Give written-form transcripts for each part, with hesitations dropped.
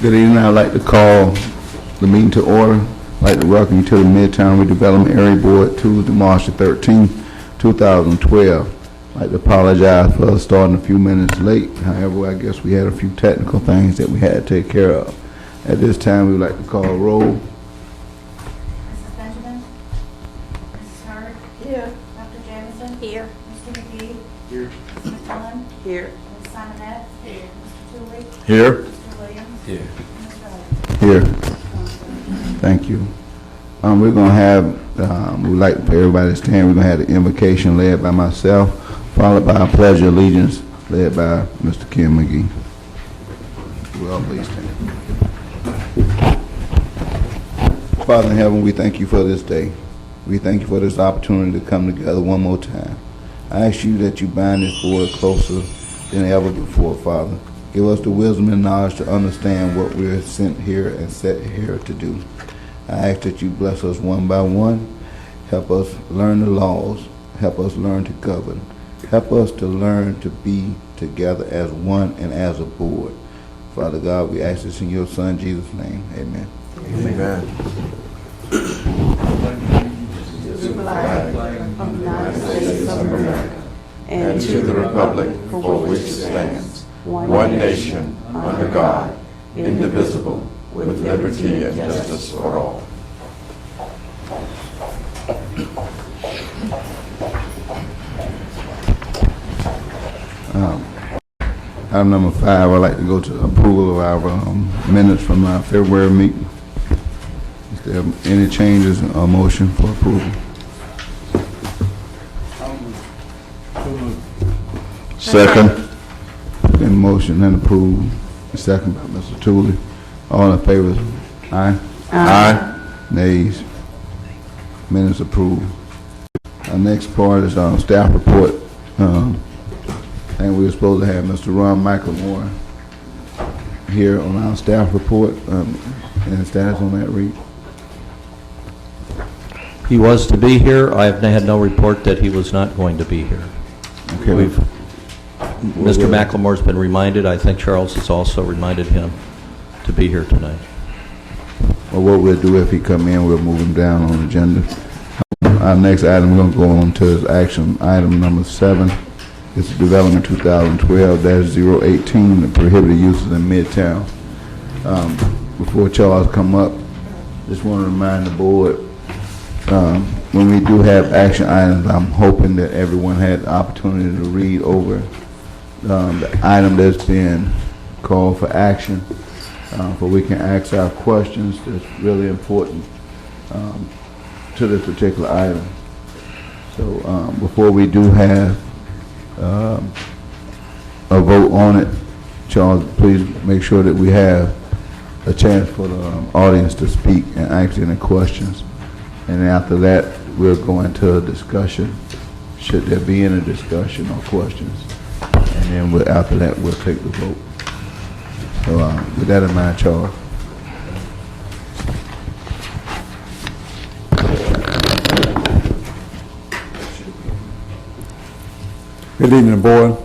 Good evening. I'd like to call the meeting to order. I'd like to welcome you to the Midtown Redevelopment Area Board Tuesday, March the 13th, 2012. I'd like to apologize for starting a few minutes late. However, I guess we had a few technical things that we had to take care of. At this time, we would like to call a roll. Mrs. Benjamin? Mrs. Hurd? Here. Dr. Jamison? Here. Mr. McGee? Here. Ms. McClellan? Here. Ms. Simonette? Here. Mr. Tooley? Here. Mr. Williams? Here. Ms. Rhodes? Here. Thank you. We're going to have, we'd like for everybody to stand. We're going to have the invocation led by myself, followed by a pledge of allegiance led by Mr. Kim McGee. Well, please stand. Father in heaven, we thank you for this day. We thank you for this opportunity to come together one more time. I ask you that you bind this board closer than ever before, Father. Give us the wisdom and knowledge to understand what we're sent here and set here to do. I ask that you bless us one by one. Help us learn the laws. Help us learn to govern. Help us to learn to be together as one and as a board. Father God, we ask this in your Son, Jesus' name. Amen. Amen. The flag of the United States of America And to the republic for which it stands, one nation, under God, indivisible, with liberty and justice for all. Item number 5, I'd like to go to approval of our minutes from our February meeting. Is there any changes or motion for approval? Second. In motion and approved. Second by Mr. Tooley. All in favor? Aye. Aye. Nays. Minutes approved. Our next part is our staff report. And we were supposed to have Mr. Ron Michaelmore here on our staff report. Any status on that, Reed? He was to be here. I have had no report that he was not going to be here. Okay. Mr. McLemore's been reminded. I think Charles has also reminded him to be here tonight. Well, what we'll do if he come in, we'll move him down on the agenda. Our next item, we're going to go on to is action item number 7. It's Development 2012-018, the prohibited uses in Midtown. Before Charles come up, just want to remind the board, when we do have action items, I'm hoping that everyone had the opportunity to read over the item that's been called for action, for we can ask our questions that's really important to this particular item. So before we do have a vote on it, Charles, please make sure that we have a chance for the audience to speak and ask any questions. And after that, we'll go into a discussion, should there be any discussion or questions. And then after that, we'll take the vote. So with that in mind, Charles. Good evening, board.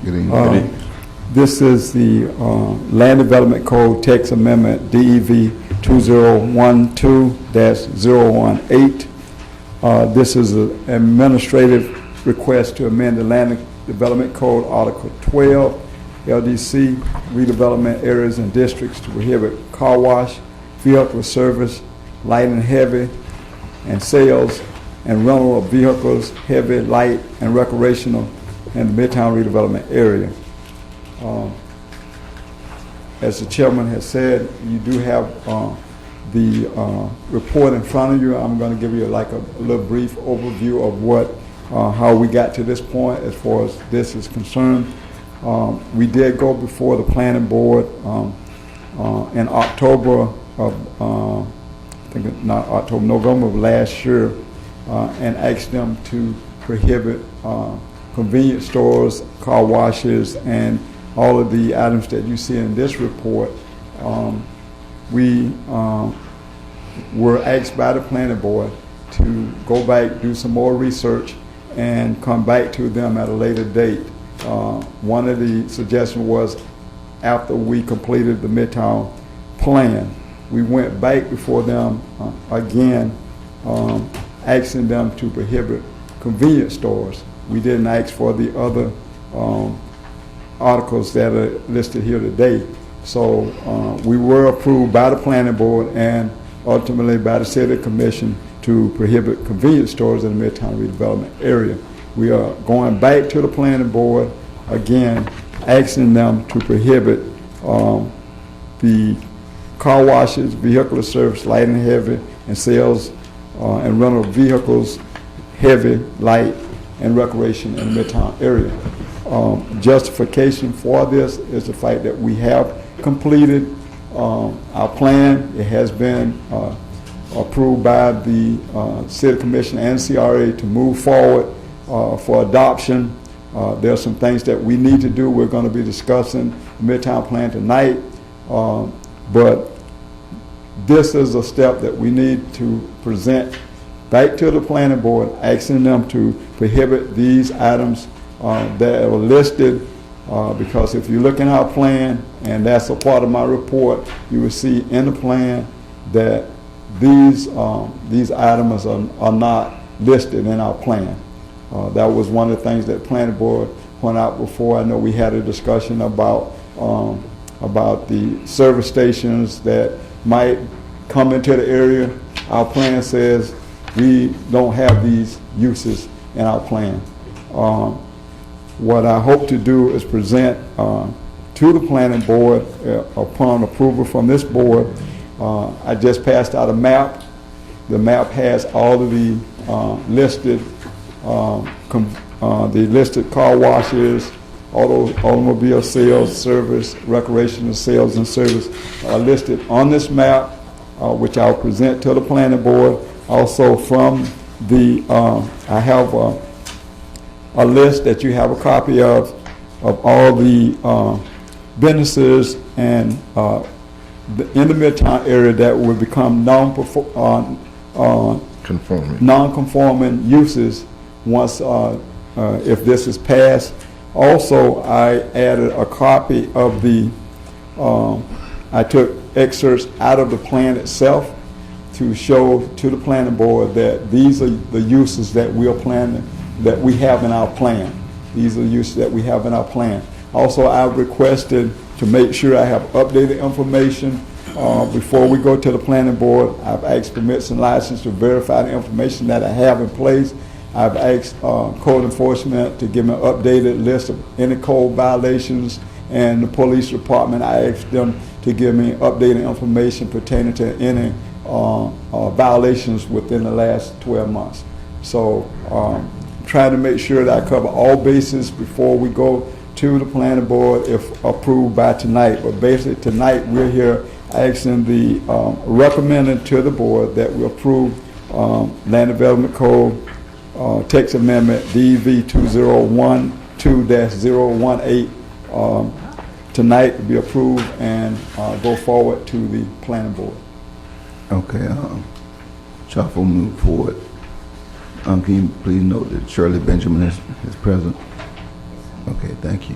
Good evening. This is the Land Development Code Text Amendment DEV 2012-018. This is an administrative request to amend the Land Development Code Article 12, LDC, redevelopment areas and districts to prohibit car wash, vehicle service, light and heavy, and sales and rental of vehicles, heavy, light, and recreational in the Midtown redevelopment area. As the chairman has said, you do have the report in front of you. I'm going to give you like a little brief overview of how we got to this point as far as this is concerned. We did go before the planning board in October of, I think not October, November of last year, and asked them to prohibit convenience stores, car washes, and all of the items that you see in this report. We were asked by the planning board to go back, do some more research, and come back to them at a later date. One of the suggestions was after we completed the Midtown plan. We went back before them again, asking them to prohibit convenience stores. We didn't ask for the other articles that are listed here today. So we were approved by the planning board and ultimately by the city commission to prohibit convenience stores in the Midtown redevelopment area. We are going back to the planning board again, asking them to prohibit the car washes, vehicular service, light and heavy, and sales and rental of vehicles, heavy, light, and recreation in the Midtown area. Justification for this is the fact that we have completed our plan. It has been approved by the City Commission and CRA to move forward for adoption. There are some things that we need to do. We're going to be discussing the Midtown plan tonight, but this is a step that we need to present back to the planning board, asking them to prohibit these items that are listed, because if you look in our plan, and that's a part of my report, you will see in the plan that these items are not listed in our plan. That was one of the things that planning board pointed out before. I know we had a discussion about the service stations that might come into the area. Our plan says we don't have these uses in our plan. What I hope to do is present to the planning board upon approval from this board. I just passed out a map. The map has all of the listed car washes, automobile sales, service, recreational sales and service are listed on this map, which I'll present to the planning board. Also from the, I have a list that you have a copy of all the businesses and in the Midtown area that will become non-conforming uses once if this is passed. Also, I added a copy of the, I took excerpts out of the plan itself to show to the planning board that these are the uses that we are planning, that we have in our plan. These are the uses that we have in our plan. Also, I've requested to make sure I have updated information before we go to the planning board. I've asked permits and license to verify the information that I have in place. I've asked code enforcement to give me an updated list of any code violations, and the police department, I asked them to give me updated information pertaining to any violations within the last 12 months. So trying to make sure that I cover all bases before we go to the planning board if approved by tonight. But basically tonight we're here asking the, recommending to the board that we approve Land Development Code text amendment DV 2012-018 tonight to be approved and go forward to the planning board. Okay, Chaffo move forward. Can you please note that Shirley Benjamin is present? Okay, thank you.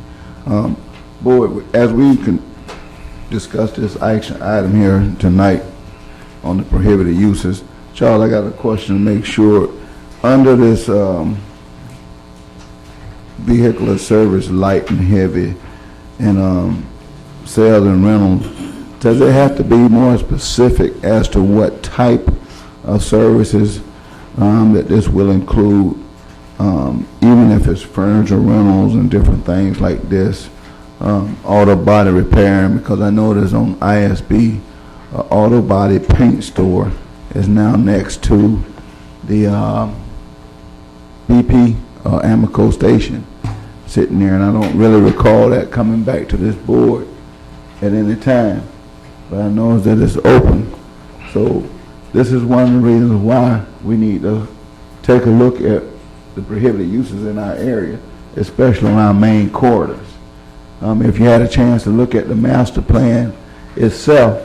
Board, as we can discuss this action item here tonight on the prohibited uses, Charles, I got a question to make sure. Under this vehicular service, light and heavy, and sales and rentals, does it have to be more specific as to what type of services that this will include, even if it's furniture rentals and different things like this, auto body repairing? Because I noticed on ISB, auto body paint store is now next to the BP Amoco station sitting there, and I don't really recall that coming back to this board at any time, but I know that it's open. So this is one of the reasons why we need to take a look at the prohibited uses in our area, especially on our main corridors. If you had a chance to look at the master plan itself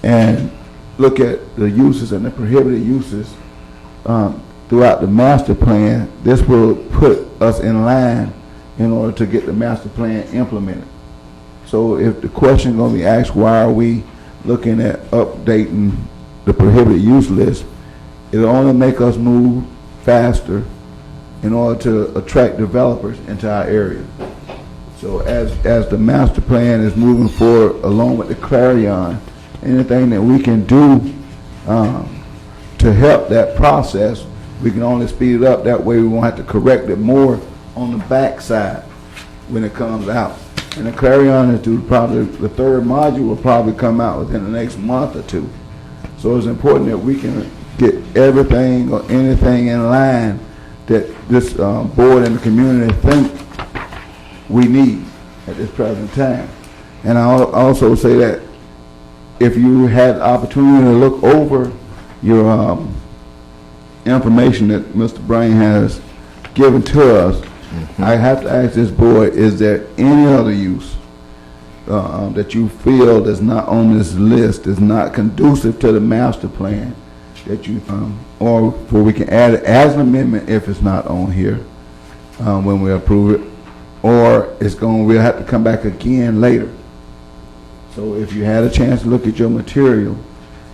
and look at the uses and the prohibited uses throughout the master plan, this will put us in line in order to get the master plan implemented. So if the question is going to be asked, why are we looking at updating the prohibited use list, it'll only make us move faster in order to attract developers into our area. So as the master plan is moving forward along with the Clarion, anything that we can do to help that process, we can only speed it up. That way we won't have to correct it more on the backside when it comes out. And the Clarion is due probably, the third module will probably come out within the next month or two. So it's important that we can get everything or anything in line that this board and the community think we need at this present time. And I'll also say that if you had the opportunity to look over your information that Mr. Brain has given to us, I have to ask this board, is there any other use that you feel that's not on this list, is not conducive to the master plan, that you, or where we can add it as an amendment if it's not on here when we approve it, or we'll have to come back again later. So if you had a chance to look at your material,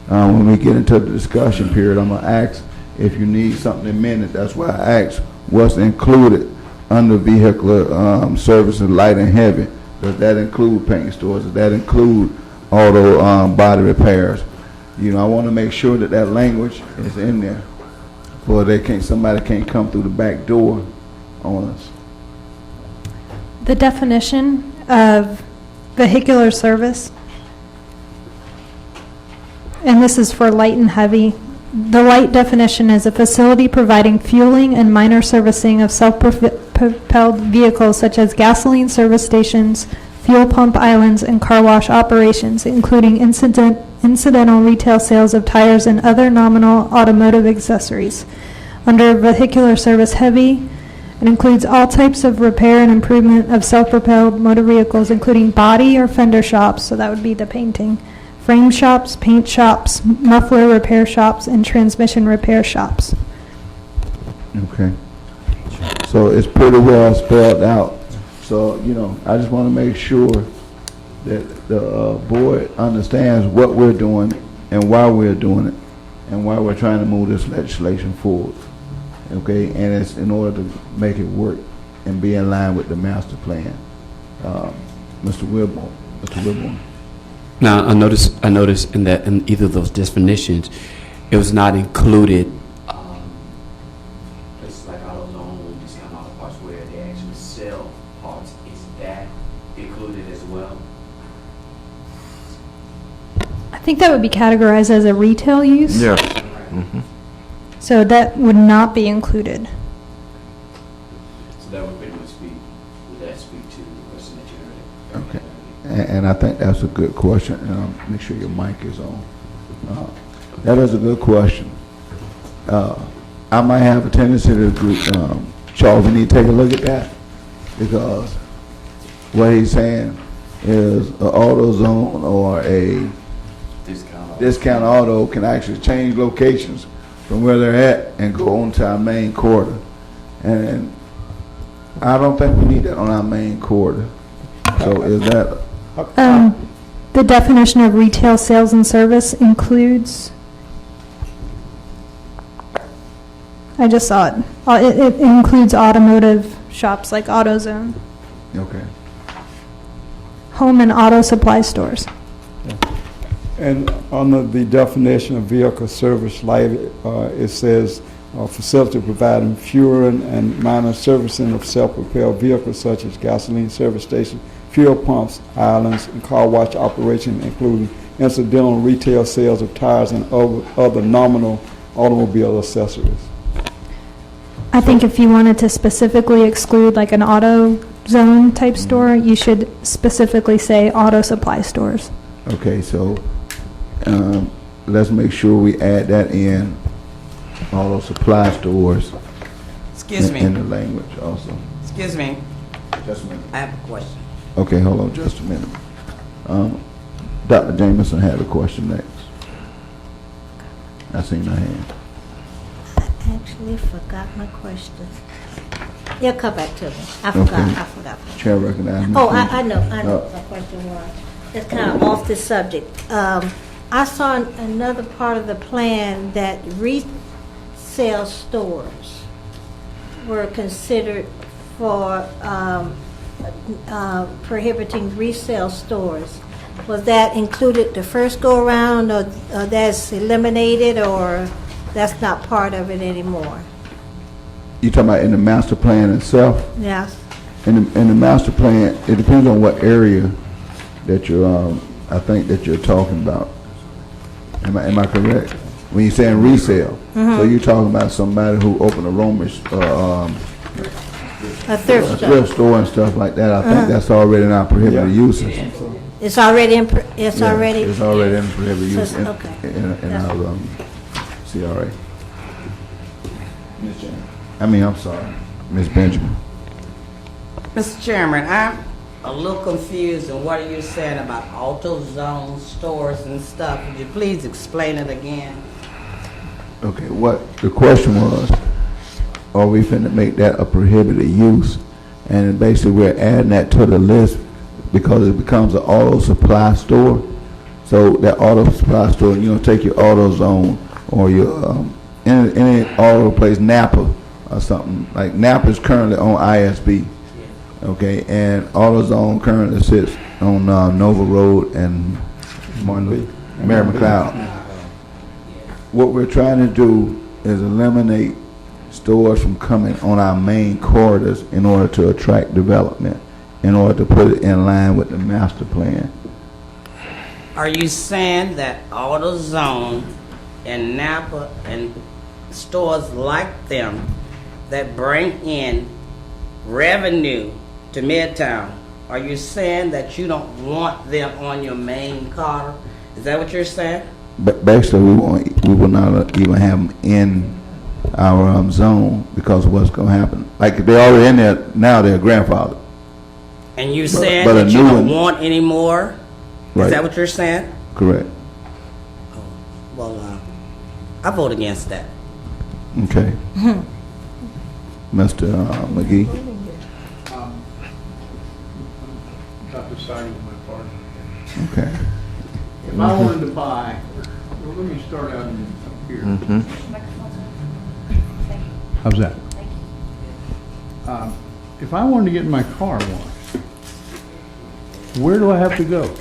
when we get into the discussion period, I'm going to ask if you need something amended. That's why I asked what's included under vehicular services, light and heavy. Does that include paint stores? Does that include auto body repairs? You know, I want to make sure that that language is in there, for somebody can't come through the back door on us. The definition of vehicular service, and this is for light and heavy. The light definition is a facility providing fueling and minor servicing of self-propelled vehicles such as gasoline service stations, fuel pump islands, and car wash operations, including incidental retail sales of tires and other nominal automotive accessories. Under vehicular service heavy, it includes all types of repair and improvement of self-propelled motor vehicles, including body or fender shops, so that would be the painting, frame shops, paint shops, muffler repair shops, and transmission repair shops. Okay. So it's pretty well spelled out. So, you know, I just want to make sure that the board understands what we're doing and why we're doing it and why we're trying to move this legislation forward. Okay, and it's in order to make it work and be in line with the master plan. Mr. Wilborn. Now, I noticed in either of those definitions, it was not included. Places like AutoZone, discount auto parts where they actually sell parts. Is that included as well? I think that would be categorized as a retail use. Yeah. So that would not be included. So that would pretty much speak to the question that you heard? Okay. And I think that's a good question. Make sure your mic is on. That is a good question. I might have a tendency to agree. Charles, we need to take a look at that, because what he's saying is an AutoZone or a discount auto can actually change locations from where they're at and go on to our main corridor. And I don't think we need that on our main corridor. So is that... The definition of retail sales and service includes, I just saw it, it includes automotive shops like AutoZone, Okay. home and auto supply stores. And under the definition of vehicle service light, it says facility providing fueling and minor servicing of self-propelled vehicles such as gasoline service stations, fuel pumps, islands, and car wash operations, including incidental retail sales of tires and other nominal automobile accessories. I think if you wanted to specifically exclude like an AutoZone type store, you should specifically say auto supply stores. Okay, so let's make sure we add that in, all those supply stores. Excuse me. In the language also. Excuse me. Just a minute. I have a question. Okay, hold on just a minute. Dr. Jameson had a question next. I seen her hand. I actually forgot my question. You'll come back to me. I Okay. forgot. Chair recognizes Ms. Oh, Lee. I know what my question was. it's kind of off the subject. I saw another part of the plan that resale stores were considered for prohibiting resale stores. Was that included the first go around, or that's eliminated, or that's not part of it anymore? You talking about in the master plan itself? Yes. In the master plan, it depends on what area that you're, I think that you're talking about. Am I correct? When you're saying resale, so you're talking about somebody who opened a Romish, A thrift store. thrift store and stuff like that. I think that's already in our prohibited uses. It's already in, it's Yeah, already. It's already in prohibited use in Okay. in our CRA. I'm sorry, Ms. Benjamin. Mr. Chairman, I'm a little confused on what are you saying about auto zone stores and stuff. Would you please explain it again? Okay, what the question was, are we finna make that a prohibited use? And basically we're adding that to the list because it becomes an auto supply store. So that auto supply store, take your auto zone or your, any auto place, Napa or something. Like Napa is currently on ISB. Okay, and AutoZone currently sits on Nova Road and Mary McLeod. What we're trying to do is eliminate stores from coming on our main corridors in order to attract development, in order to put it in line with the master plan. Are you saying that AutoZone and Napa and stores like them that bring in revenue to Midtown, are you saying that you don't want them on your main corridor? Is that what you're saying? But basically, we will not even have them in our zone because of what's going to happen. Like they're already in there now; they're grandfathered. And you saying but a that you new don't one- want any more? Right. Is that what you're saying? Correct. Well, I vote against that. Okay. Mr. McGee. Not deciding my partner. Okay. If I wanted to buy, well, let me start out up here. How's that? If I wanted to get my car washed, where do I have to go?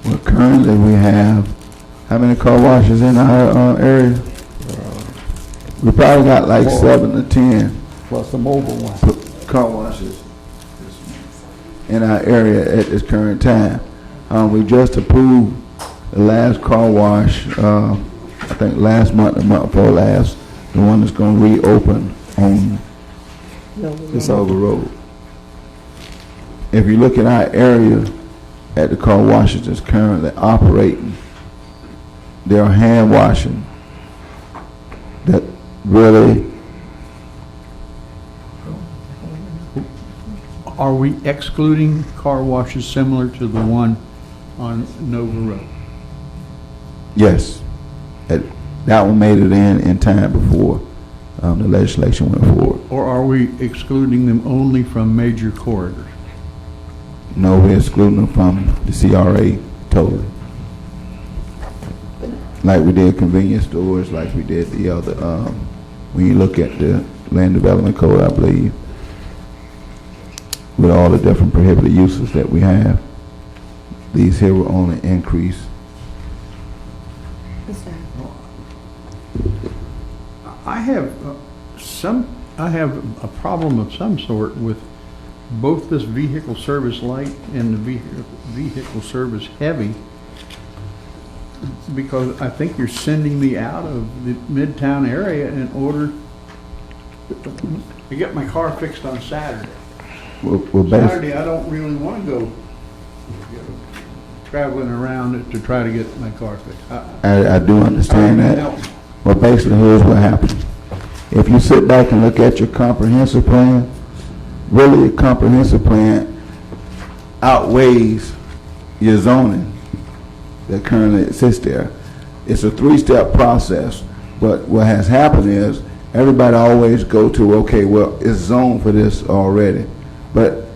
Well, currently we have how many car washes in our area? We probably got like 7 to 10 Plus the mobile one. car washes in our area at this current time. We just approved the last car wash, I think last month, the month before last, the one that's going to reopen on this Nova Road. If you look at our area at the car washes that's currently operating, they're hand washing that really. Are we excluding car washes similar to the one on Nova Road? Yes. That one made it in time before the legislation went forward. Or are we excluding them only from major corridors? No, we're excluding them from the CRA totally. Like we did convenience stores, like we did the other, when you look at the land development code, I believe, with all the different prohibited uses that we have, these here will only increase. I have a problem of some sort with both this vehicle service light and the vehicle service heavy, because I think you're sending me out of the Midtown area in order to get my car fixed on Saturday. Well, Saturday, I don't really want to go traveling around it to try to get my car fixed. I do understand How are you that. gonna help me? Well, basically, here's what happens. If you sit back and look at your comprehensive plan, really your comprehensive plan outweighs your zoning that currently exists there. It's a 3-step process, but what has happened is everybody always go to, okay, well, it's zoned for this already. But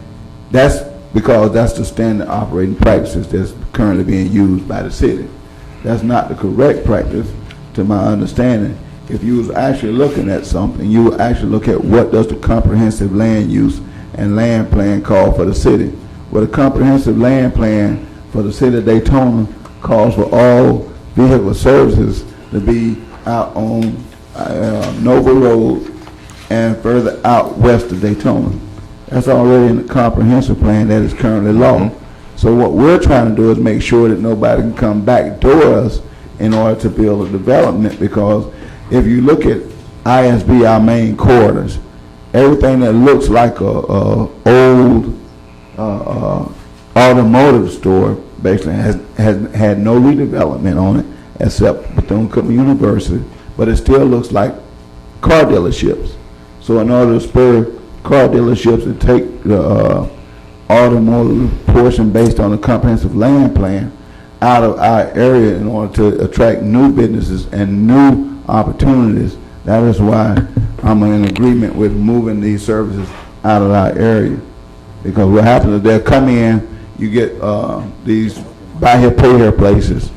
that's because that's the standard operating practices that's currently being used by the city. That's not the correct practice, to my understanding. If you was actually looking at something, you would actually look at what does the comprehensive land use and land plan call for the city. Well, the comprehensive land plan for the city of Daytona calls for all vehicle services to be out on Nova Road and further out west of Daytona. That's already in the comprehensive plan that is currently law. So what we're trying to do is make sure that nobody can come backdoor us in order to build a development, because if you look at ISB, our main corridors, everything that looks like a old automotive store basically has had no redevelopment on it except Bethune-Cookman University, but it still looks like car dealerships. So in order to spur car dealerships to take the automotive portion based on the comprehensive land plan out of our area in order to attract new businesses and new opportunities, that is why I'm in agreement with moving these services out of our area. Because what happens is they'll come in, you get these buy here, pay here places.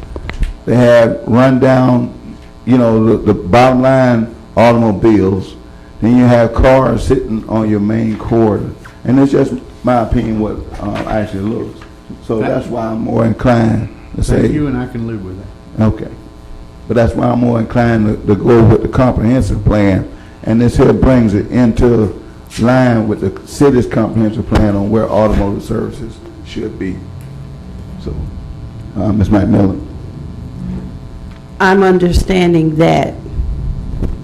They have run down, you know, the bottom line automobiles. Then you have cars sitting on your main corridor. And it's just my opinion what actually looks. So that's why I'm more inclined to say. Thank you, and I can live with that. Okay. But that's why I'm more inclined to go with the comprehensive plan. And this here brings it into line with the city's comprehensive plan on where automotive services should be. So, Ms. McMillan. I'm understanding that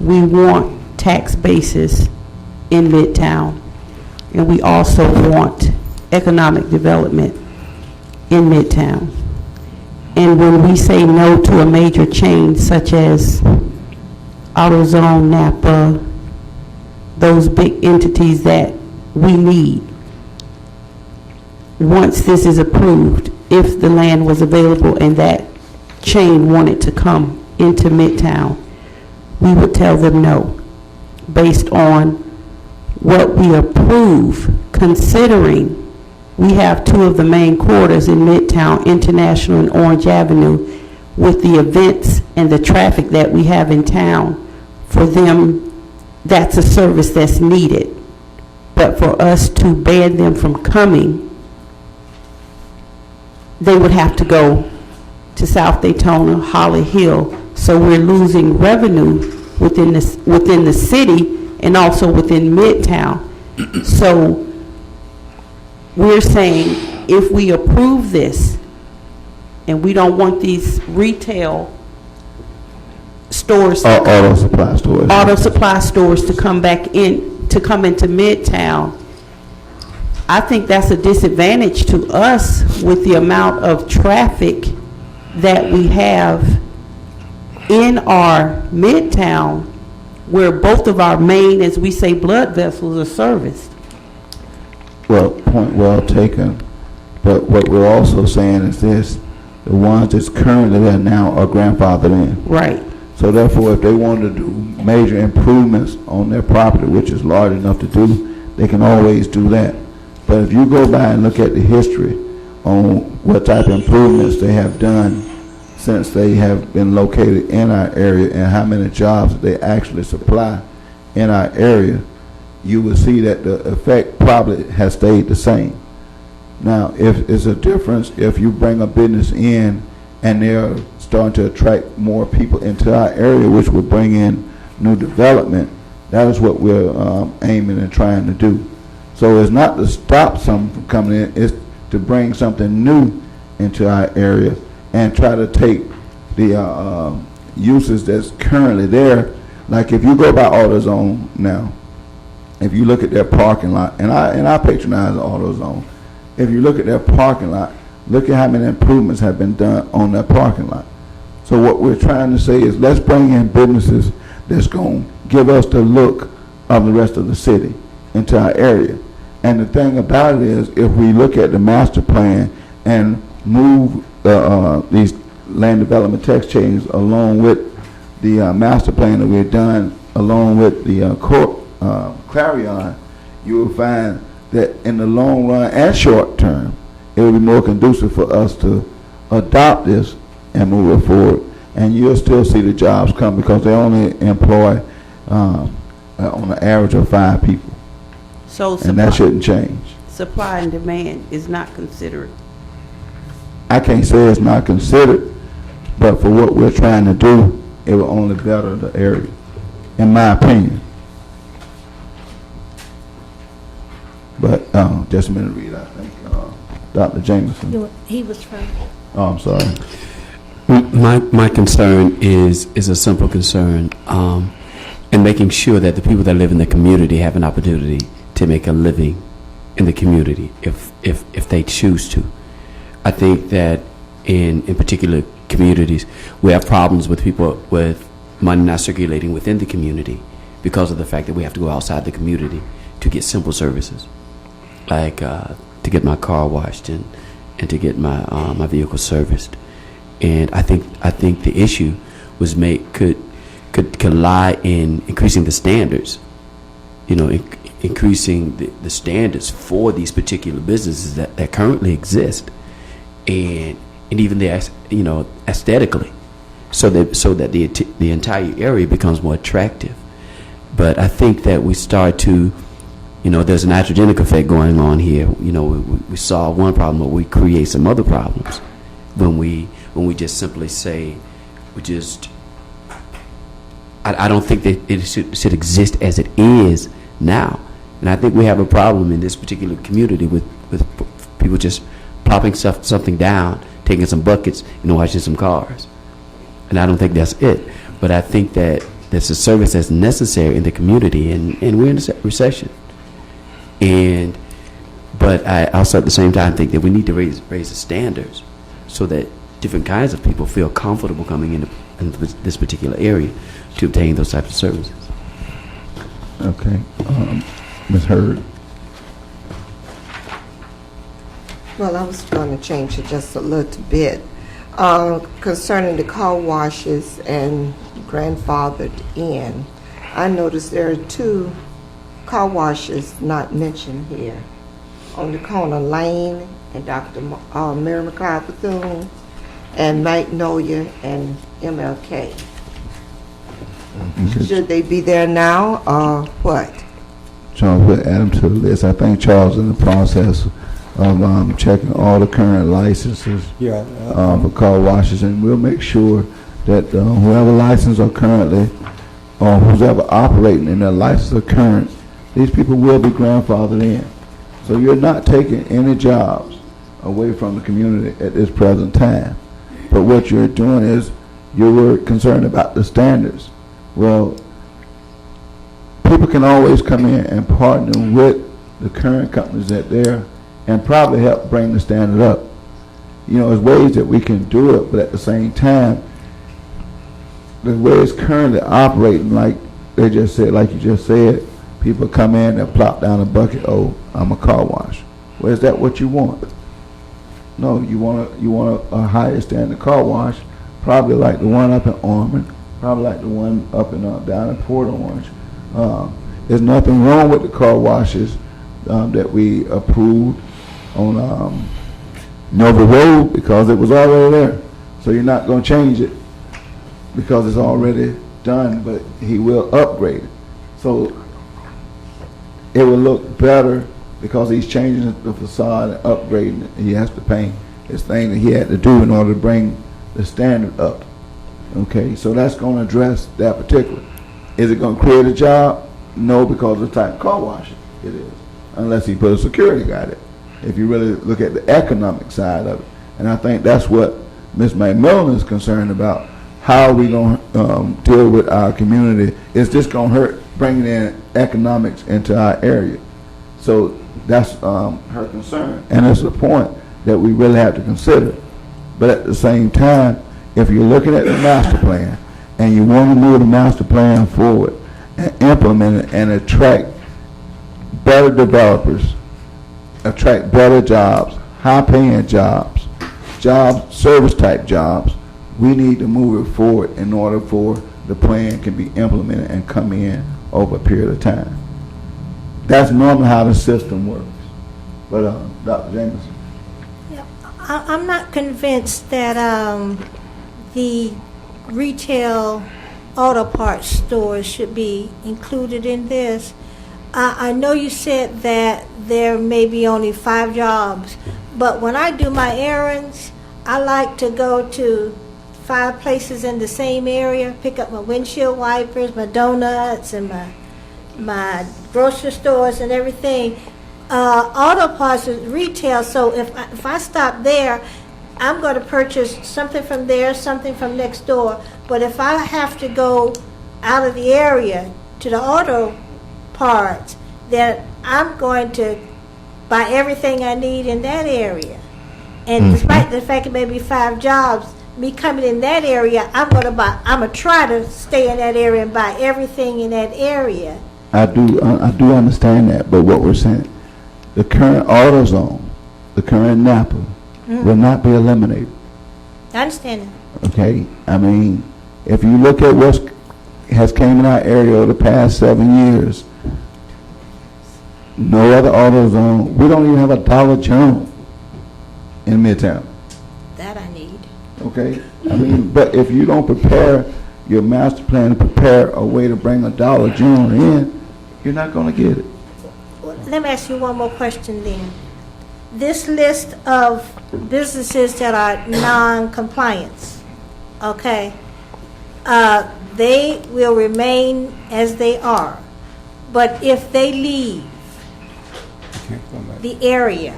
we want tax bases in Midtown, and we also want economic development in Midtown. And when we say no to a major change such as AutoZone, Napa, those big entities that we need, once this is approved, if the land was available and that chain wanted to come into Midtown, we would tell them no, based on what we approve, considering we have two of the main corridors in Midtown, International and Orange Avenue, with the events and the traffic that we have in town. For them, that's a service that's needed. But for us to ban them from coming, they would have to go to South Daytona, Holly Hill. So we're losing revenue within the city and also within Midtown. So we're saying if we approve this, and we don't want these retail stores, Auto supply stores to come back in, to come into Midtown, I think that's a disadvantage to us with the amount of traffic that we have in our Midtown, where both of our main, as we say, blood vessels are serviced. Well, point well taken. But what we're also saying is this: the ones that's currently there now are grandfathered in. Right. So therefore, if they wanted to do major improvements on their property, which is large enough to do, they can always do that. But if you go by and look at the history on what type of improvements they have done since they have been located in our area and how many jobs they actually supply in our area, you will see that the effect probably has stayed the same. Now, if it's a difference, if you bring a business in and they're starting to attract more people into our area, which will bring in new development, that is what we're aiming and trying to do. So it's not to stop something from coming in, it's to bring something new into our area and try to take the uses that's currently there. Like if you go by AutoZone now, if you look at their parking lot, and I patronize AutoZone, if you look at their parking lot, look at how many improvements have been done on that parking lot. So what we're trying to say is let's bring in businesses that's going to give us the look of the rest of the city into our area. And the thing about it is, if we look at the master plan and move these land development tax changes along with the master plan that we've done, along with the Clarion, you will find that in the long run and short term, it would be more conducive for us to adopt this and move it forward. And you'll still see the jobs come because they only employ on an average of 5 people. So And that shouldn't change. supply and demand is not considered. I can't say it's not considered, but for what we're trying to do, it will only better the area, in my opinion. But, just a minute, Reed, I think, Dr. Jameson. He was from. Oh, I'm sorry. My concern is a simple concern, in making sure that the people that live in the community have an opportunity to make a living in the community if they choose to. I think that in particular communities, we have problems with people with money not circulating within the community because of the fact that we have to go outside the community to get simple services, like to get my car washed and to get my my vehicle serviced. And I think the issue was could lie in increasing the standards, increasing the standards for these particular businesses that currently exist, and even aesthetically, so that the entire area becomes more attractive. But I think that we start to, there's an iatrogenic effect going on here. We solve one problem, but we create some other problems when we just simply say, I don't think that it should exist as it is now. And I think we have a problem in this particular community with people just plopping something down, taking some buckets, and washing some cars. And I don't think that's it. But I think that there's a service that's necessary in the community, and we're in a recession. But I also at the same time think that we need to raise the standards so that different kinds of people feel comfortable coming into this particular area to obtain those types of services. Okay. Ms. Hurd. Well, I was going to change it just a little bit. Concerning the car washes and grandfathered in, I noticed there are 2 car washes not mentioned here. On the corner Lane and Dr. Mary McLeod Bethune, and Magnolia and MLK. Should they be there now or what? Charles, we'll add them to the list. I think Charles is in the process of checking all the current licenses for car washes, and we'll make sure that whoever licenses are currently, or who's ever operating and their licenses are current, these people will be grandfathered in. So you're not taking any jobs away from the community at this present time. But what you're doing is you were concerned about the standards. Well, people can always come in and partner with the current companies that they're and probably help bring the standard up. There's ways that we can do it, but at the same time, the way it's currently operating, like you just said, people come in and plop down a bucket. Oh, I'm a car wash. Well, is that what you want? No, you want a higher standard car wash, probably like the one up in Ormond, probably like the one up in down in Port Orange. There's nothing wrong with the car washes that we approved on Nova Road because it was already there. So you're not going to change it because it's already done, but he will upgrade it. So it will look better because he's changing the facade and upgrading it. He has to paint his thing that he had to do in order to bring the standard up. Okay, so that's going to address that particular. Is it going to create a job? No, because of the type of car wash it is, unless he put a security guard in. If you really look at the economic side of it. And I think that's what Ms. McMillan is concerned about. How are we going to deal with our community? Is this going to hurt bringing in economics into our area? So that's her concern. And it's a point that we really have to consider. But at the same time, if you're looking at the master plan and you want to move the master plan forward and implement it and attract better developers, attract better jobs, high-paying jobs, service type jobs, we need to move it forward in order for the plan can be implemented and come in over a period of time. That's normally how the system works. But, Dr. Jameson? I'm not convinced that the retail auto parts stores should be included in this. I know you said that there may be only 5 jobs, but when I do my errands, I like to go to 5 places in the same area, pick up my windshield wipers, my donuts, and my grocery stores and everything. Auto parts is retail, so if I stop there, I'm going to purchase something from there, something from next door. But if I have to go out of the area to the auto parts, then I'm going to buy everything I need in that area. And despite the fact it may be 5 jobs, me coming in that area, I'm going to try to stay in that area and buy everything in that area. I do understand that, but what we're saying, the current AutoZone, the current Napa, will not be eliminated. I understand that. Okay? I mean, if you look at what has came in our area over the past 7 years, no other AutoZone, we don't even have a Dollar General in Midtown. That I need. Okay? I mean, but if you don't prepare your master plan to prepare a way to bring a Dollar General in, you're not going to get it. Well, let me ask you one more question then. This list of businesses that are non-compliance, okay, they will remain as they are. But if they leave the area,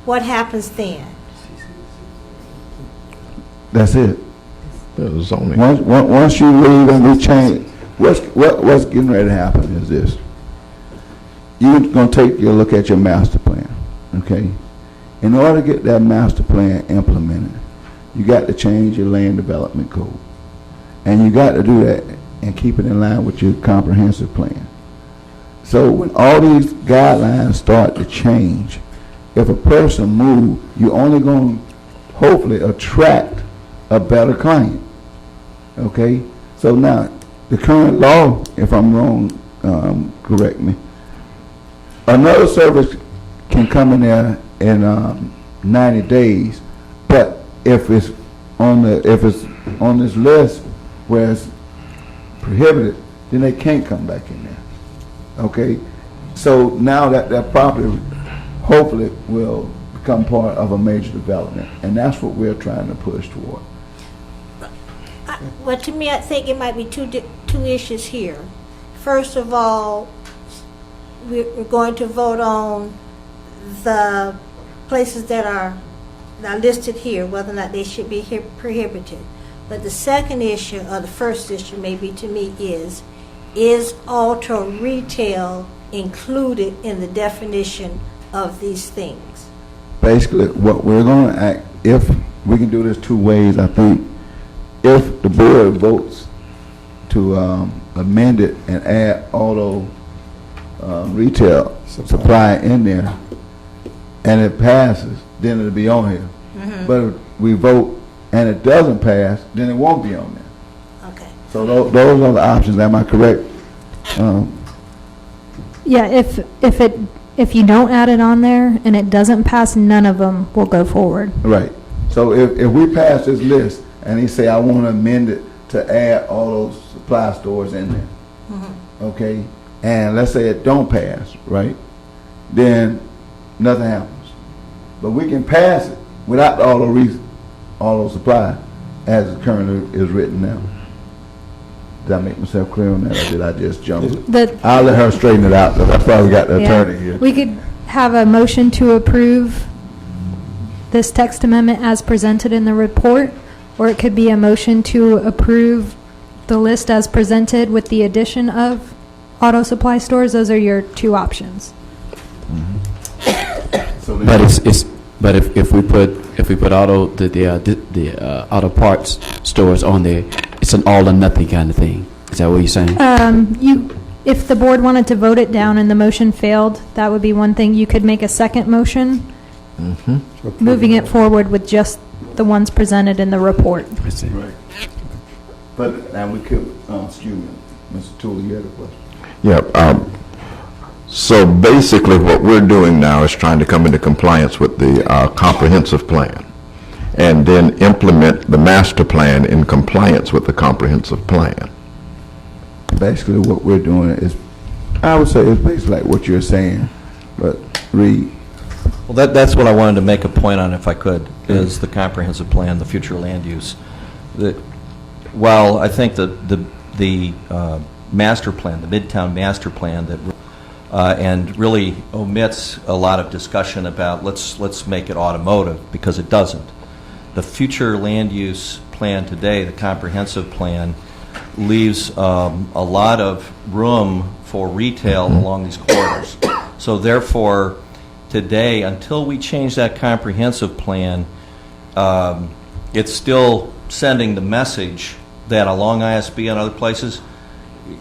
what happens then? That's it. Zoning. Once you leave and we change, what's getting ready to happen is this. You're going to take a look at your master plan, okay? In order to get that master plan implemented, you got to change your land development code. And you got to do that and keep it in line with your comprehensive plan. So when all these guidelines start to change, if a person moves, you're only going to hopefully attract a better client. Okay? So now, the current law, if I'm wrong, correct me. Another service can come in there in 90 days, but if it's on this list where it's prohibited, then they can't come back in there. Okay? So now that property hopefully will become part of a major development, and that's what we're trying to push toward. Well, to me, I think it might be two issues here. First of all, we're going to vote on the places that are listed here, whether or not they should be prohibited. But the second issue, or the first issue maybe to me, is auto retail included in the definition of these things? Basically, what we're going to act, if we can do this 2 ways, I think. If the board votes to amend it and add auto retail supply in there, and it passes, then it'll be on here. But if we vote and it doesn't pass, then it won't be on there. Okay. So those are the options. Am I correct? Yeah, if you don't add it on there and it doesn't pass, none of them will go forward. Right. So if we pass this list and he say, I want to amend it to add all those supply stores in there, okay, and let's say it don't pass, right, then nothing happens. But we can pass it without all those supply as it currently is written now. Did I make myself clear on that, or did I just jump it? I'll let her straighten it out, because I probably got the attorney here. We could have a motion to approve this text amendment as presented in the report, or it could be a motion to approve the list as presented with the addition of auto supply stores. Those are your 2 options. But if we put auto the auto parts stores on there, it's an all or nothing kind of thing. Is that what you're saying? If the board wanted to vote it down and the motion failed, that would be one thing. You could make a second motion, moving it forward with just the ones presented in the report. I see. Right. But now we could, excuse me, Mr. Toole, you had a question? Yeah. So basically, what we're doing now is trying to come into compliance with the comprehensive plan, and then implement the master plan in compliance with the comprehensive plan. Basically, what we're doing is, I would say it's basically like what you're saying, but read. Well, that's what I wanted to make a point on, if I could, is the comprehensive plan, the future land use. While I think the master plan, the Midtown master plan, that and really omits a lot of discussion about let's make it automotive, because it doesn't. The future land use plan today, the comprehensive plan, leaves a lot of room for retail along these corridors. So therefore, today, until we change that comprehensive plan, it's still sending the message that along ISB and other places,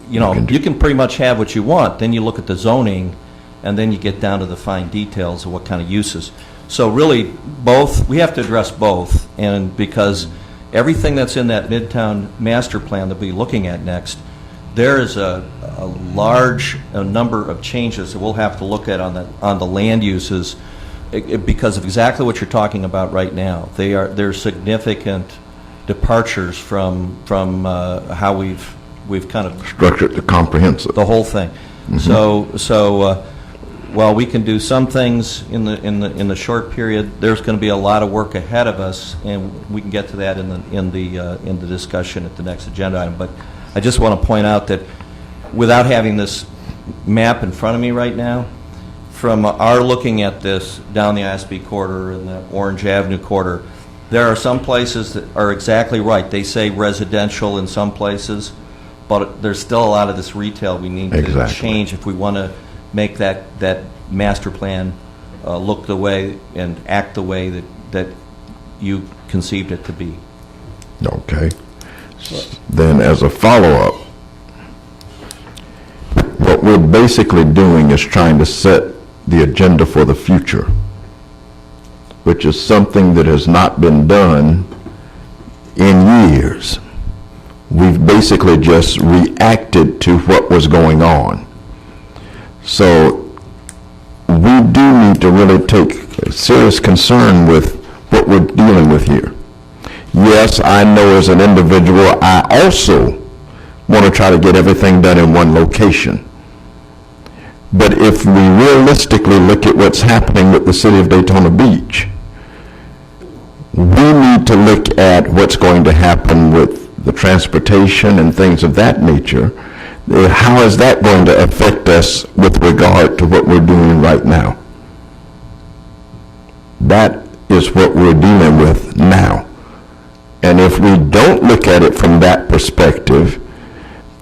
you know, you can pretty much have what you want. Then you look at the zoning, and then you get down to the fine details of what kind of uses. So really, both, we have to address both, and because everything that's in that Midtown master plan that we'll be looking at next, there is a large number of changes that we'll have to look at on the land uses because of exactly what you're talking about right now. They're significant departures from how we've kind of structured the comprehensive, the whole thing. So while we can do some things in the short period, there's going to be a lot of work ahead of us, and we can get to that in the discussion at the next agenda item. But I just want to point out that without having this map in front of me right now, from our looking at this down the ISB corridor and the Orange Avenue corridor, there are some places that are exactly right. They say residential in some places, but there's still a lot of this retail we need to change if we want to make that master plan look the way and act the way that you conceived it to be. Okay. Then as a follow-up, what we're basically doing is trying to set the agenda for the future, which is something that has not been done in years. We've basically just reacted to what was going on. So we do need to really take serious concern with what we're dealing with here. Yes, I know as an individual, I also want to try to get everything done in one location. But if we realistically look at what's happening with the city of Daytona Beach, we need to look at what's going to happen with the transportation and things of that nature. How is that going to affect us with regard to what we're doing right now? That is what we're dealing with now. And if we don't look at it from that perspective,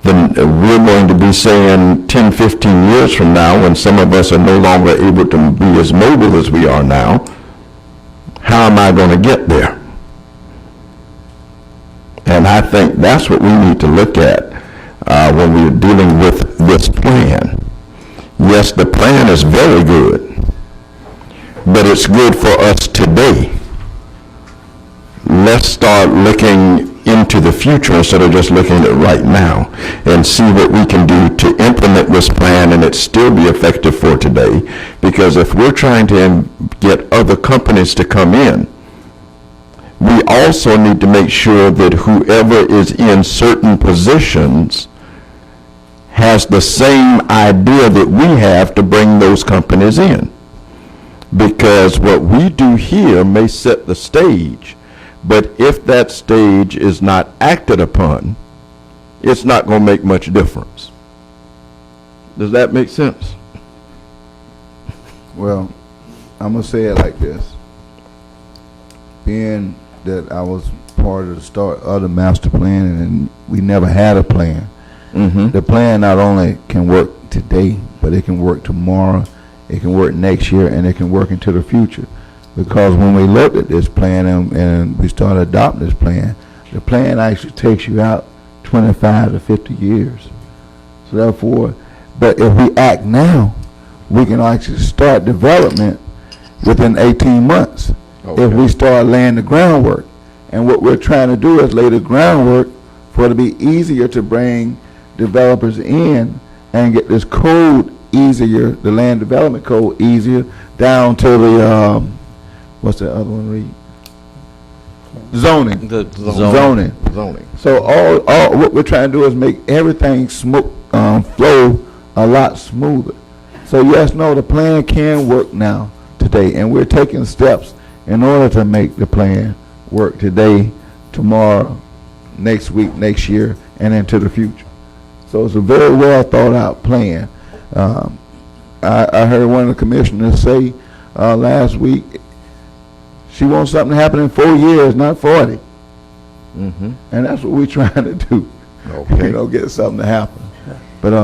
then we're going to be saying 10, 15 years from now, when some of us are no longer able to be as mobile as we are now, how am I going to get there? And I think that's what we need to look at when we're dealing with this plan. Yes, the plan is very good, but it's good for us today. Let's start looking into the future instead of just looking at it right now, and see what we can do to implement this plan and it still be effective for today. Because if we're trying to get other companies to come in, we also need to make sure that whoever is in certain positions has the same idea that we have to bring those companies in. Because what we do here may set the stage, but if that stage is not acted upon, it's not going to make much difference. Does that make sense? Well, I'm going to say it like this. Being that I was part of the start of the master plan and we never had a plan, the plan not only can work today, but it can work tomorrow, it can work next year, and it can work into the future. Because when we looked at this plan and we started adopting this plan, the plan actually takes you out 25 to 50 years. So therefore, but if we act now, we can actually start development within 18 months. Okay. If we start laying the groundwork. And what we're trying to do is lay the groundwork for it to be easier to bring developers in and get this code easier, the land development code easier, down to the, what's the other one read? Zoning. The Zoning. Zoning. So all what we're trying to do is make everything flow a lot smoother. So yes, no, the plan can work now, today, and we're taking steps in order to make the plan work today, tomorrow, next week, next year, and into the future. So it's a very well thought out plan. I heard one of the commissioners say last week, she wants something to happen in 4 years, not 40. Mm-hmm. And that's what we're trying to do. Okay. You know, get something to happen. But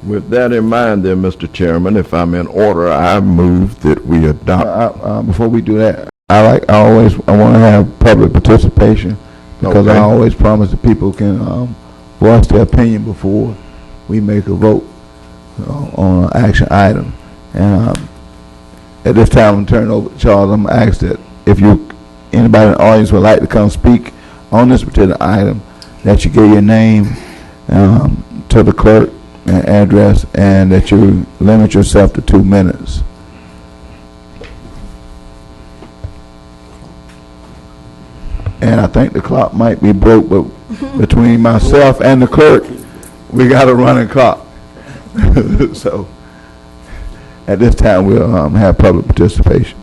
With that in mind then, Mr. Chairman, if I'm in order, I move that we adopt. before we do that, I want to have public participation, because Okay. I always promise that people can voice their opinion before we make a vote on an action item. And at this time, I'm turning over to Charles. I'm going to ask that if anybody in the audience would like to come speak on this particular item, that you give your name to the clerk and address, and that you limit yourself to 2 minutes. And I think the clock might be broke, but between myself and the clerk, we got a running clock. So at this time, we'll have public participation.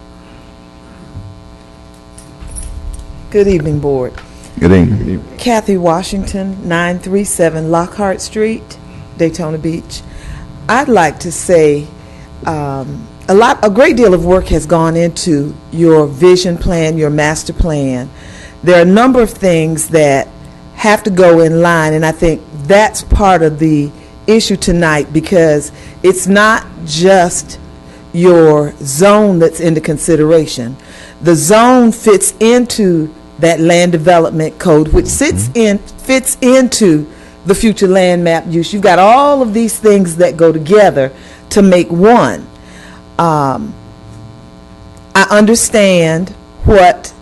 Good evening, Board. Good evening. Kathy Washington, 937 Lockhart Street, Daytona Beach. I'd like to say a great deal of work has gone into your vision plan, your master plan. There are a number of things that have to go in line, and I think that's part of the issue tonight, because it's not just your zone that's into consideration. The zone fits into that land development code, which fits into the future land map use. You've got all of these things that go together to make one. I understand what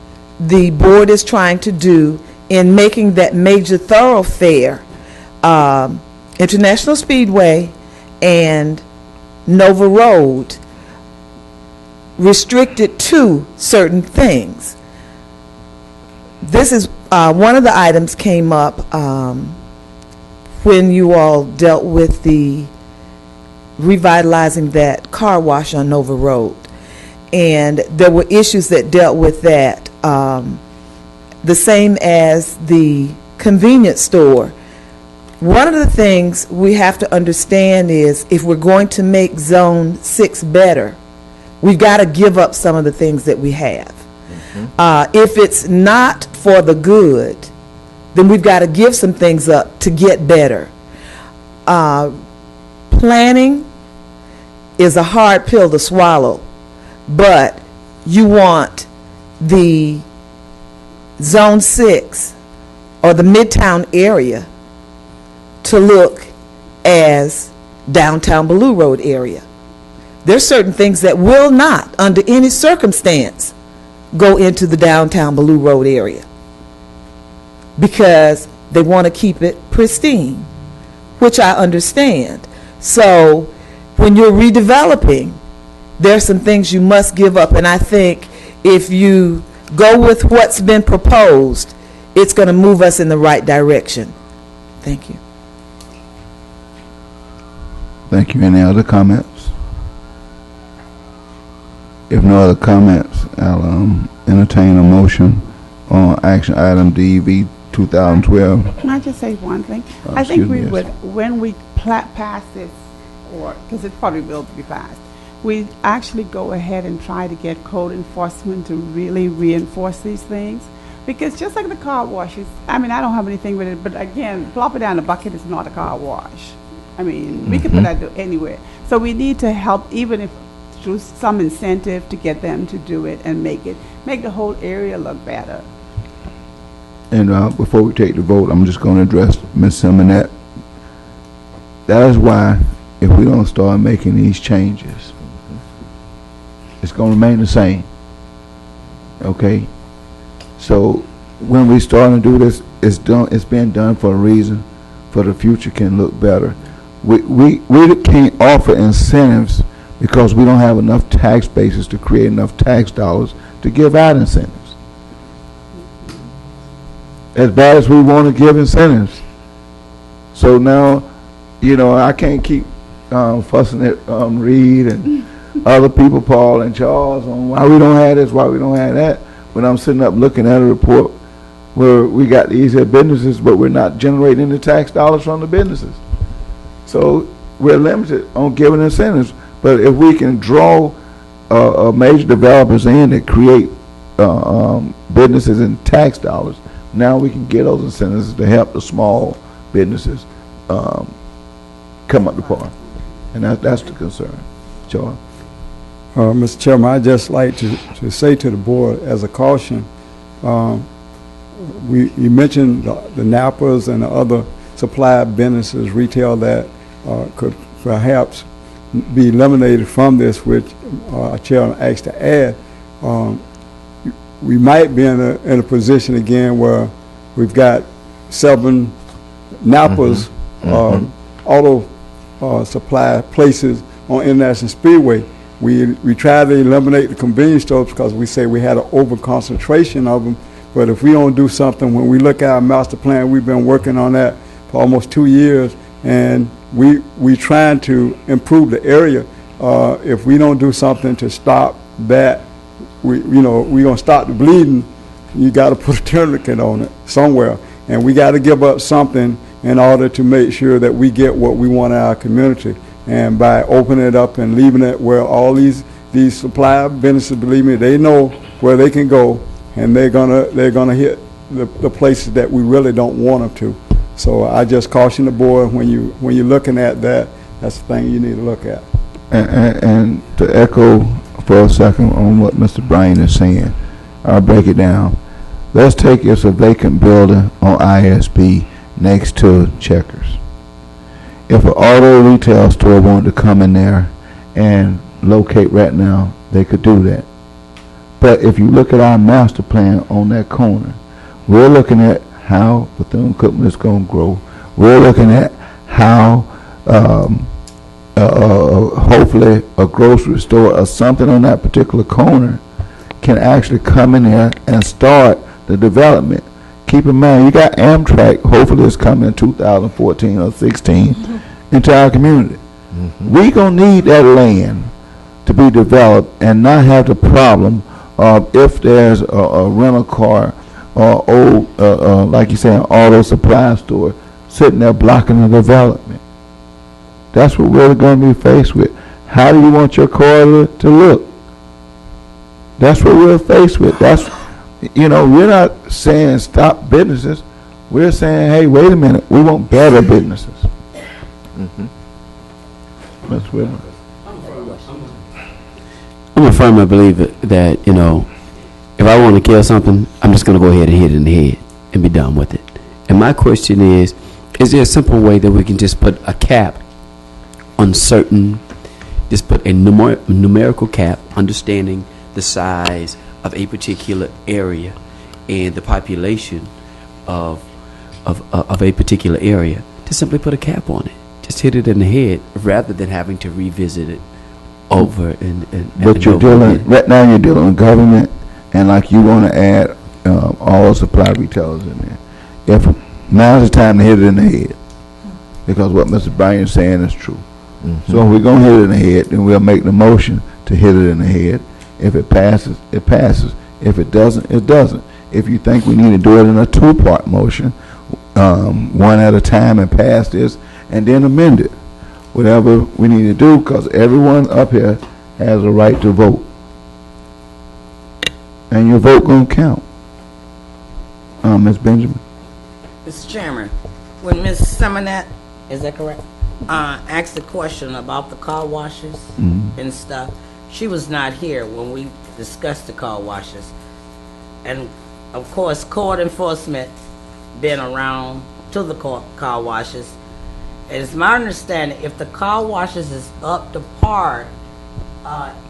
the board is trying to do in making that major thoroughfare, International Speedway and Nova Road, restricted to certain things. This is one of the items came up when you all dealt with the revitalizing that car wash on Nova Road, and there were issues that dealt with that, the same as the convenience store. One of the things we have to understand is, if we're going to make Zone 6 better, we've got to give up some of the things that we have. If it's not for the good, then we've got to give some things up to get better. Planning is a hard pill to swallow, but you want the Zone 6 or the Midtown area to look as downtown Belleau Road area. There's certain things that will not, under any circumstance, go into the downtown Belleau Road area, because they want to keep it pristine, which I understand. So when you're redeveloping, there's some things you must give up, and I think if you go with what's been proposed, it's going to move us in the right direction. Thank you. Thank you. Any other comments? If no other comments, I'll entertain a motion on action item DV 2012. Can I just say one thing? I Excuse think me, we yes. would, when we pass this, or, because it probably will be passed, we actually go ahead and try to get code enforcement to really reinforce these things. Because just like the car washes, I mean, I don't have anything with it, but again, plop it down the bucket is not a car wash. I mean, we can put that anywhere. So we need to help, even if through some incentive, to get them to do it and make the whole area look better. And before we take the vote, I'm just going to address Ms. Simonette. That is why, if we don't start making these changes, it's going to remain the same. Okay? So when we start to do this, it's being done for a reason, for the future can look better. we can't offer incentives because we don't have enough tax bases to create enough tax dollars to give out incentives. As bad as we want to give incentives. So now, I can't keep fussing at Reed and other people, Paul and Charles, on why we don't have this, why we don't have that, when I'm sitting up looking at a report where we got these here businesses, but we're not generating the tax dollars from the businesses. So we're limited on giving incentives. But if we can draw major developers in that create businesses and tax dollars, now we can get those incentives to help the small businesses come up to par. And that's the concern. Charles? Mr. Chairman, I'd just like to say to the board as a caution, you mentioned the Napas and the other supply businesses, retail that could perhaps be eliminated from this, which our chairman asked to add. We might be in a position again where we've got 7 Napas auto supply places on International Speedway. We try to eliminate the convenience stores because we say we had an over concentration of them. But if we don't do something, when we look at our master plan, we've been working on that for almost 2 years, and we trying to improve the area. If we don't do something to stop that, we're gonna stop the bleeding. You got to put a tourniquet on it somewhere, and we got to give up something in order to make sure that we get what we want in our community. And by opening it up and leaving it where all these supply businesses, believe me, they know where they can go, and they're gonna hit the places that we really don't want them to. So I just caution the board when you're looking at that, that's the thing you need to look at. And to echo for a second on what Mr. Bryan is saying, I'll break it down. Let's take it's a vacant building on ISB next to Checkers. If an auto retail store wanted to come in there and locate right now, they could do that. But if you look at our master plan on that corner, we're looking at how Bethune-Cookman is going to grow. We're looking at how hopefully a grocery store or something on that particular corner can actually come in there and start the development. Keep in mind, you got Amtrak, hopefully it's coming in 2014 or 16 into our community. We going to need that land to be developed and not have the problem of if there's a rental car or old, like you say, an auto supply store sitting there blocking the development. That's what we're going to be faced with. How do you want your car to look? That's what we're faced with. That's, we're not saying stop businesses. We're saying, hey, wait a minute, we want better businesses. That's where I'm a firm believer that, if I want to kill something, I'm just going to go ahead and hit it in the head and be done with it. And my question is there a simple way that we can just put a cap on just put a numerical cap, understanding the size of a particular area and the population of a particular area, to simply put a cap on it? Just hit it in the head rather than having to revisit it over and but you're dealing, right now you're dealing with government, and like you want to add all supply retailers in there. Now's the time to hit it in the head, because what Mr. Bryan is saying is true. So if we're going to hit it in the head, then we'll make the motion to hit it in the head. If it passes, it passes. If it doesn't, it doesn't. If you think we need to do it in a 2-part motion, one at a time, and pass this, and then amend it, whatever we need to do, because everyone up here has a right to vote, and your vote gonna count. Ms. Benjamin. Mr. Chairman, when Ms. Semonette, is that correct, asked the question about the car washes and stuff, she was not here when we discussed the car washes. And of course, court enforcement been around to the car washes. And it's my understanding, if the car washes is up to par,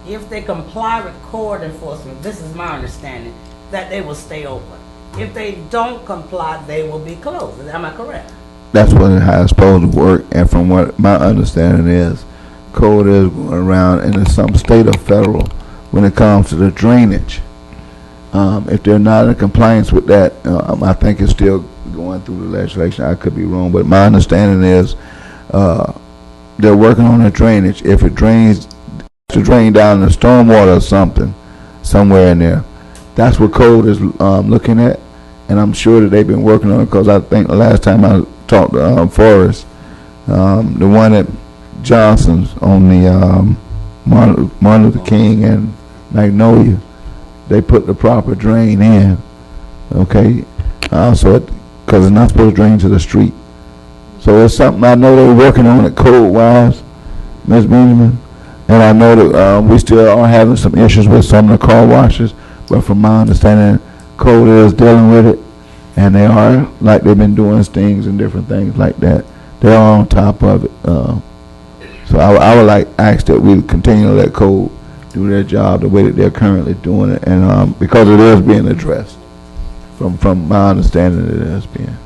if they comply with court enforcement, this is my understanding, that they will stay open. If they don't comply, they will be closed. Am I correct? that's how it's supposed to work, and from what my understanding is, code is going around, and there's some state or federal when it comes to the drainage. If they're not in compliance with that, I think it's still going through the legislation. I could be wrong, but my understanding is they're working on the drainage. If it drains to drain down the stormwater or something somewhere in there, that's what code is looking at, and I'm sure that they've been working on it, because I think the last time I talked to Forrest, the one at Johnson's on the Martin Luther King and Magnolia, they put the proper drain in, okay? So because it's not supposed to drain to the street. So it's something I know they're working on it code-wise, Ms. Benjamin. And I know that we still are having some issues with some of the car washes, but from my understanding, code is dealing with it, and they are, like they've been doing things and different things like that. They are on top of it. So I would like ask that we continue to let code do their job the way that they're currently doing it, and because it is being addressed. From my understanding, it is being.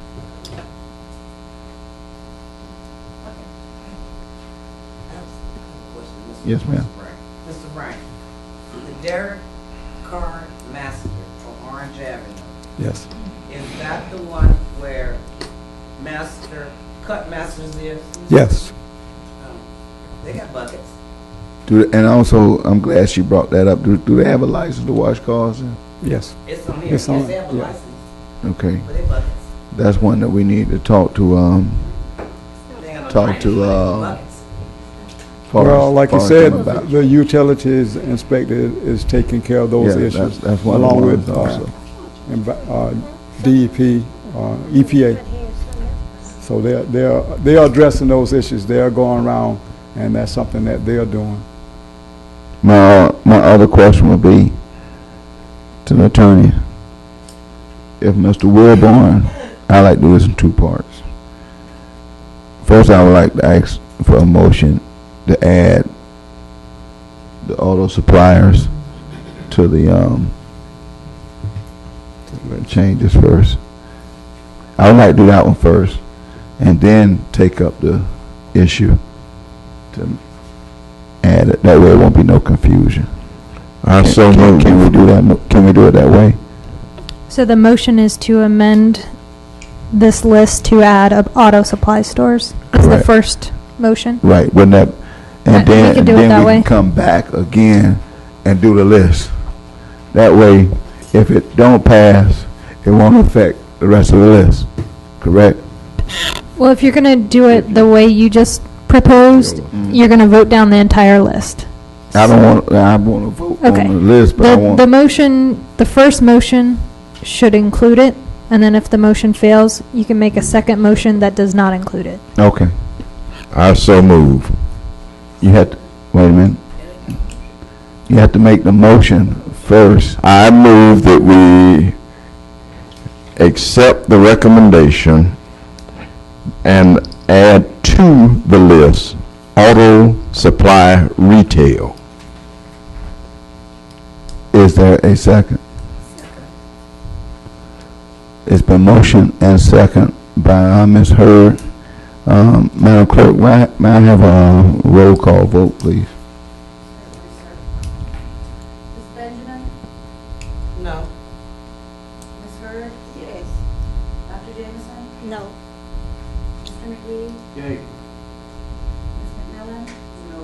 Yes, ma'am. Mr. Frank, the Derek Carr Massacre on Orange Avenue, Yes. is that the one where Cut Masters is? Yes. They got buckets. And also, I'm glad she brought that up. Do they have a license to wash cars? Yes. It's on here. It's on, Yes, they have a yeah. license, Okay, but they buckets. that's one that we need to talk to. They ain't got no Talk drainage, to, but they got buckets. Well, like you Forrest said, about. the utilities inspector is taking care of those Yeah, issues. that's one of the along ones with also. DEP, EPA. So they are addressing those issues. They are going around, and that's something that they are doing. My other question would be to the attorney. If Mr. Wilborn, I like to do this in two parts. First, I would like to ask for a motion to add the auto suppliers to the changes first. I would like to do that one first, and then take up the issue to add it. That way, it won't be no confusion. I so Can moved. we do that? Can we do it that way? So the motion is to amend this list to add auto supply stores. That's the Correct. first motion. Right. Wouldn't that? And Right, we then can do it that we way. can come back again and do the list. That way, if it don't pass, it won't affect the rest of the list. Correct? Well, if you're going to do it the way you just proposed, you're going to vote down the entire list. I want to vote Okay. on the list, but I want. The motion, the first motion should include it, and then if the motion fails, you can make a second motion that does not include it. Okay. I so move. You had to, wait a minute. You have to make the motion first. I move that we accept the recommendation and add to the list auto supply retail. Is there a second? It's been motion and second by Ms. Hurd. Madam Clerk, may I have a roll call vote, please? Ms. Benjamin? No. Ms. Hurd? Yes. Dr. Jameson? No. Mr. McGee? Yay. Ms. McMillan? No.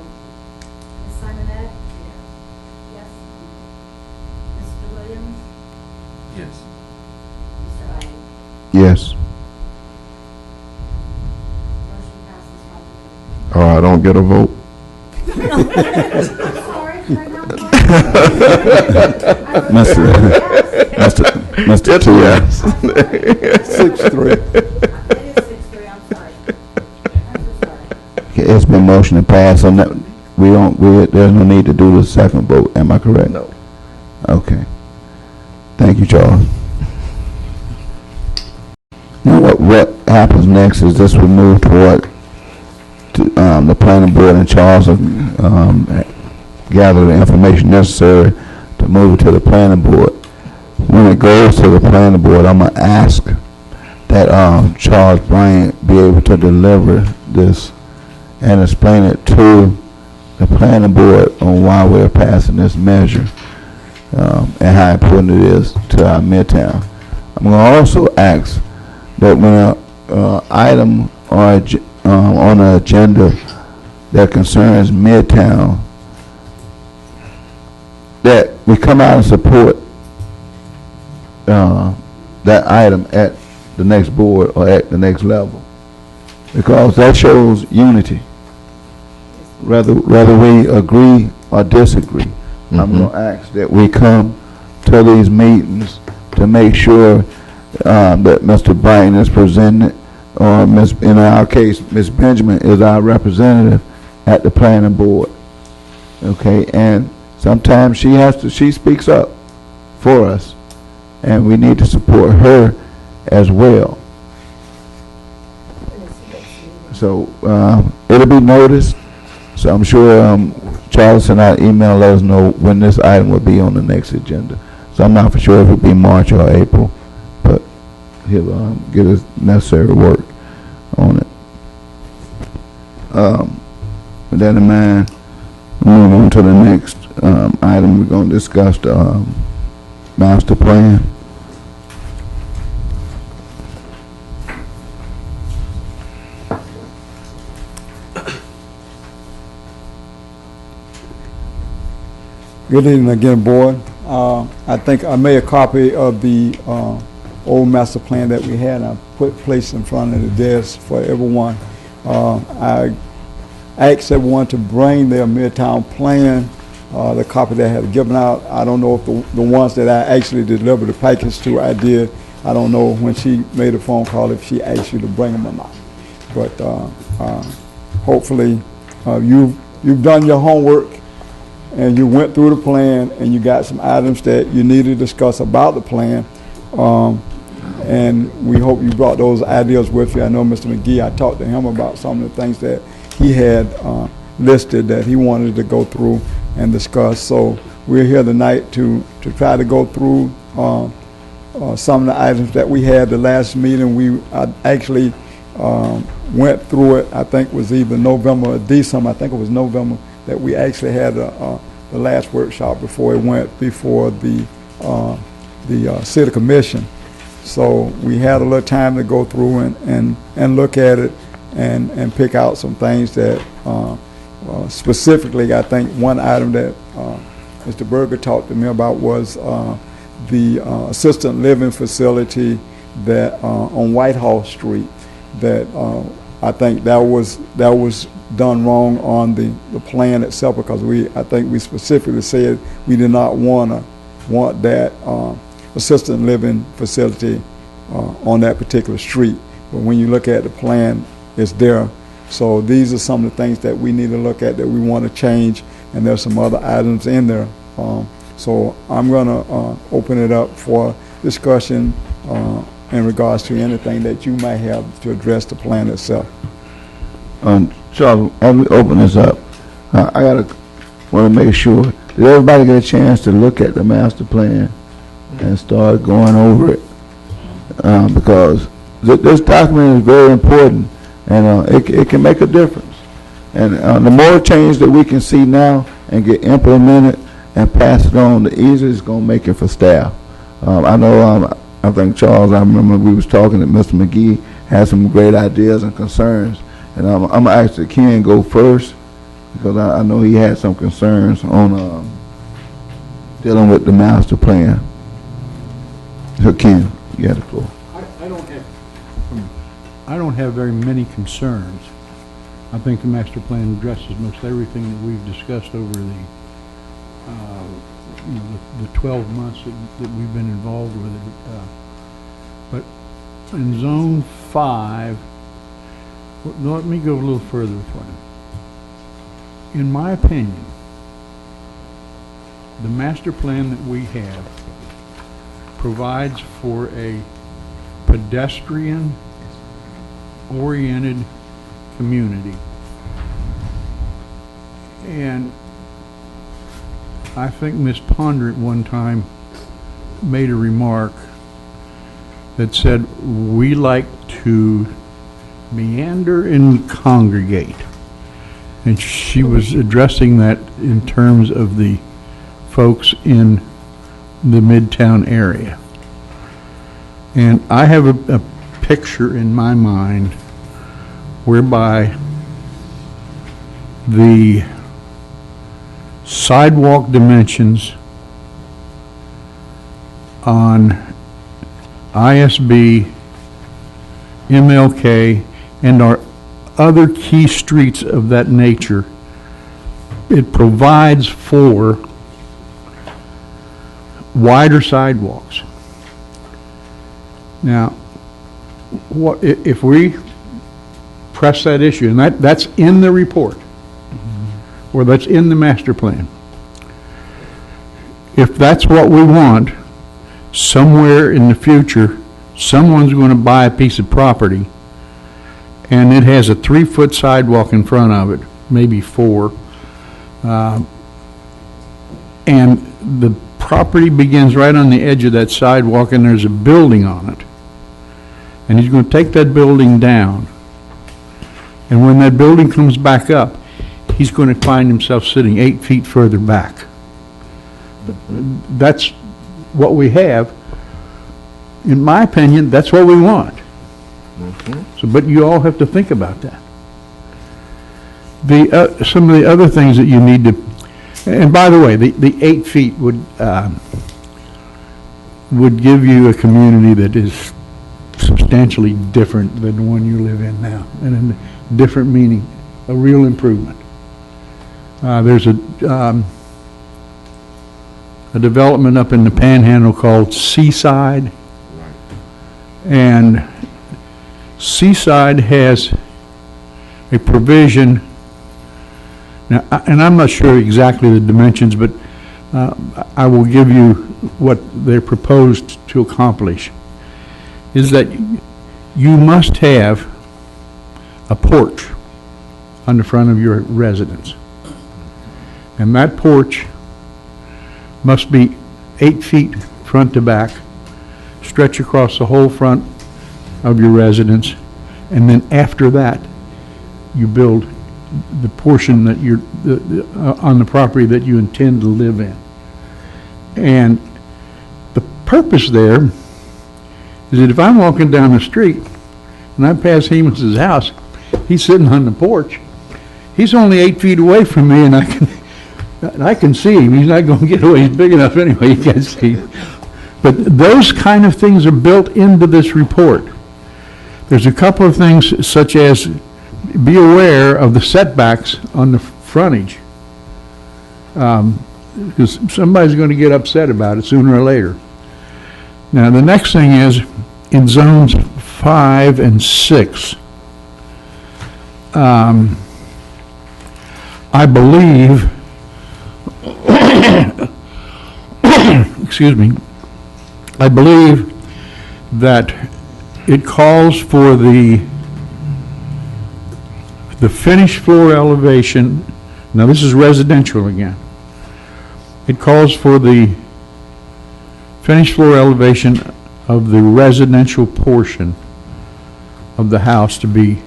Ms. Simonette? Yes. Mr. Williams? Yes. Mr. Ivey? Yes. Motion passes 5-0. Oh, I don't get a vote? Sorry, did I not vote? Mr. Two. Yes. 6-3. It is 6-3, I'm sorry. I'm so sorry. Okay, it's been motion to pass on that. There's no need to do the second vote. Am I correct? No. Okay. Thank you, Charles. Now, what happens next is this will move toward the planning board, and Charles will gather the information necessary to move it to the planning board. When it goes to the planning board, I'm going to ask that Charles Bryant be able to deliver this and explain it to the planning board on why we're passing this measure and how important it is to our Midtown. I'm going to also ask that when an item or on the agenda that concerns Midtown, that we come out and support that item at the next board or at the next level, because that shows unity. Whether we agree or disagree, I'm going to ask that we come to these meetings to make sure that Mr. Bryant is presented, or in our case, Ms. Benjamin is our representative at the planning board. Okay, and sometimes she speaks up for us, and we need to support her as well. So it'll be noticed. So I'm sure Charles and I email let us know when this item will be on the next agenda. So I'm not for sure if it'll be March or April, but he'll get us necessary work on it. With that in mind, we'll move on to the next item. We're going to discuss the master plan. Good evening again, board. I think I made a copy of the old master plan that we had. I placed in front of the desk for everyone. I asked everyone to bring their Midtown plan, the copy that I had given out. I don't know if the ones that I actually delivered the package to, I did. I don't know when she made a phone call if she asked you to bring them or not. But hopefully you've done your homework, and you went through the plan, and you got some items that you need to discuss about the plan. And we hope you brought those ideas with you. I know Mr. McGee, I talked to him about some of the things that he had listed that he wanted to go through and discuss. So we're here tonight to try to go through some of the items that we had the last meeting. We actually went through it. I think it was either November or December. I think it was November that we actually had the last workshop before it went before the city commission. So we had a little time to go through and look at it and pick out some things that specifically, I think one item that Mr. Berger talked to me about was the assistant living facility that on Whitehall Street, that I think that was done wrong on the plan itself, because I think we specifically said we did not want that assistant living facility on that particular street. But when you look at the plan, it's there. So these are some of the things that we need to look at that we want to change, and there's some other items in there. So I'm going to open it up for discussion in regards to anything that you might have to address the plan itself. Charles, as we open this up, I want to make sure that everybody get a chance to look at the master plan and start going over it, because this document is very important, and it can make a difference. And the more change that we can see now and get implemented and pass it on, the easier it's going to make it for staff. I know, I think, Charles, I remember we was talking that Mr. McGee had some great ideas and concerns. And I'm going to ask that Ken go first, because I know he had some concerns on dealing with the master plan. So Ken, you got the floor. I don't have very many concerns. I think the master plan addresses most everything that we've discussed over the 12 months that we've been involved with it. But in Zone 5, let me go a little further for you. In my opinion, the master plan that we have provides for a pedestrian-oriented community. And I think Ms. Ponder at one time made a remark that said, "We like to meander and congregate." And she was addressing that in terms of the folks in the Midtown area. And I have a picture in my mind whereby the sidewalk dimensions on ISB, MLK, and our other key streets of that nature, it provides for wider sidewalks. Now, what if we press that issue, and that's in the report, or that's in the master plan. If that's what we want, somewhere in the future, someone's going to buy a piece of property, and it has a 3-foot sidewalk in front of it, maybe 4, and the property begins right on the edge of that sidewalk, and there's a building on it. And he's going to take that building down. And when that building comes back up, he's going to find himself sitting 8 feet further back. That's what we have. In my opinion, that's what we want. So, but you all have to think about that. Some of the other things that you need to, and by the way, the 8 feet would give you a community that is substantially different than the one you live in now, and in different meaning, a real improvement. There's a development up in the Panhandle called Seaside, and Seaside has a provision. Now, and I'm not sure exactly the dimensions, but I will give you what they're proposed to accomplish, is that you must have a porch on the front of your residence. And that porch must be 8 feet front to back, stretch across the whole front of your residence, and then after that, you build the portion that you're on the property that you intend to live in. And the purpose there is that if I'm walking down the street and I pass Hemus' house, he's sitting on the porch. He's only 8 feet away from me, and I can see him. He's not going to get away. He's big enough anyway. You can't see him. But those kind of things are built into this report. There's a couple of things, such as be aware of the setbacks on the frontage, because somebody's going to get upset about it sooner or later. Now, the next thing is in zones 5 and 6. I believe, excuse me, I believe that it calls for the finished floor elevation. Now, this is residential again. It calls for the finished floor elevation of the residential portion of the house to be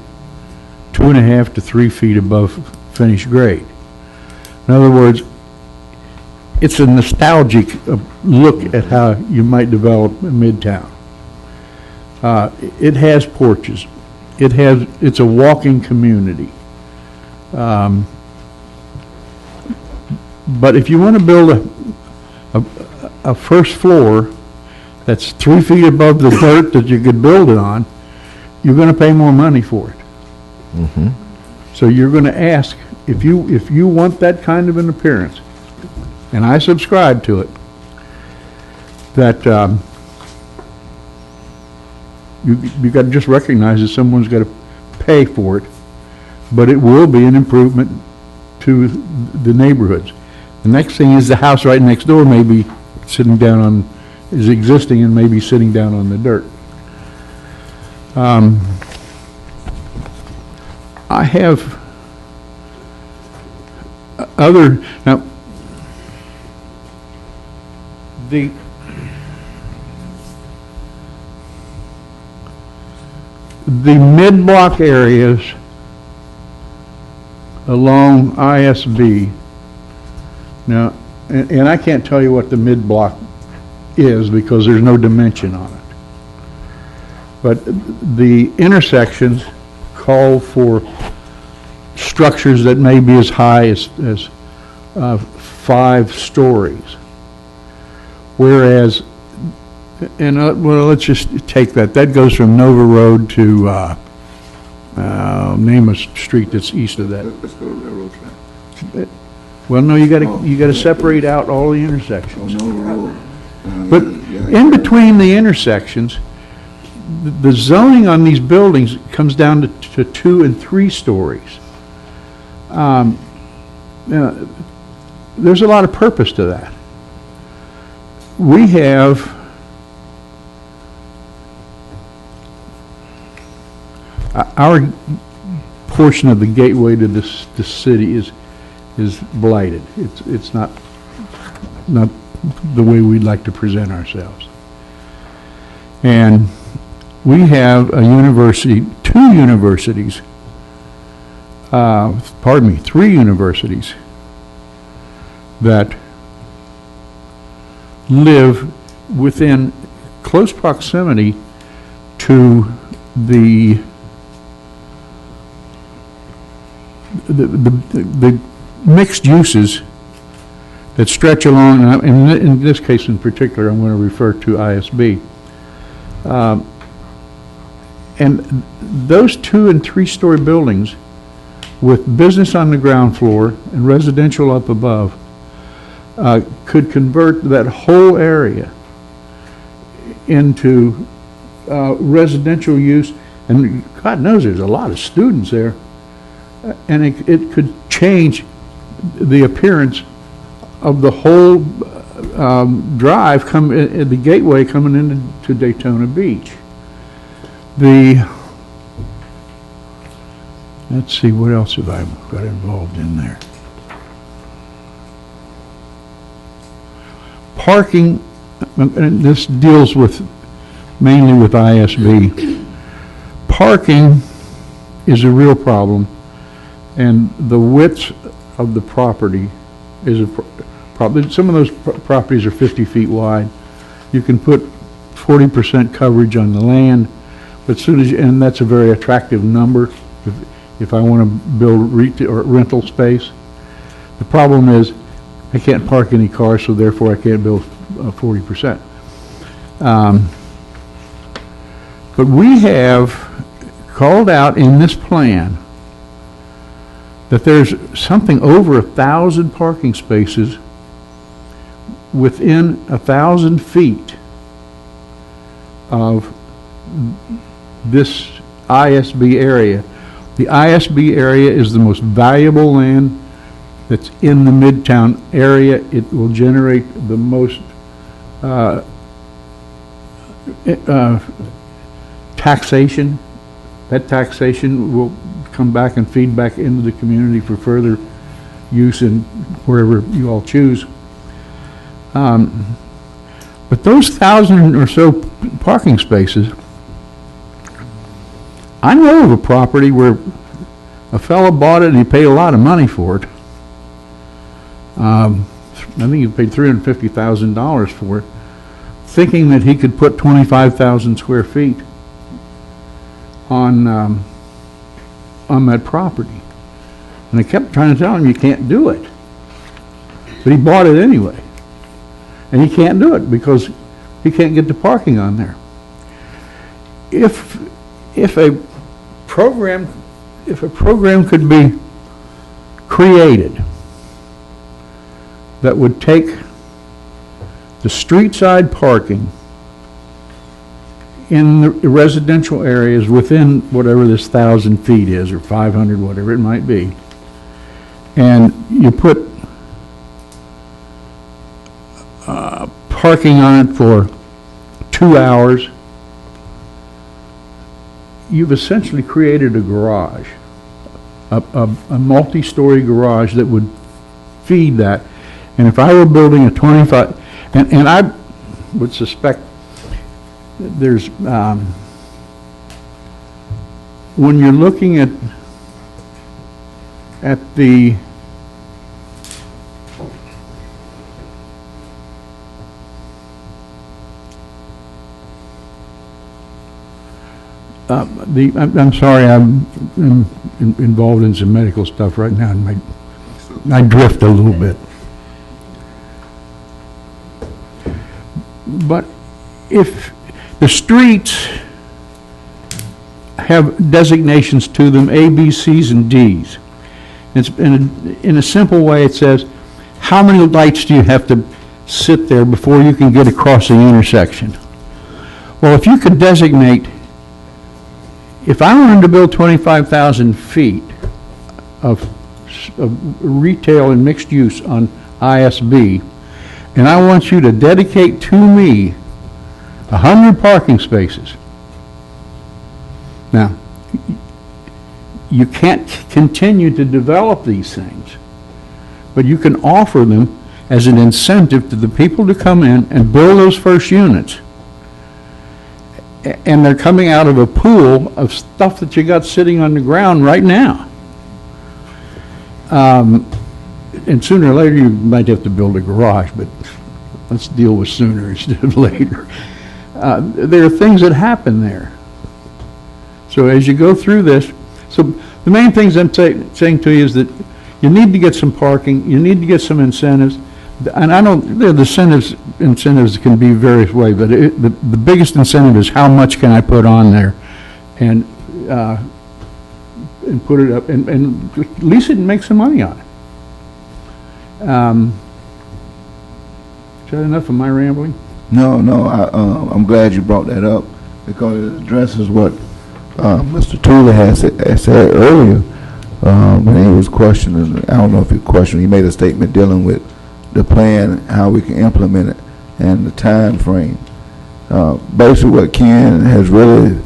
2.5 to 3 feet above finished grade. In other words, it's a nostalgic look at how you might develop Midtown. It has porches. It's a walking community. But if you want to build a first floor that's 3 feet above the dirt that you could build it on, you're going to pay more money for it. So you're going to ask, if you want that kind of an appearance, and I subscribe to it, that you got to just recognize that someone's got to pay for it, but it will be an improvement to the neighborhoods. The next thing is the house right next door may be sitting down on, is existing and may be sitting down on the dirt. I have other, now, the mid-block areas along ISB, now, and I can't tell you what the mid-block is because there's no dimension on it. But the intersections call for structures that may be as high as 5 stories. Whereas, and well, let's just take that. That goes from Nova Road to, name a street that's east of that. Let's go to railroad track. Well, no, you gotta separate out all the intersections. No road. But in between the intersections, the zoning on these buildings comes down to 2 and 3 stories. There's a lot of purpose to that. We have our portion of the gateway to this city is blighted. It's not the way we'd like to present ourselves. And we have a university, 3 universities that live within close proximity to the mixed uses that stretch along, and in this case in particular, I'm going to refer to ISB. And those 2 and 3 story buildings with business on the ground floor and residential up above could convert that whole area into residential use, and God knows there's a lot of students there, and it could change the appearance of the whole drive, the gateway coming into Daytona Beach. Let's see, what else have I got involved in there? Parking, and this deals mainly with ISB. Parking is a real problem, and the width of the property is a problem. Some of those properties are 50 feet wide. You can put 40% coverage on the land, but and that's a very attractive number if I want to build rental space. The problem is I can't park any cars, so therefore I can't build 40%. But we have called out in this plan that there's something over 1,000 parking spaces within 1,000 feet of this ISB area. The ISB area is the most valuable land that's in the Midtown area. It will generate the most taxation. That taxation will come back and feed back into the community for further use in wherever you all choose. But those 1,000 or so parking spaces, I know of a property where a fellow bought it and he paid a lot of money for it. I think he paid $350,000 for it, thinking that he could put 25,000 square feet on that property. And I kept trying to tell him, you can't do it. But he bought it anyway. And he can't do it because he can't get the parking on there. If a program could be created that would take the street side parking in the residential areas within whatever this 1,000 feet is, or 500, whatever it might be, and you put parking on it for 2 hours, you've essentially created a garage, a multi-story garage that would feed that. And if I were building a 25, and I would suspect there's when you're looking at the I'm sorry, I'm involved in some medical stuff right now, and I drift a little bit. But if the streets have designations to them, A, B, C's, and D's, it's in a simple way, it says, how many lights do you have to sit there before you can get across the intersection? Well, if you could designate, if I wanted to build 25,000 feet of retail and mixed use on ISB, and I want you to dedicate to me 100 parking spaces. Now, you can't continue to develop these things, but you can offer them as an incentive to the people to come in and build those first units. And they're coming out of a pool of stuff that you got sitting on the ground right now. And sooner or later, you might have to build a garage, but let's deal with sooner instead of later. There are things that happen there. So as you go through this, so the main things I'm saying to you is that you need to get some parking, you need to get some incentives, and I don't, the incentives can be various ways, but the biggest incentive is how much can I put on there, and put it up, and lease it and make some money on it. Is that enough of my rambling? No, I'm glad you brought that up because it addresses what Mr. Tula has said earlier when he was questioning. I don't know if he questioned. He made a statement dealing with the plan, how we can implement it, and the time frame. Basically, what Ken has really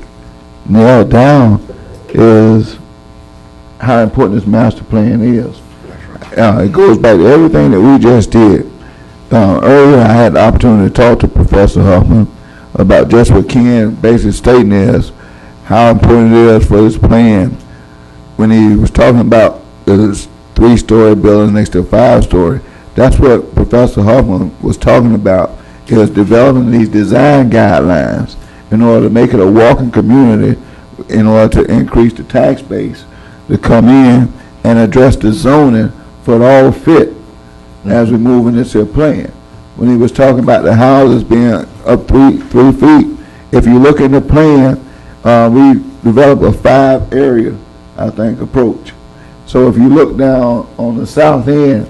nailed down is how important this master plan is. It goes back to everything that we just did. Earlier, I had the opportunity to talk to Professor Huffman about just what Ken basically stating is how important it is for this plan. When he was talking about this 3-story building next to a 5-story, that's what Professor Huffman was talking about, is developing these design guidelines in order to make it a walking community, in order to increase the tax base to come in and address the zoning for it all fit as we move into a plan. When he was talking about the houses being up 3 feet, if you look in the plan, we developed a 5-area, I think, approach. So if you look down on the south end,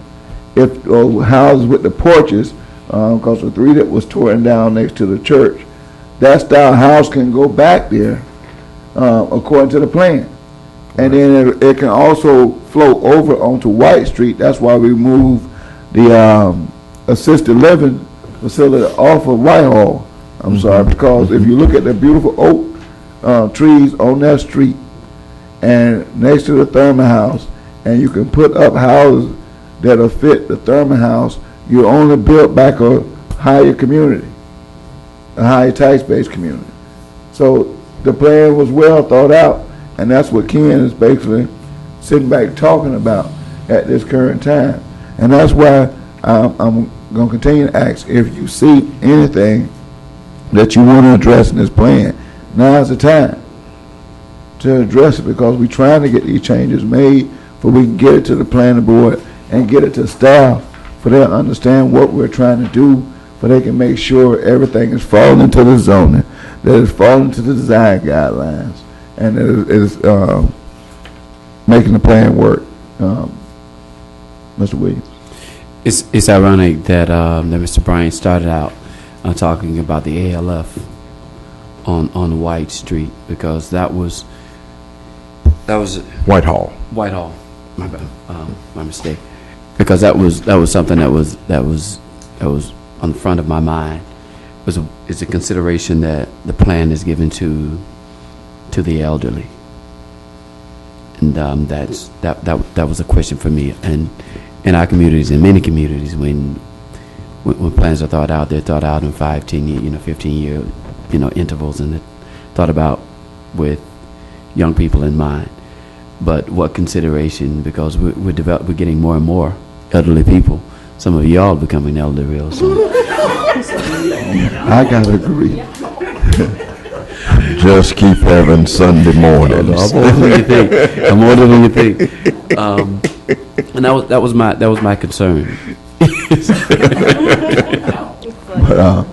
if houses with the porches, because the 3 that was torn down next to the church, that style house can go back there according to the plan. And then it can also flow over onto White Street. That's why we moved the assisted living facility off of Whitehall. I'm sorry, because if you look at the beautiful oak trees on that street and next to the Thurman House, and you can put up houses that'll fit the Thurman House, you only built back a higher community, a higher tax-based community. So the plan was well thought out, and that's what Ken is basically sitting back talking about at this current time. And that's why I'm going to continue to ask if you see anything that you want to address in this plan. Now's the time to address it, because we're trying to get these changes made so we can get it to the planning board and get it to staff for them to understand what we're trying to do, so they can make sure everything is falling into the zoning, that it's falling into the design guidelines, and it is making the plan work. Mr. Williams. It's ironic that Mr. Bryan started out talking about the ALF on White Street, because that was Whitehall. My bad, my mistake. Because that was something that was on the front of my mind. It's a consideration that the plan is given to the elderly, and that was a question for me. And in our communities, in many communities, when plans are thought out, they're thought out in 5, 10 year, 15-year, intervals, and they're thought about with young people in mind. But what consideration, because we're getting more and more elderly people. Some of y'all becoming elderly real soon. I gotta agree. Just keep having Sunday mornings. I'm older than you think. I'm older than you think. And that was my concern. But,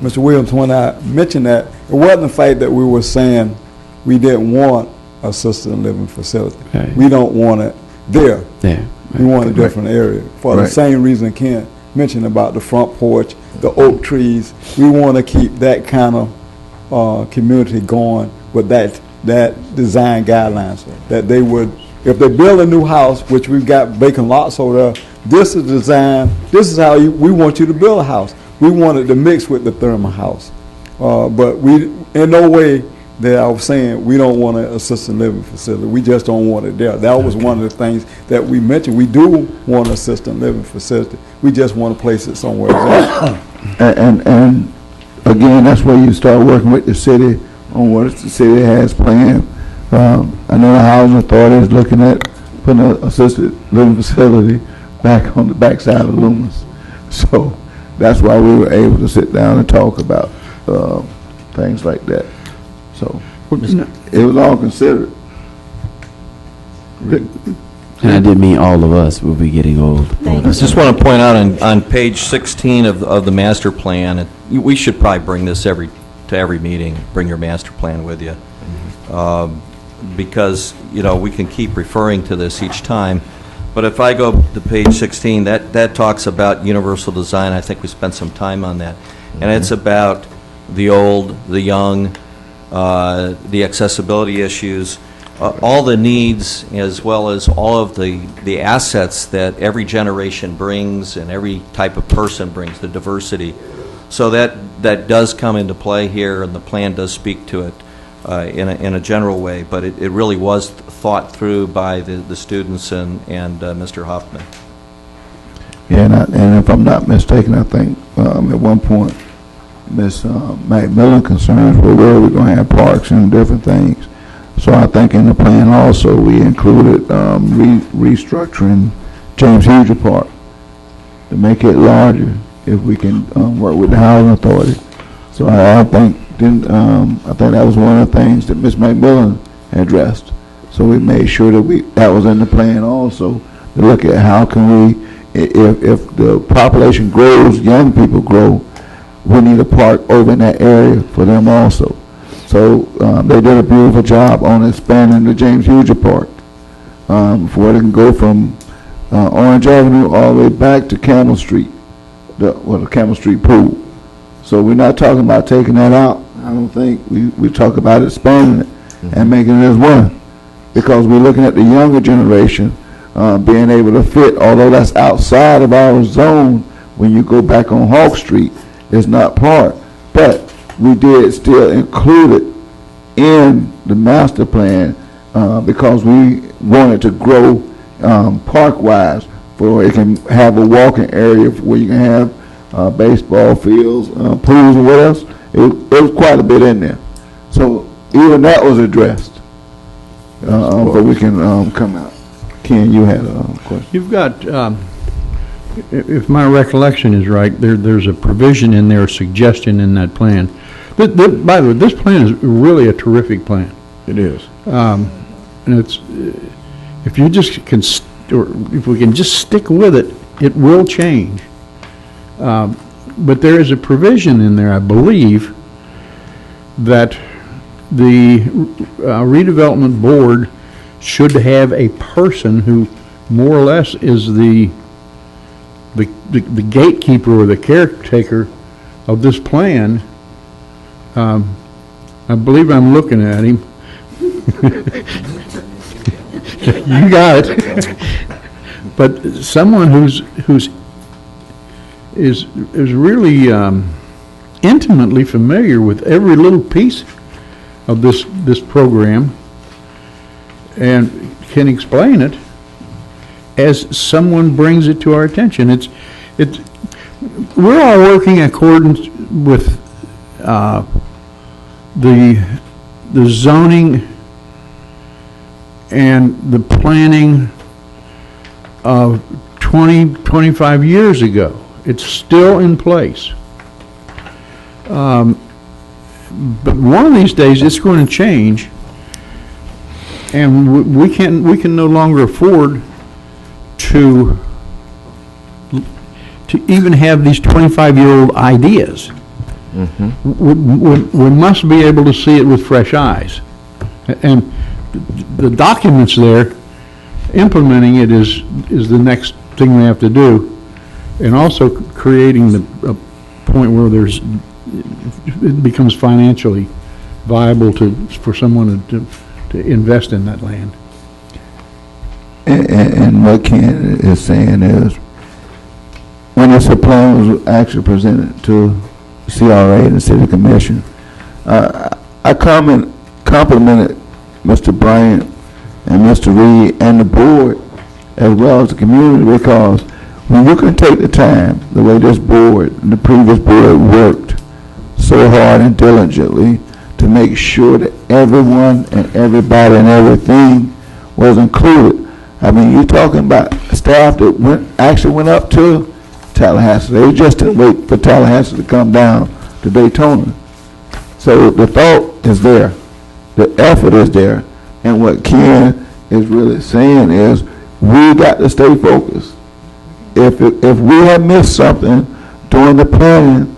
Mr. Williams, when I mentioned that, it wasn't the fact that we were saying we didn't want assisted living facility. Right. We don't want it there. There. We want a different area. For the Right. same reason Ken mentioned about the front porch, the oak trees. We want to keep that kind of community going with that design guidelines. That they would, if they build a new house, which we've got vacant lots over there, this is design, this is how we want you to build a house. We wanted to mix with the thermal house. But we, in no way that I was saying we don't want an assisted living facility. We just don't want it there. That was one of the things that we mentioned. We do want an assisted living facility. We just want to place it somewhere else. and again, that's where you start working with the city on what the city has planned. I know the housing authority is looking at putting an assisted living facility back on the backside of Loomis. So that's why we were able to sit down and talk about things like that. So it was all considered. And I didn't mean all of us will be getting old. I just want to point out on page 16 of the master plan, we should probably bring this to every meeting, bring your master plan with you. Because, we can keep referring to this each time. But if I go to page 16, that talks about universal design. I think we spent some time on that. And it's about the old, the young, the accessibility issues, all the needs, as well as all of the assets that every generation brings and every type of person brings, the diversity. So that does come into play here, and the plan does speak to it in a general way, but it really was thought through by the students and Mr. Hoffman. Yeah, and if I'm not mistaken, I think at one point Ms. Macmillan concerns were where we're going to have parks and different things. So I think in the plan also we included restructuring James Huger Park to make it larger if we can work with the housing authority. So I think that was one of the things that Ms. Macmillan addressed. So we made sure that was in the plan also, to look at how can we, if the population grows, young people grow, we need a park over in that area for them also. So they did a beautiful job on expanding the James Huger Park, for they can go from Orange Avenue all the way back to Camel Street, the Camel Street Pool. So we're not talking about taking that out. I don't think we talk about expanding it and making it as one, because we're looking at the younger generation being able to fit, although that's outside of our zone. When you go back on Hawk Street, it's not part, but we did still include it in the master plan because we wanted to grow park-wise, for it can have a walking area where you can have baseball fields, pools, and what else. It was quite a bit in there. So even that was addressed. But we can come out. Ken, you had a question. You've got, if my recollection is right, there's a provision in there, a suggestion in that plan. By the way, this plan is really a terrific plan. It is. And it's, if you just or if we can just stick with it, it will change. But there is a provision in there, I believe, that the redevelopment board should have a person who more or less is the gatekeeper or the caretaker of this plan. I believe I'm looking at him. You got it. But someone who's really intimately familiar with every little piece of this program and can explain it as someone brings it to our attention. we're all working in accordance with the zoning and the planning of 20, 25 years ago. It's still in place. But one of these days, it's going to change, and we can no longer afford to even have these 25-year-old ideas. We must be able to see it with fresh eyes. And the documents there, implementing it is the next thing we have to do, and also creating a point where it becomes financially viable for someone to invest in that land. And what Ken is saying is, when this plan was actually presented to CRA and the City Commission, I complimented Mr. Bryant and Mr. Reed and the board, as well as the community, because when you can take the time, the way this board, the previous board worked so hard and diligently to make sure that everyone and everybody and everything was included. I mean, you're talking about staff that actually went up to Tallahassee. They just didn't wait for Tallahassee to come down to Daytona. So the thought is there, the effort is there, and what Ken is really saying is we got to stay focused. If we have missed something during the planning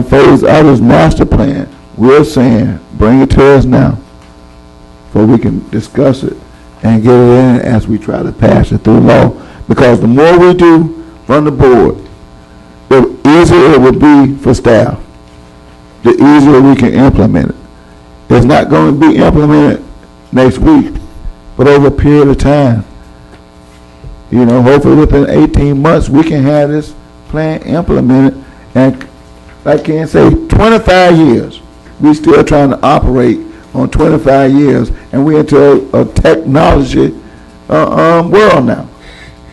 phase of this master plan, we're saying bring it to us now so we can discuss it and get it in as we try to pass it through law. Because the more we do from the board, the easier it will be for staff, the easier we can implement it. It's not going to be implemented next week, but over a period of time. You know, hopefully within 18 months we can have this plan implemented, and like Ken say, 25 years. We still trying to operate on 25 years, and we're into a technology world now.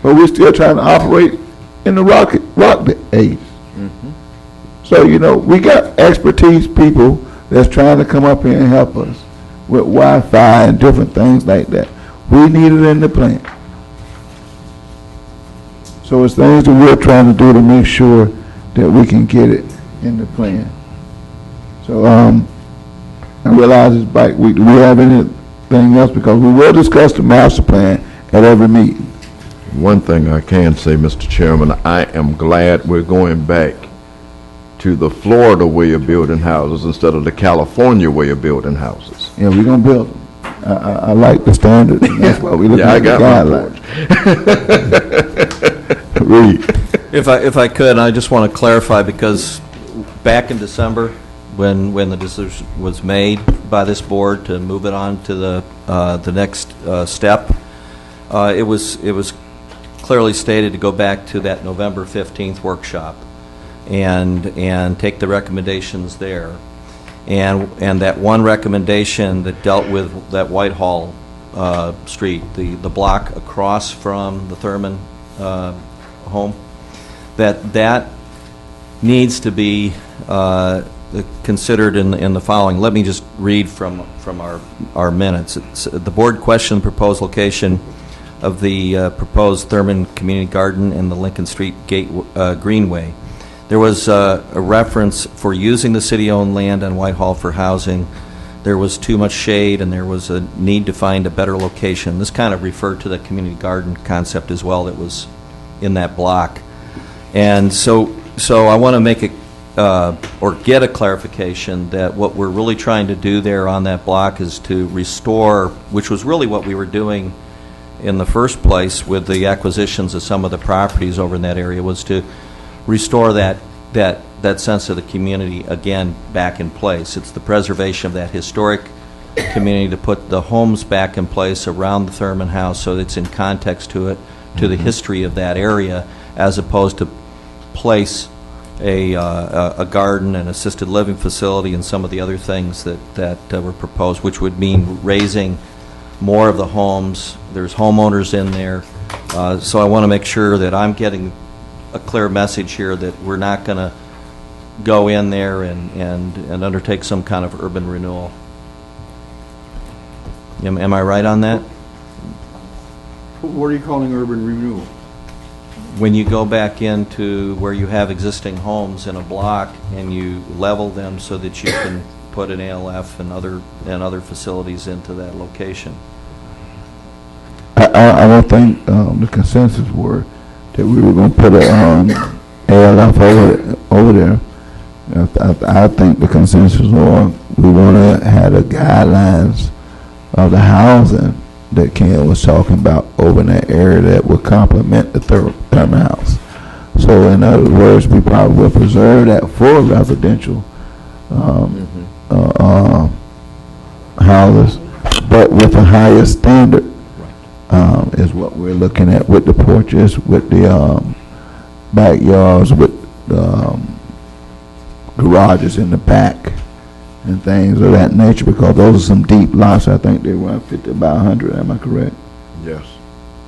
But we're still trying to operate in the rock age. So, you know, we got expertise people that's trying to come up here and help us with Wi-Fi and different things like that. We need it in the plan. So it's things that we're trying to do to make sure that we can get it in the plan. So I realize it's back week. Do we have anything else? Because we will discuss the master plan at every meeting. One thing I can say, Mr. Chairman, I am glad we're going back to the Florida way of building houses instead of the California way of building houses. Yeah, we're going to build them. I like the standard, and that's why we look at the guidelines. Read. If I could, I just want to clarify, because back in December, when the decision was made by this board to move it on to the next step, it was clearly stated to go back to that November 15th workshop and take the recommendations there. And that one recommendation that dealt with that Whitehall Street, the block across from the Thurman home, that needs to be considered in the following. Let me just read from our minutes. The board questioned the proposed location of the proposed Thurman Community Garden and the Lincoln Street Gate Greenway. There was a reference for using the city-owned land on Whitehall for housing. There was too much shade, and there was a need to find a better location. This kind of referred to the community garden concept as well that was in that block. And so I want to make or get a clarification that what we're really trying to do there on that block is to restore, which was really what we were doing in the first place with the acquisitions of some of the properties over in that area, was to restore that sense of the community again back in place. It's the preservation of that historic community, to put the homes back in place around the Thurman house so it's in context to it, to the history of that area, as opposed to place a garden and assisted living facility and some of the other things that were proposed, which would mean raising more of the homes. There's homeowners in there. So I want to make sure that I'm getting a clear message here that we're not going to go in there and undertake some kind of urban renewal. Am I right on that? What are you calling urban renewal? When you go back into where you have existing homes in a block and you level them so that you can put an ALF and other facilities into that location. I don't think the consensus were that we were going to put a ALF over there. I think the consensus was we want to have the guidelines of the housing that Ken was talking about over in that area that would complement the thermal house. So in other words, we probably will preserve that for residential houses, but with a higher standard is what we're looking at with the porches, with the backyards, with garages in the back and things of that nature, because those are some deep lots. I think they run 50 by 100. Am I correct? Yes.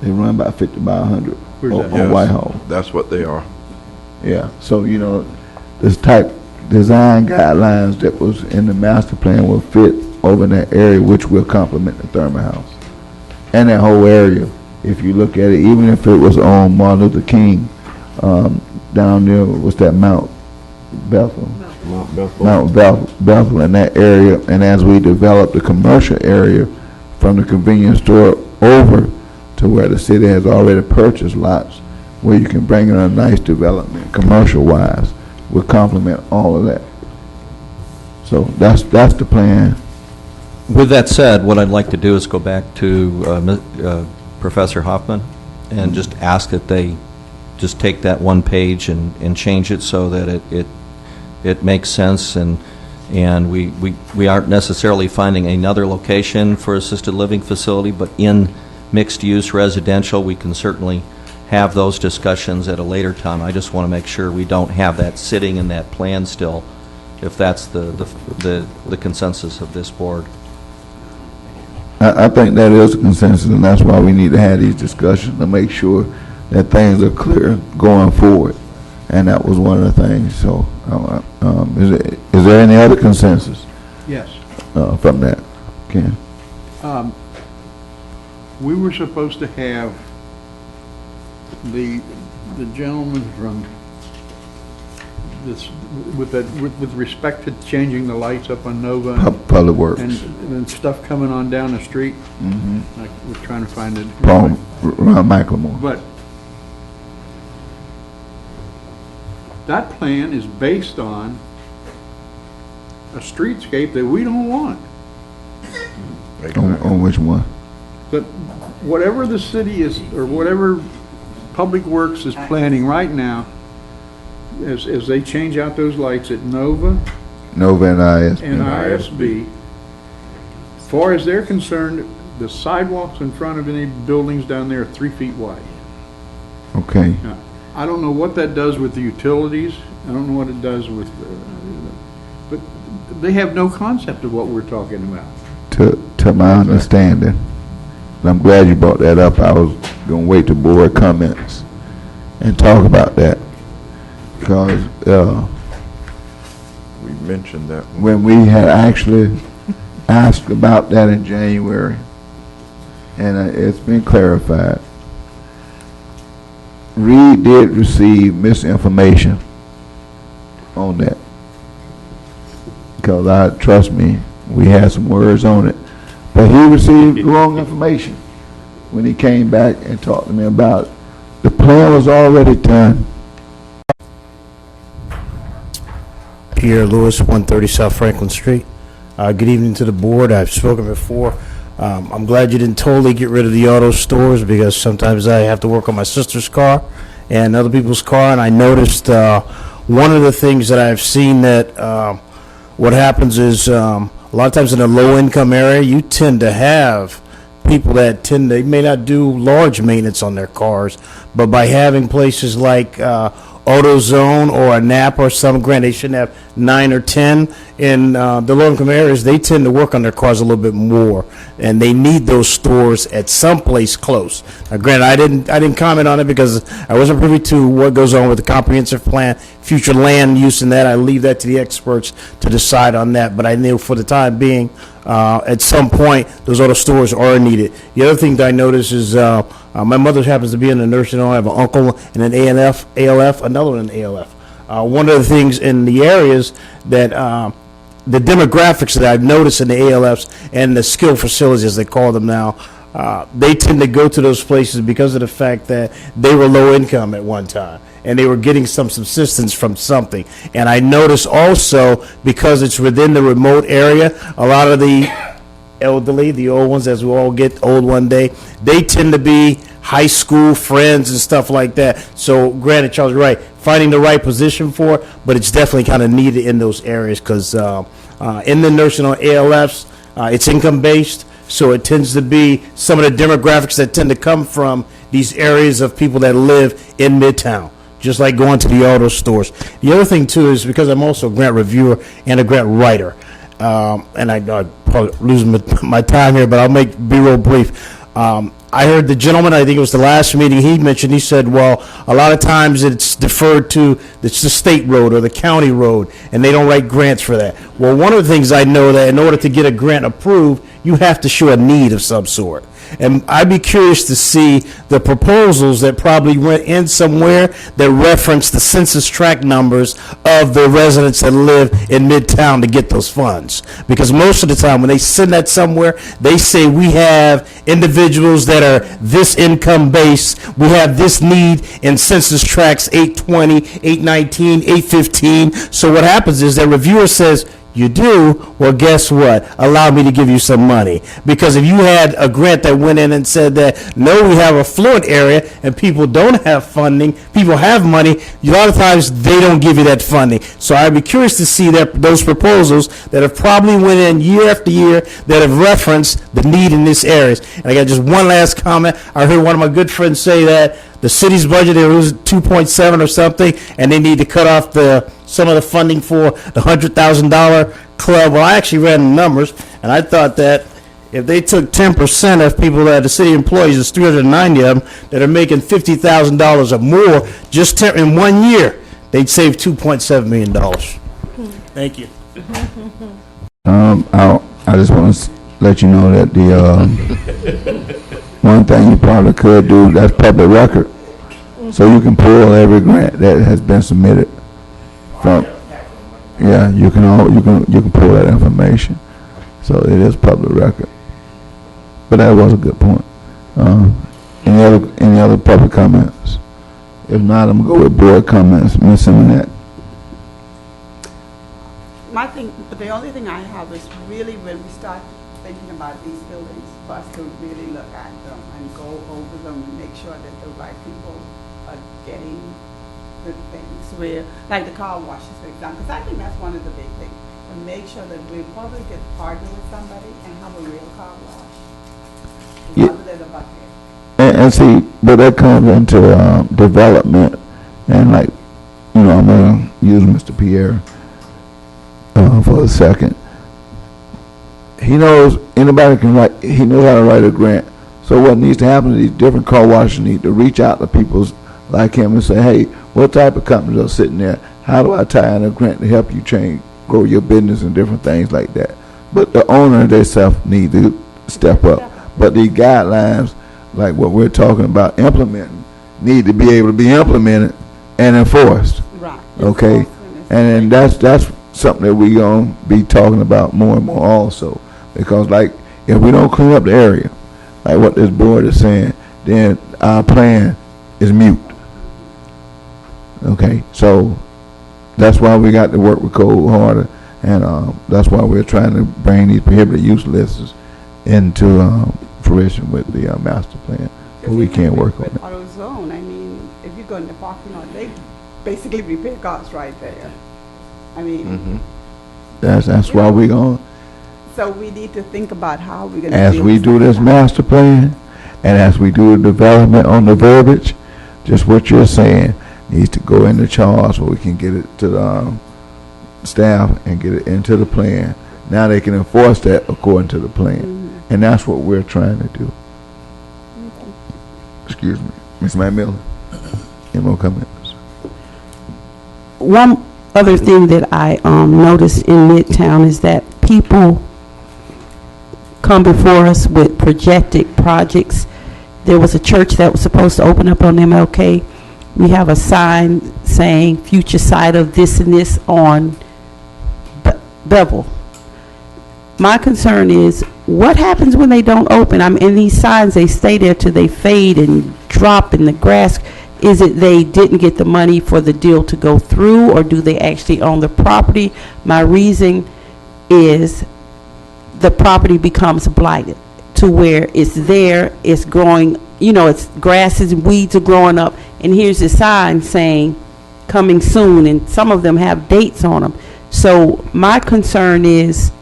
They run about 50 by 100 on Yes, Whitehall. that's what they are. Yeah. So this type design guidelines that was in the master plan will fit over in that area, which will complement the thermal house and that whole area. If you look at it, even if it was on Martin Luther King, down there, what's that, Mount Bethel? Mount Bethel in that area, and as we develop the commercial area from the convenience store over to where the city has already purchased lots, where you can bring in a nice development commercial-wise, will complement all of that. So that's the plan. With that said, what I'd like to do is go back to Professor Hoffman and just ask that they just take that one page and change it so that it makes sense, and we aren't necessarily finding another location for assisted living facility, but in mixed-use residential, we can certainly have those discussions at a later time. I just want to make sure we don't have that sitting in that plan still, if that's the consensus of this board. I think that is a consensus, and that's why we need to have these discussions to make sure that things are clear going forward. And that was one of the things. So, is there any other consensus? Yes. From that, Ken? We were supposed to have the gentleman from this, with respect to changing the lights up on Nova Public Works. and stuff coming on down the street. Mm-hmm. Like, we're trying to find it. Ron Michaelmore. But that plan is based on a streetscape that we don't want. On which one? But whatever the city is, or whatever Public Works is planning right now, as they change out those lights at Nova and ISB. and ISB, as far as they're concerned, the sidewalks in front of any buildings down there are 3 feet wide. Okay. Now, I don't know what that does with the utilities. I don't know what it does with, but they have no concept of what we're talking about. To my understanding, and I'm glad you brought that up. I was going to wait to board comments and talk about that, because We mentioned that. when we had actually asked about that in January, and it's been clarified, Reed did receive misinformation on that, because trust me, we had some words on it, but he received the wrong information when he came back and talked to me about it. The plan was already done. Pierre Lewis, 130 South Franklin Street. Good evening to the board. I've spoken before. I'm glad you didn't totally get rid of the auto stores, because sometimes I have to work on my sister's car and other people's car, and I noticed one of the things that I've seen that what happens is a lot of times in a low-income area, you tend to have people that they may not do large maintenance on their cars, but by having places like auto zone or a Napa or some, granted, they shouldn't have 9 or 10. In the low-income areas, they tend to work on their cars a little bit more, and they need those stores at some place close. Now, granted, I didn't comment on it because I wasn't privy to what goes on with the comprehensive plan, future land use and that. I leave that to the experts to decide on that, but I knew for the time being, at some point, those auto stores are needed. The other thing that I noticed is my mother happens to be in the nursing home. I have an uncle in an ALF, another one in ALF. One of the things in the areas that the demographics that I've noticed in the ALFs and the skilled facilities, as they call them now, they tend to go to those places because of the fact that they were low income at one time and they were getting some subsistence from something. And I notice also, because it's within the remote area, a lot of the elderly, the old ones, as we all get old one day, they tend to be high school friends and stuff like that. So granted, Charles, you're right, finding the right position for it, but it's definitely kind of needed in those areas because in the nursing home ALFs, it's income-based, so it tends to be some of the demographics that tend to come from these areas of people that live in Midtown, just like going to the auto stores. The other thing, too, is because I'm also a grant reviewer and a grant writer, and I probably losing my time here, but I'll be real brief. I heard the gentleman, I think it was the last meeting, he mentioned, he said, well, a lot of times it's deferred to, it's the state road or the county road, and they don't write grants for that. Well, one of the things I know that in order to get a grant approved, you have to show a need of some sort. And I'd be curious to see the proposals that probably went in somewhere that reference the census tract numbers of the residents that live in Midtown to get those funds. Because most of the time when they send that somewhere, they say we have individuals that are this income base, we have this need in census tracts 820, 819, 815. So what happens is that reviewer says, you do? Well, guess what? Allow me to give you some money. Because if you had a grant that went in and said that, no, we have a affluent area and people don't have funding, people have money, a lot of times they don't give you that funding. So I'd be curious to see those proposals that have probably went in year after year that have referenced the need in this areas. And I got just one last comment. I heard one of my good friends say that the city's budget, it was 2.7 or something, and they need to cut off some of the funding for the $100,000 club. Well, I actually ran the numbers, and I thought that if they took 10% of people that are the city employees, there's 390 of them that are making $50,000 or more just in 1 year, they'd save $2.7 million. Thank you. I just want to let you know that the one thing you probably could do, that's public record, so you can pull every grant that has been submitted from. Yeah, you can pull that information, so it is public record. But that was a good point. Any other public comments? If not, I'm gonna go with board comments. Ms. Simonette. The only thing I have is really when we start thinking about these buildings, for us to really look at them and go over them and make sure that the right people are getting good things. Where, like the car washes, for example, because I think that's one of the big things. And make sure that we probably get partner with somebody and have a real car wash, rather than a bucket. And see, but that comes into development, and like, I'm gonna use Mr. Pierre for a second. He knows anybody can write. He knows how to write a grant. So what needs to happen is these different car washes need to reach out to people like him and say, hey, what type of companies are sitting there? How do I tie in a grant to help you grow your business and different things like that? But the owner themselves need to step up. But these guidelines, like what we're talking about implementing, need to be able to be implemented and enforced. Right. Okay? And then that's something that we're going to be talking about more and more also. Because, like, if we don't clean up the area, like what this board is saying, then our plan is mute. Okay? So that's why we got to work with code harder, and that's why we're trying to bring these prohibited use lists into fruition with the master plan. But we can't work on it. Auto zone, I mean, if you go in the parking lot, they basically repair cars right there. I mean, that's why we're going. So we need to think about how we're going to. As we do this master plan, and as we do the development on the verbiage, just what you're saying, needs to go into Charles so we can get it to the staff and get it into the plan. Now they can enforce that according to the plan. And that's what we're trying to do. Excuse me. Ms. Miller, any more comments? One other thing that I noticed in Midtown is that people come before us with projected projects. There was a church that was supposed to open up on MLK. We have a sign saying future site of this and this on Bevel. My concern is what happens when they don't open? And these signs, they stay there till they fade and drop in the grass. Is it they didn't get the money for the deal to go through, or do they actually own the property? My reason is the property becomes blighted to where it's there, it's growing, it's grasses and weeds are growing up, and here's a sign saying coming soon, and some of them have dates on them. So my concern is,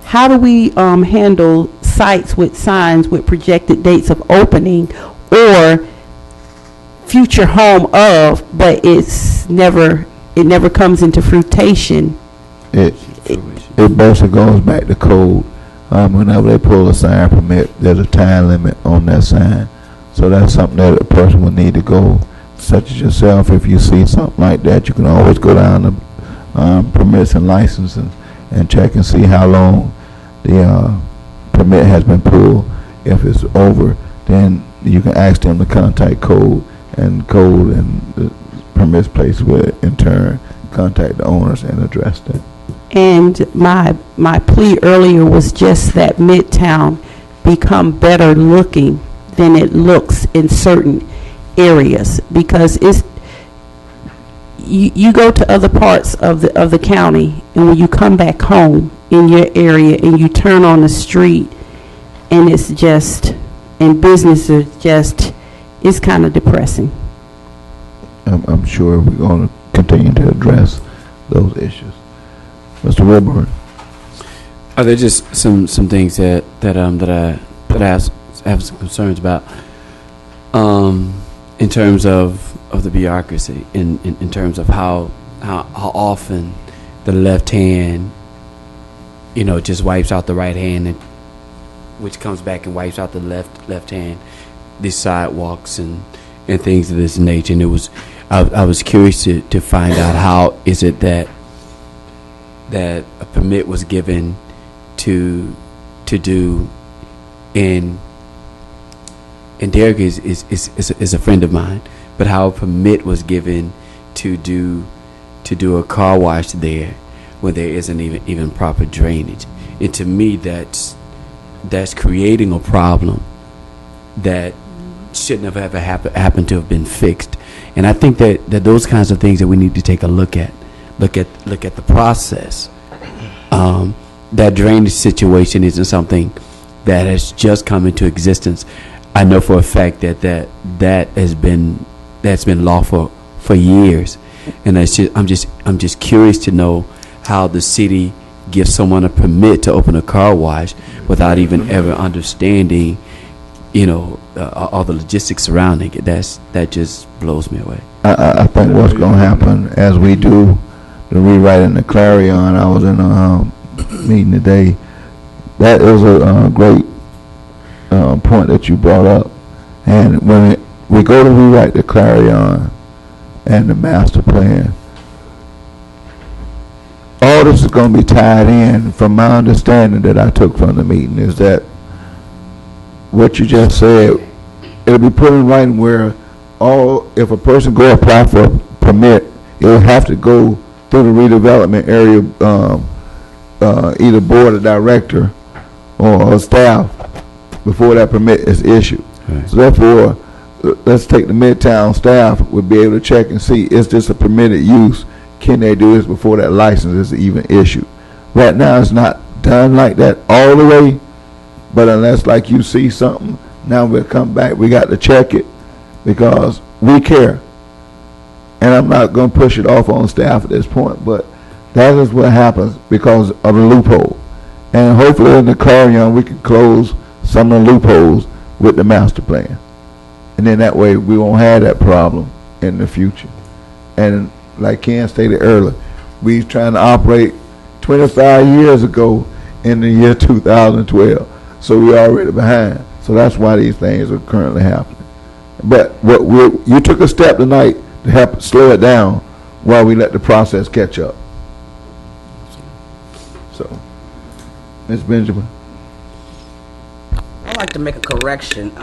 how do we handle sites with signs with projected dates of opening or future home of, but it never comes into fruition? It basically goes back to code. Whenever they pull a sign permit, there's a time limit on that sign. So that's something that a person will need to go, such as yourself. If you see something like that, you can always go down to permits and licenses and check and see how long the permit has been pulled. If it's over, then you can ask them to contact code and the permits place will in turn contact the owners and address that. And my plea earlier was just that Midtown become better looking than it looks in certain areas, because you go to other parts of the county, and when you come back home in your area and you turn on the street, and it's just, and business is just, it's kind of depressing. I'm sure we're going to continue to address those issues. Mr. Wilburn. Are there just some things that I have some concerns about in terms of the bureaucracy, in terms of how often the left hand, just wipes out the right hand, and which comes back and wipes out the left hand, these sidewalks and things of this nature. And I was curious to find out how is it that a permit was given to do, and Derek is a friend of mine, but how a permit was given to do a car wash there when there isn't even proper drainage. And to me, that's creating a problem that shouldn't have ever happened to have been fixed. And I think that those kinds of things that we need to take a look at the process. That drainage situation isn't something that has just come into existence. I know for a fact that's been lawful for years, and I'm just curious to know how the city gives someone a permit to open a car wash without even ever understanding, all the logistics surrounding it. That just blows me away. I think what's going to happen as we do the rewriting the Clarion, I was in a meeting today. That is a great point that you brought up. And when we go to rewrite the Clarion and the master plan, all this is going to be tied in. From my understanding that I took from the meeting is that what you just said, it'll be put in writing where if a person go apply for a permit, it will have to go through the redevelopment area, either board or director or staff before that permit is issued. Right. So therefore, let's take the Midtown staff would be able to check and see, is this a permitted use? Can they do this before that license is even issued? Right now, it's not done like that all the way, but unless like you see something, now we'll come back, we got to check it because we care. And I'm not going to push it off on staff at this point, but that is what happens because of the loophole. And hopefully in the Clarion, we can close some of the loopholes with the master plan. And then that way we won't have that problem in the future. And like Ken stated earlier, we was trying to operate 25 years ago in the year 2012. So we already behind. So that's why these things are currently happening. But you took a step tonight to help slow it down while we let the process catch up. So, Ms. Benjamin. I'd like to make a correction.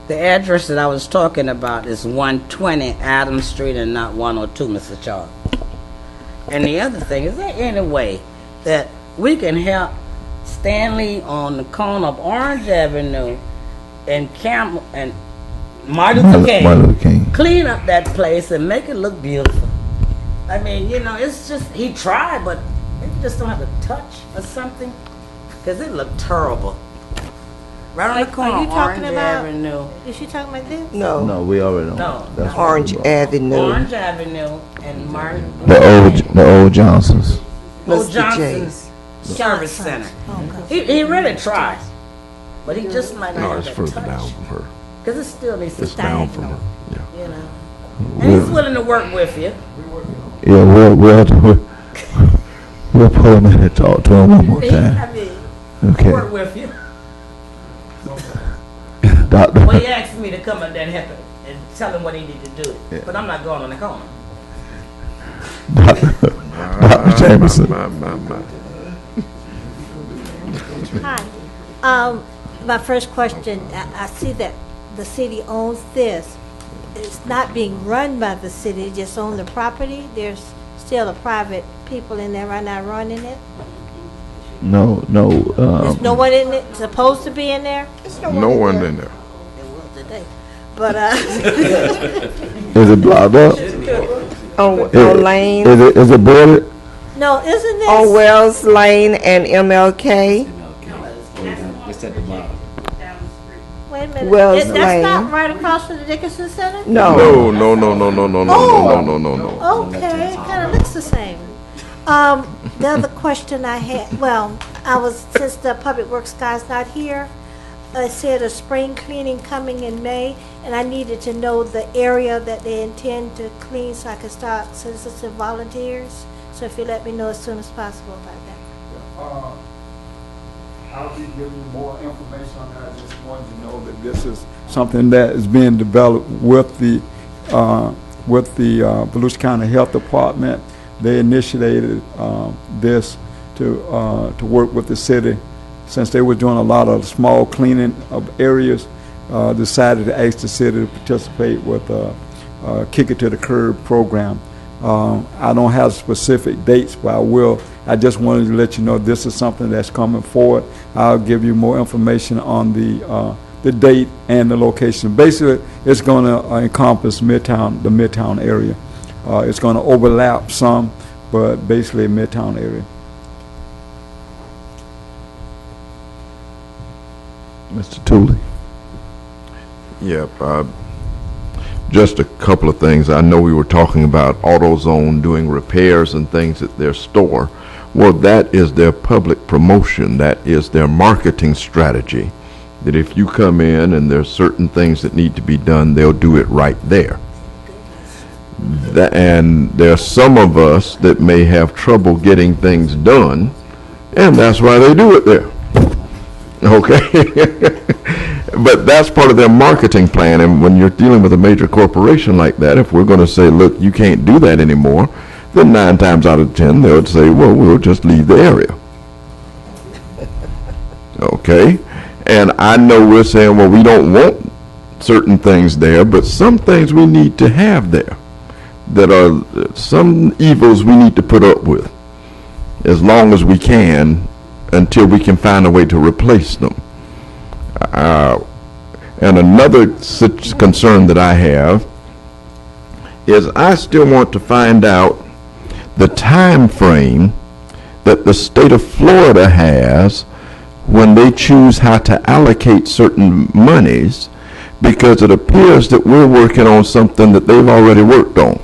The address that I was talking about is 120 Adams Street and not 102, Mr. Charles. And the other thing, is there any way that we can help Stanley on the corner of Orange Avenue and Martin Luther King clean up that place and make it look beautiful? I mean, you know, it's just, he tried, but maybe just don't have a touch or something, because it looked terrible. Right on the corner of Orange Avenue. Is she talking about this? No. No, we already know. No. That's Orange Avenue. Orange Avenue and Martin. The old Johnsons. Old Mr. Johnson's Service Center. He really tried, but he just might not No, have it's that further touch. down from her. Because it still needs to It's down stand, from her, yeah. you know. And he's willing to work with you. Yeah, we'll pull him in and talk to him one more time. I mean, Okay. work with you. Doctor. Well, he asked me to come in there and help him and tell him what he needed to do. Yeah. But I'm not going on the corner. Dr. Jameson. Hi. My first question, I see that the city owns this. It's not being run by the city, it just own the property. There's still a private people in there right now running it. No. There's no one in it supposed to be in there? No one in there. It will today. But, Is it blocked up? On Lane, Is it boarded? no, isn't this? on Wells Lane and MLK. Wait a minute. Wells That's Lane. not right across from the Dickinson Center? No. No. Okay, it kind of looks the same. The other question I had, well, since the Public Works guy's not here, I said a spring cleaning coming in May, and I needed to know the area that they intend to clean so I could start soliciting volunteers. So if you let me know as soon as possible about that. I'll be giving you more information on that. I just wanted to know that this is something that is being developed with the Volusia County Health Department. They initiated this to work with the city. Since they were doing a lot of small cleaning of areas, decided to ask the city to participate with Kick It to the Curb program. I don't have specific dates, but I will. I just wanted to let you know this is something that's coming forward. I'll give you more information on the date and the location. Basically, it's going to encompass Midtown, the Midtown area. It's going to overlap some, but basically Midtown area. Mr. Tooley. Yep. Just a couple of things. I know we were talking about AutoZone doing repairs and things at their store. Well, that is their public promotion. That is their marketing strategy. That if you come in and there's certain things that need to be done, they'll do it right there. And there are some of us that may have trouble getting things done, and that's why they do it there. Okay? But that's part of their marketing plan, and when you're dealing with a major corporation like that, if we're going to say, look, you can't do that anymore, then 9 times out of 10, they would say, well, we'll just leave the area. Okay? And I know we're saying, well, we don't want certain things there, but some things we need to have there that are some evils we need to put up with as long as we can until we can find a way to replace them. And another concern that I have is I still want to find out the time frame that the state of Florida has when they choose how to allocate certain monies, because it appears that we're working on something that they've already worked on.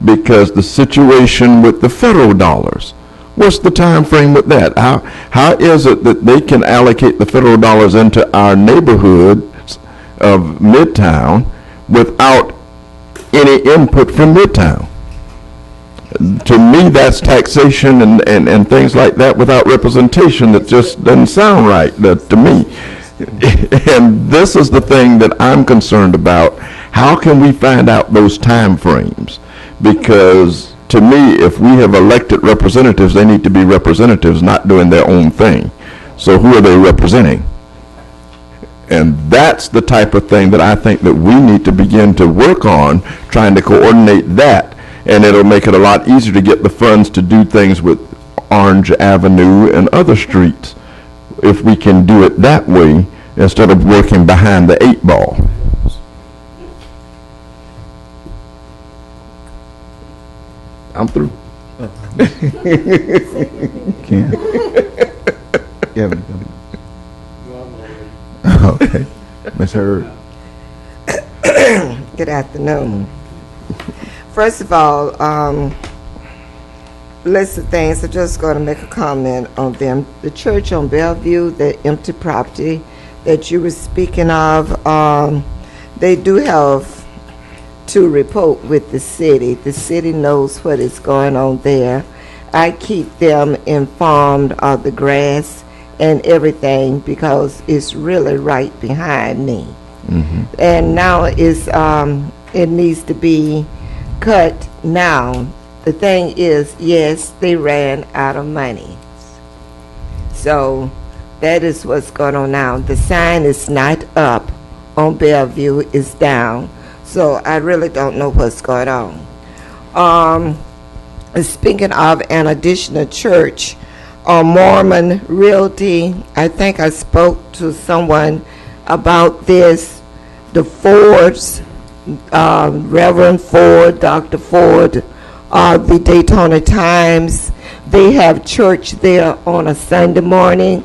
Because the situation with the federal dollars, what's the time frame with that? How is it that they can allocate the federal dollars into our neighborhoods of Midtown without any input from Midtown. To me, that's taxation and things like that without representation. That just doesn't sound right to me. And this is the thing that I'm concerned about. How can we find out those time frames? Because to me, if we have elected representatives, they need to be representatives, not doing their own thing. So who are they representing? And that's the type of thing that I think that we need to begin to work on, trying to coordinate that. And it'll make it a lot easier to get the funds to do things with Orange Avenue and other streets if we can do it that way instead of working behind the 8 ball. I'm through. Ken? Kevin? Okay. Ms. Hurd? Good afternoon. First of all, list of things, I'm just going to make a comment on them. The church on Bellevue, the empty property that you were speaking of, they do have to report with the city. The city knows what is going on there. I keep them informed of the grass and everything because it's really right behind me. Mm-hmm. And now it's, it needs to be cut now. The thing is, yes, they ran out of money. So that is what's going on now. The sign is not up on Bellevue, it's down. So I really don't know what's going on. Speaking of an additional church, Mormon Realty, I think I spoke to someone about this. The Fords, Reverend Ford, Dr. Ford, the Daytona Times, they have church there on a Sunday morning.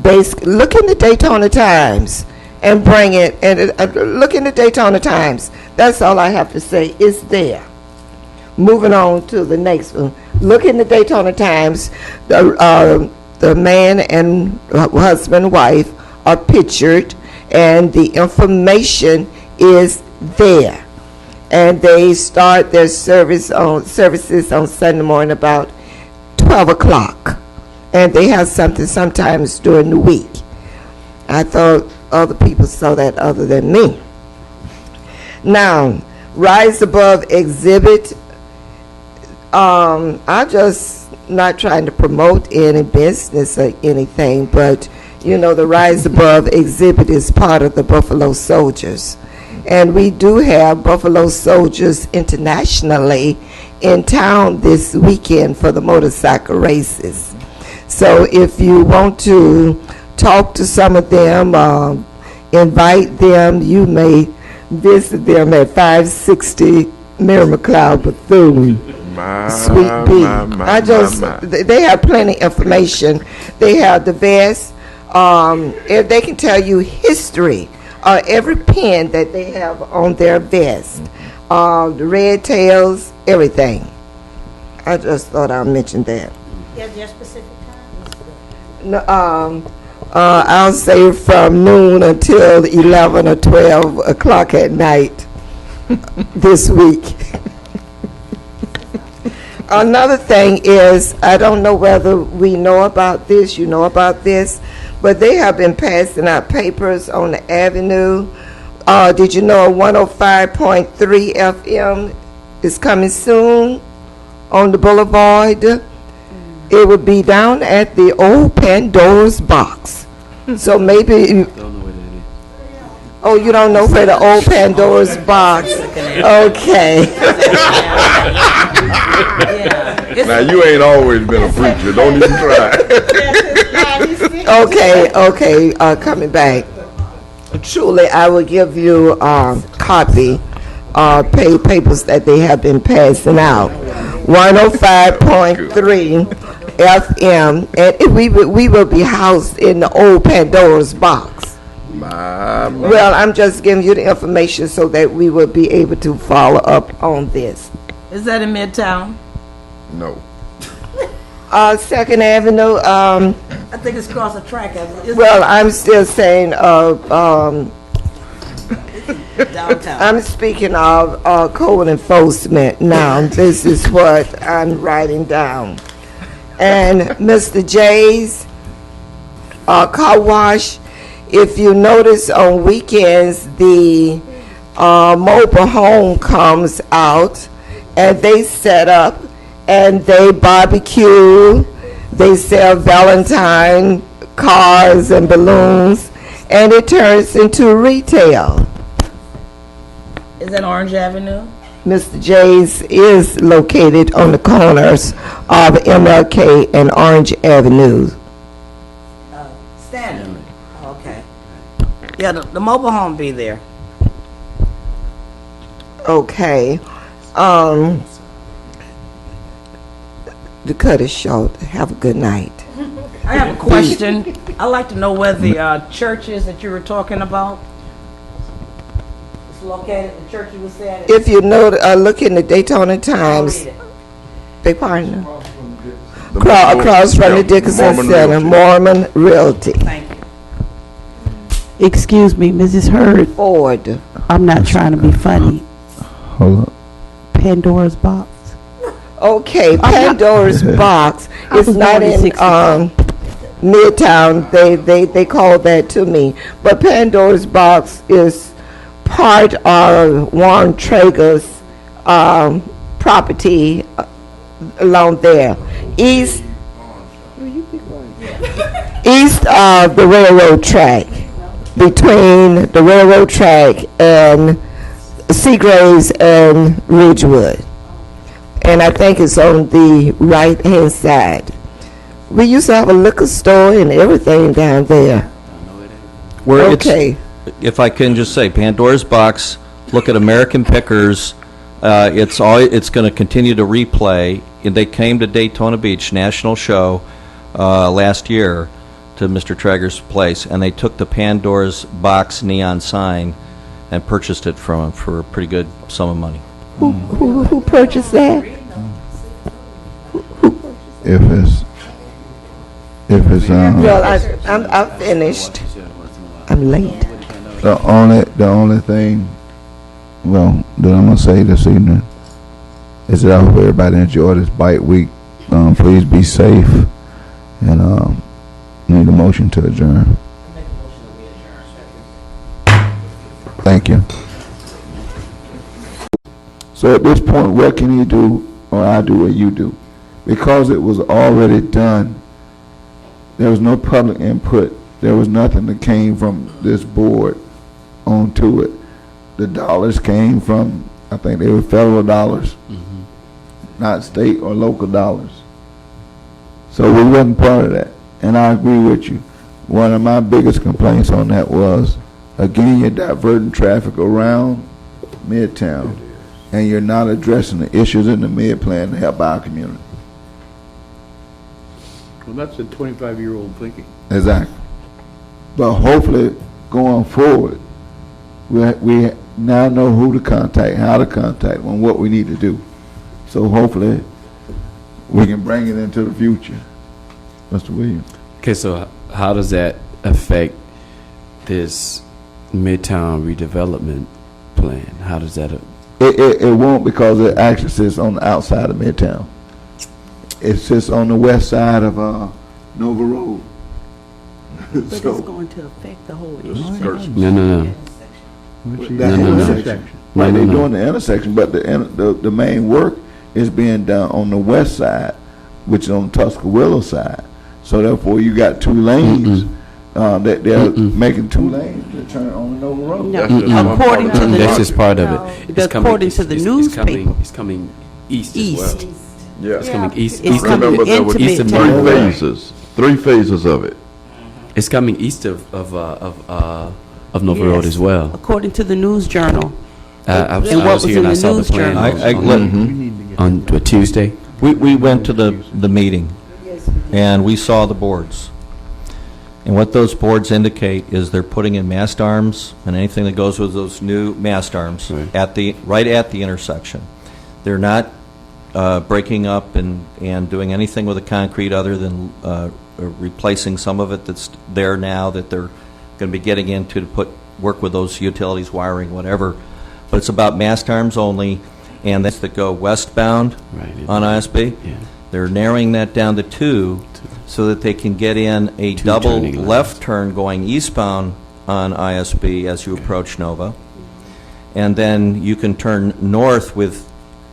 Basically, look in the Daytona Times and bring it, and look in the Daytona Times. That's all I have to say. It's there. Moving on to the next one. Look in the Daytona Times. The man and husband and wife are pictured, and the information is there. And they start their services on Sunday morning about 12 o'clock. And they have something sometimes during the week. I thought other people saw that other than me. Now, Rise Above exhibit. I'm just not trying to promote any business or anything, but you know, the Rise Above exhibit is part of the Buffalo Soldiers. And we do have Buffalo Soldiers internationally in town this weekend for the motorcycle races. So if you want to talk to some of them, invite them, you may visit them at 560 Mary McLeod Bethune, Sweet Pea. They have plenty of information. They have the vest. If they can tell you history, every pin that they have on their vest, the red tails, everything. I just thought I'd mention that. Yeah, their specific times? No, I'll say from noon until 11 or 12 o'clock at night this week. Another thing is, I don't know whether we know about this, you know about this, but they have been passing out papers on the avenue. Did you know 105.3 FM is coming soon on the boulevard? It would be down at the old Pandora's Box. So maybe oh, you don't know where the old Pandora's Box? Okay. Now, you ain't always been a preacher. Don't even try. Okay, coming back. Truly, I will give you a copy papers that they have been passing out. 105.3 FM, and we will be housed in the old Pandora's Box. Well, I'm just giving you the information so that we will be able to follow up on this. Is that in Midtown? No. 2nd Avenue, I think it's across the track. well, I'm still saying, Downtown. I'm speaking of code enforcement now. This is what I'm writing down. And Mr. J's car wash, if you notice on weekends, the mobile home comes out and they set up and they barbecue, they sell Valentine cards and balloons, and it turns into retail. Is that Orange Avenue? Mr. J's is located on the corners of MLK and Orange Avenue. Standard. Okay. Yeah, the mobile home be there. Okay. The cut is short. Have a good night. I have a question. I'd like to know where the church is that you were talking about. It's located, the church you were saying. If you know, look in the Daytona Times. Beg pardon? Across from the Dickinson Center, Mormon Realty. Thank you. Excuse me, Mrs. Hurd. Ford. I'm not trying to be funny. Hold up. Pandora's box. Okay, Pandora's box is was not born in in 65. Midtown. They call that to me. But Pandora's box is part of Warren Traeger's property along there. East of the railroad track, between the railroad track and Seagraves and Ridgewood. And I think it's on the right-hand side. We used to have a liquor store and everything down there. Where Okay. if I can just say, Pandora's Box, look at American Pickers. It's going to continue to replay. And they came to Daytona Beach National Show last year to Mr. Traeger's place, and they took the Pandora's Box neon sign and purchased it from him for a pretty good sum of money. Who purchased that? If it's Well, I'm finished. I'm late. the only thing, well, that I'm gonna say this evening is that I hope everybody enjoy this bite week. Please be safe, and need a motion to adjourn. Thank you. So at this point, what can you do, or I do, or you do? Because it was already done, there was no public input. There was nothing that came from this board onto it. The dollars came from, I think they were federal dollars, not state or local dollars. So we wasn't part of that. And I agree with you. One of my biggest complaints on that was, again, you're diverting traffic around Midtown, and you're not addressing the issues in the mid plan to help our community. Well, that's a 25-year-old thinking. Exactly. But hopefully, going forward, we now know who to contact, how to contact, and what we need to do. So hopefully, we can bring it into the future. Mr. Williams. Okay, so how does that affect this Midtown redevelopment plan? How does that? It won't, because it actually sits on the outside of Midtown. It sits on the west side of Nova Road. But it's going to affect the whole issue. No. That No. intersection. Right, they're doing the intersection, but the main work is being done on the west side, which is on the Tuscaloosa side. So therefore, you got two lanes. That they're making two lanes to turn on the Nova Road. No, according to the That's just part of it. according to the newspaper. It's coming east as well. Yeah. It's coming east. It's coming Remember, there were into east of Midtown. three phases of it. It's coming east of Nova Road as well. According to the News Journal. I was And what was here in and I the saw the News plan Journal? on what, Tuesday. We went to the meeting, and we saw the boards. And what those boards indicate is they're putting in mast arms and anything that goes with those new mast arms Right. right at the intersection. They're not breaking up and doing anything with the concrete other than replacing some of it that's there now that they're going to be getting into to put work with those utilities, wiring, whatever. But it's about mast arms only, and that's that go westbound Right. on ISB. Yeah. They're narrowing that down to 2 so that they can get in a Two double turning lanes. left turn going eastbound on ISB as you approach Nova. And then you can turn north with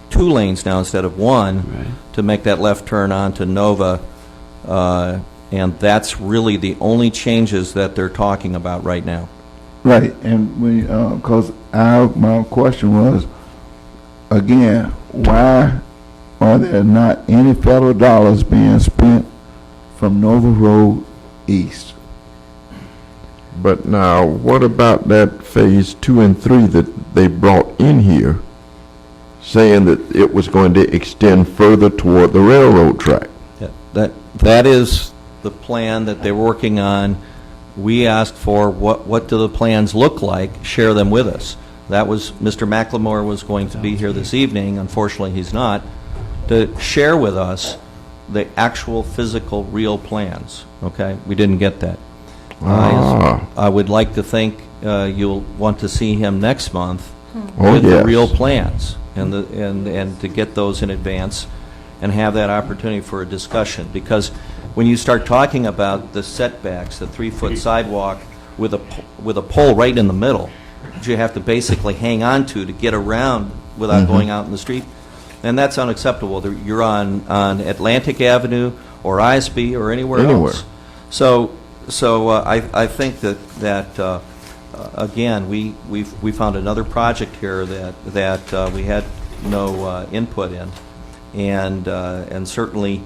2 lanes now instead of 1 Right. to make that left turn onto Nova. And that's really the only changes that they're talking about right now. Right, and we, because my question was, again, why are there not any federal dollars being spent from Nova Road east? But now, what about that phase 2 and 3 that they brought in here, saying that it was going to extend further toward the railroad track? Yeah, that is the plan that they're working on. We asked for what do the plans look like, share them with us. That was, Mr. McLemore was going to be here this evening, unfortunately he's not, to share with us the actual physical, real plans, okay? We didn't get that. I would like to think you'll want to see him next month with the real plans and to get those in advance and have that opportunity for a discussion. Because when you start talking about the setbacks, the 3-foot sidewalk with a pole right in the middle, that you have to basically hang on to get around without going out in the street, and that's unacceptable. You're on Atlantic Avenue or ISB or anywhere else. So I think that again, we found another project here that we had no input in, and certainly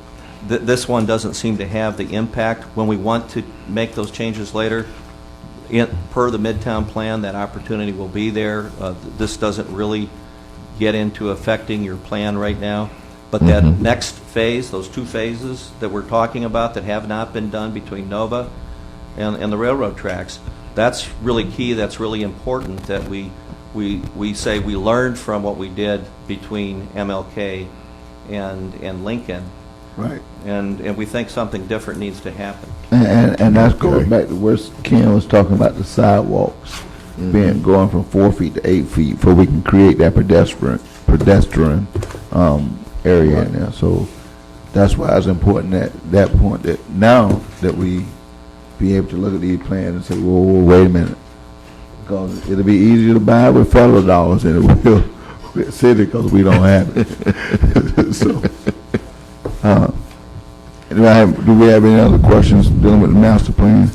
this one doesn't seem to have the impact. When we want to make those changes later, per the Midtown plan, that opportunity will be there. This doesn't really get into affecting your plan right now. But that next phase, those 2 phases that we're talking about that have not been done between Nova and the railroad tracks, that's really key. That's really important that we say we learned from what we did between MLK and Lincoln. Right. And we think something different needs to happen. And that's going back to where Ken was talking about the sidewalks going from 4 feet to 8 feet, so we can create that pedestrian area in there. So that's why it's important that point that now that we be able to look at these plans and say, whoa, wait a minute, because it'll be easier to buy with federal dollars than it will with city because we don't have it. So. Do we have any other questions dealing with the master plan?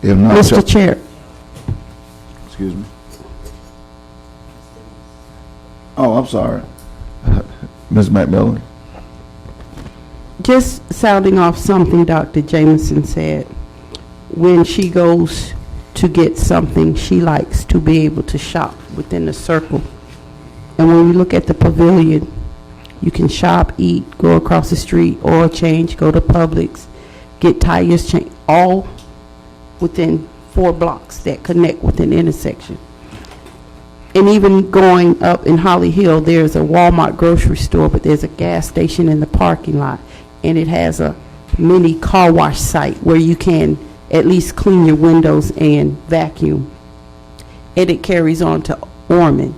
If not, Mr. Chair. Excuse me. Oh, I'm sorry. Ms. McMillan. Just sounding off something Dr. Jameson said. When she goes to get something, she likes to be able to shop within the circle. And when we look at the pavilion, you can shop, eat, go across the street, oil change, go to Publix, get tires changed, all within 4 blocks that connect with an intersection. And even going up in Holly Hill, there's a Walmart grocery store, but there's a gas station in the parking lot, and it has a mini car wash site where you can at least clean your windows and vacuum. And it carries on to Ormond.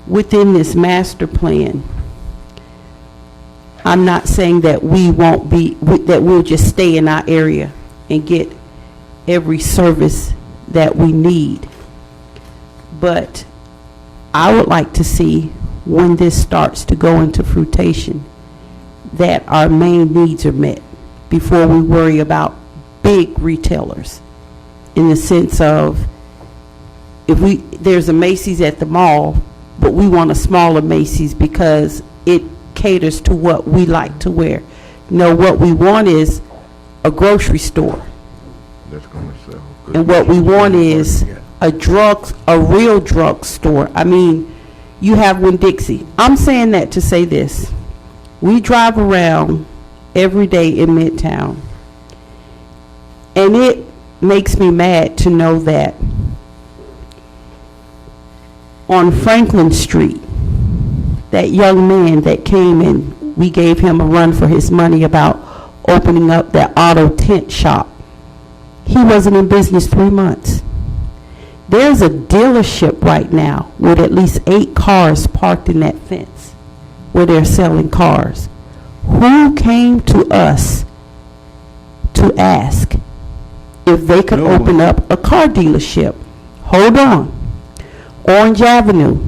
Within this master plan, I'm not saying that we won't be, that we'll just stay in our area and get every service that we need. But I would like to see, when this starts to go into fruition, that our main needs are met before we worry about big retailers. In the sense of, there's a Macy's at the mall, but we want a smaller Macy's because it caters to what we like to wear. No, what we want is a grocery store. That's going to sell good. And what we want is a real drug store. I mean, you have Winn-Dixie. I'm saying that to say this. We drive around every day in Midtown, and it makes me mad to know that on Franklin Street, that young man that came and we gave him a run for his money about opening up that auto tent shop. He wasn't in business 3 months. There's a dealership right now with at least 8 cars parked in that fence where they're selling cars. Who came to us to ask if they could No one. open up a car dealership? Hold on. Orange Avenue.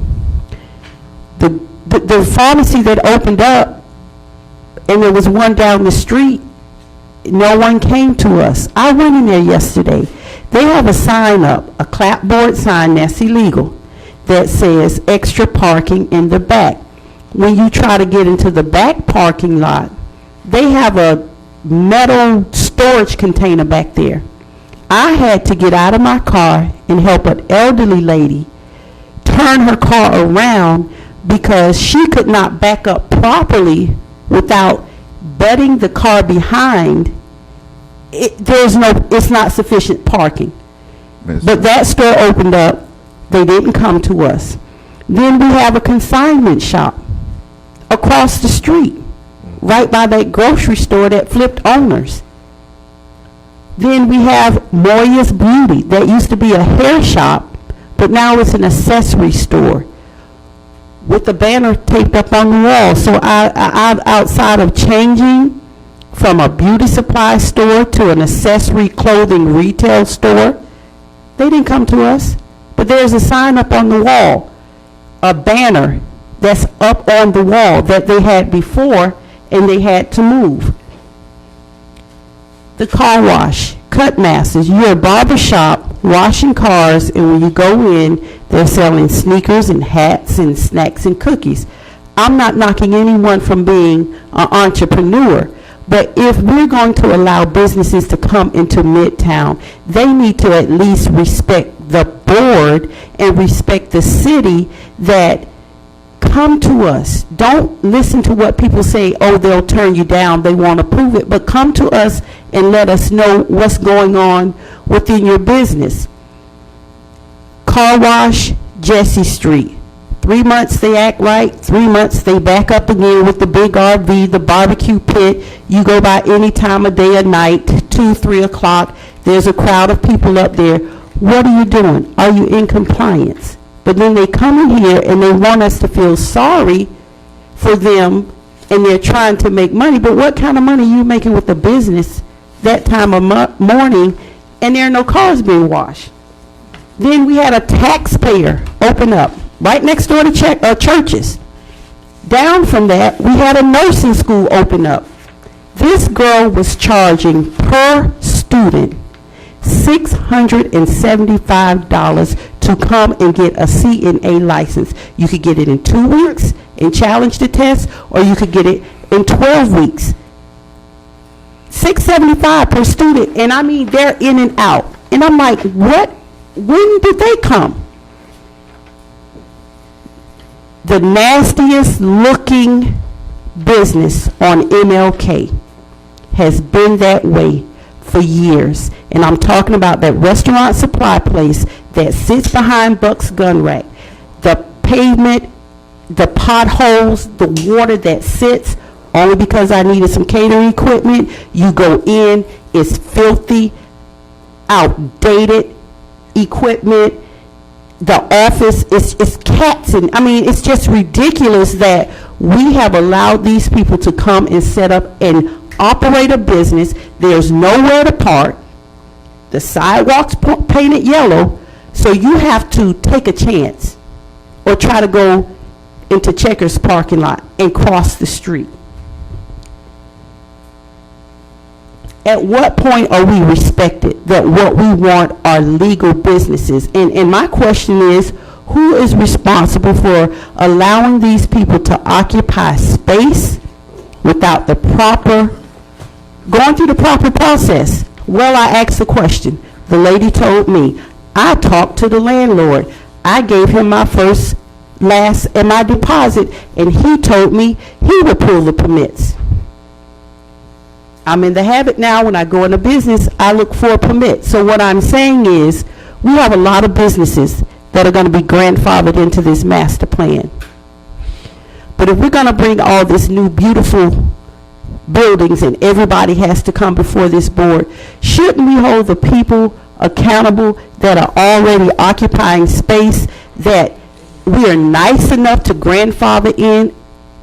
The pharmacy that opened up, and there was one down the street, no one came to us. I went in there yesterday. They have a sign up, a clapboard sign that's illegal, that says extra parking in the back. When you try to get into the back parking lot, they have a metal storage container back there. I had to get out of my car and help an elderly lady turn her car around because she could not back up properly without butting the car behind. It's not sufficient parking. But that store opened up. They didn't come to us. Then we have a consignment shop across the street, right by that grocery store that flipped owners. Then we have Moya's Beauty. That used to be a hair shop, but now it's an accessory store with the banner taped up on the wall. So I outside of changing from a beauty supply store to an accessory clothing retail store, they didn't come to us. But there's a sign up on the wall, a banner that's up on the wall that they had before and they had to move. The car wash, Cut Masters, you're a barber shop washing cars, and when you go in, they're selling sneakers and hats and snacks and cookies. I'm not knocking anyone from being an entrepreneur, but if we're going to allow businesses to come into Midtown, they need to at least respect the board and respect the city that come to us. Don't listen to what people say, oh, they'll turn you down, they won't approve it, but come to us and let us know what's going on within your business. Car wash, Jesse Street. 3 months they act right, 3 months they back up again with the big RV, the barbecue pit. You go by any time of day or night, 2, 3 o'clock, there's a crowd of people up there. What are you doing? Are you in compliance? But then they come in here and they want us to feel sorry for them, and they're trying to make money. But what kind of money are you making with the business that time of morning, and there are no cars being washed? Then we had a taxpayer open up right next door to churches. Down from that, we had a nursing school open up. This girl was charging per student $675 to come and get a CNA license. You could get it in 2 weeks and challenge the test, or you could get it in 12 weeks. $675 per student, and I mean, they're in and out. And I'm like, what? When did they come? The nastiest looking business on MLK has been that way for years. And I'm talking about that restaurant supply place that sits behind Buck's Gun Rack. The pavement, the potholes, the water that sits, only because I needed some catering equipment. You go in, it's filthy, outdated equipment. The office is cats, and I mean, it's just ridiculous that we have allowed these people to come and set up and operate a business. There's nowhere to park. The sidewalks painted yellow, so you have to take a chance or try to go into Checkers parking lot and cross the street. At what point are we respected that what we want are legal businesses? And my question is, who is responsible for allowing these people to occupy space without the proper, going through the proper process? Well, I asked the question. The lady told me, I talked to the landlord. I gave him my first, last, and my deposit, and he told me he would pull the permits. I'm in the habit now, when I go into business, I look for a permit. So what I'm saying is, we have a lot of businesses that are going to be grandfathered into this master plan. But if we're going to bring all this new beautiful buildings and everybody has to come before this board. Shouldn't we hold the people accountable that are already occupying space, that we are nice enough to grandfather in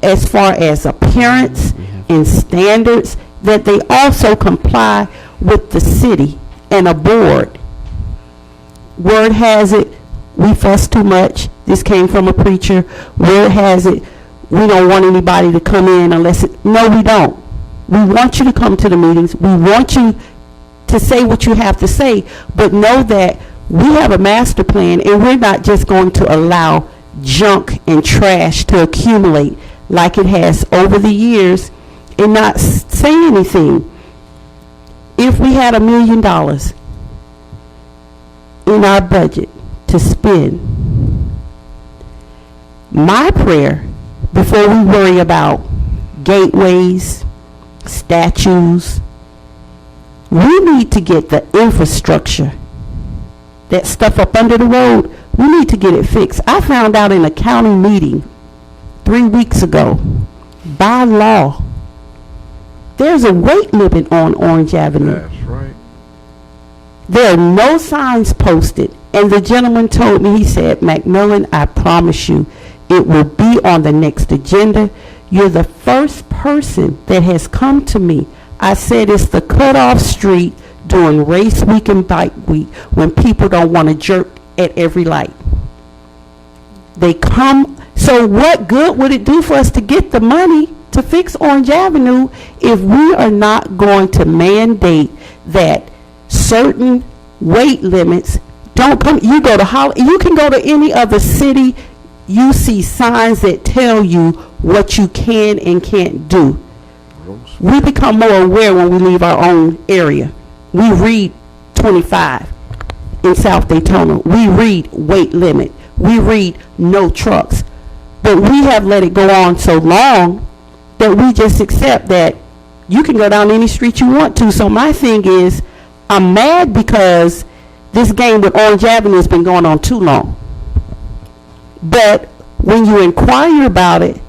as far as appearance and standards, that they also comply with the city and a board? Word has it, we fuss too much. This came from a preacher. Word has it, we don't want anybody to come in unless no, we don't. We want you to come to the meetings. We want you to say what you have to say, but know that we have a master plan, and we're not just going to allow junk and trash to accumulate like it has over the years and not say anything. If we had $1 million in our budget to spend, my prayer before we worry about gateways, statues, we need to get the infrastructure, that stuff up under the road, we need to get it fixed. I found out in a county meeting 3 weeks ago, by law, there's a weight limit on Orange Avenue. That's right. There are no signs posted. And the gentleman told me, he said, "Macmillan, I promise you, it will be on the next agenda. You're the first person that has come to me." I said, it's the cutoff street during race week and bike week when people don't want to jerk at every light. They come. So what good would it do for us to get the money to fix Orange Avenue if we are not going to mandate that certain weight limits don't come? You go to you can go to any other city, you see signs that tell you what you can and can't do. We become more aware when we leave our own area. We read 25 in South Daytona. We read weight limit. We read no trucks. But we have let it go on so long that we just accept that you can go down any street you want to. So my thing is, I'm mad because this game with Orange Avenue has been going on too long. But when you inquire about it,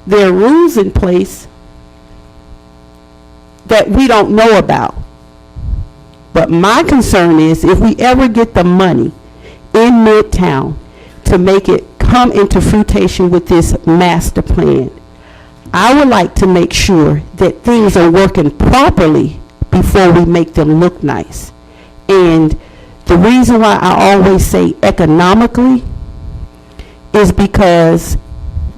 there are rules in place that we don't know about. But my concern is, if we ever get the money in Midtown to make it come into fruition with this master plan, I would like to make sure that things are working properly before we make them look nice. And the reason why I always say economically is because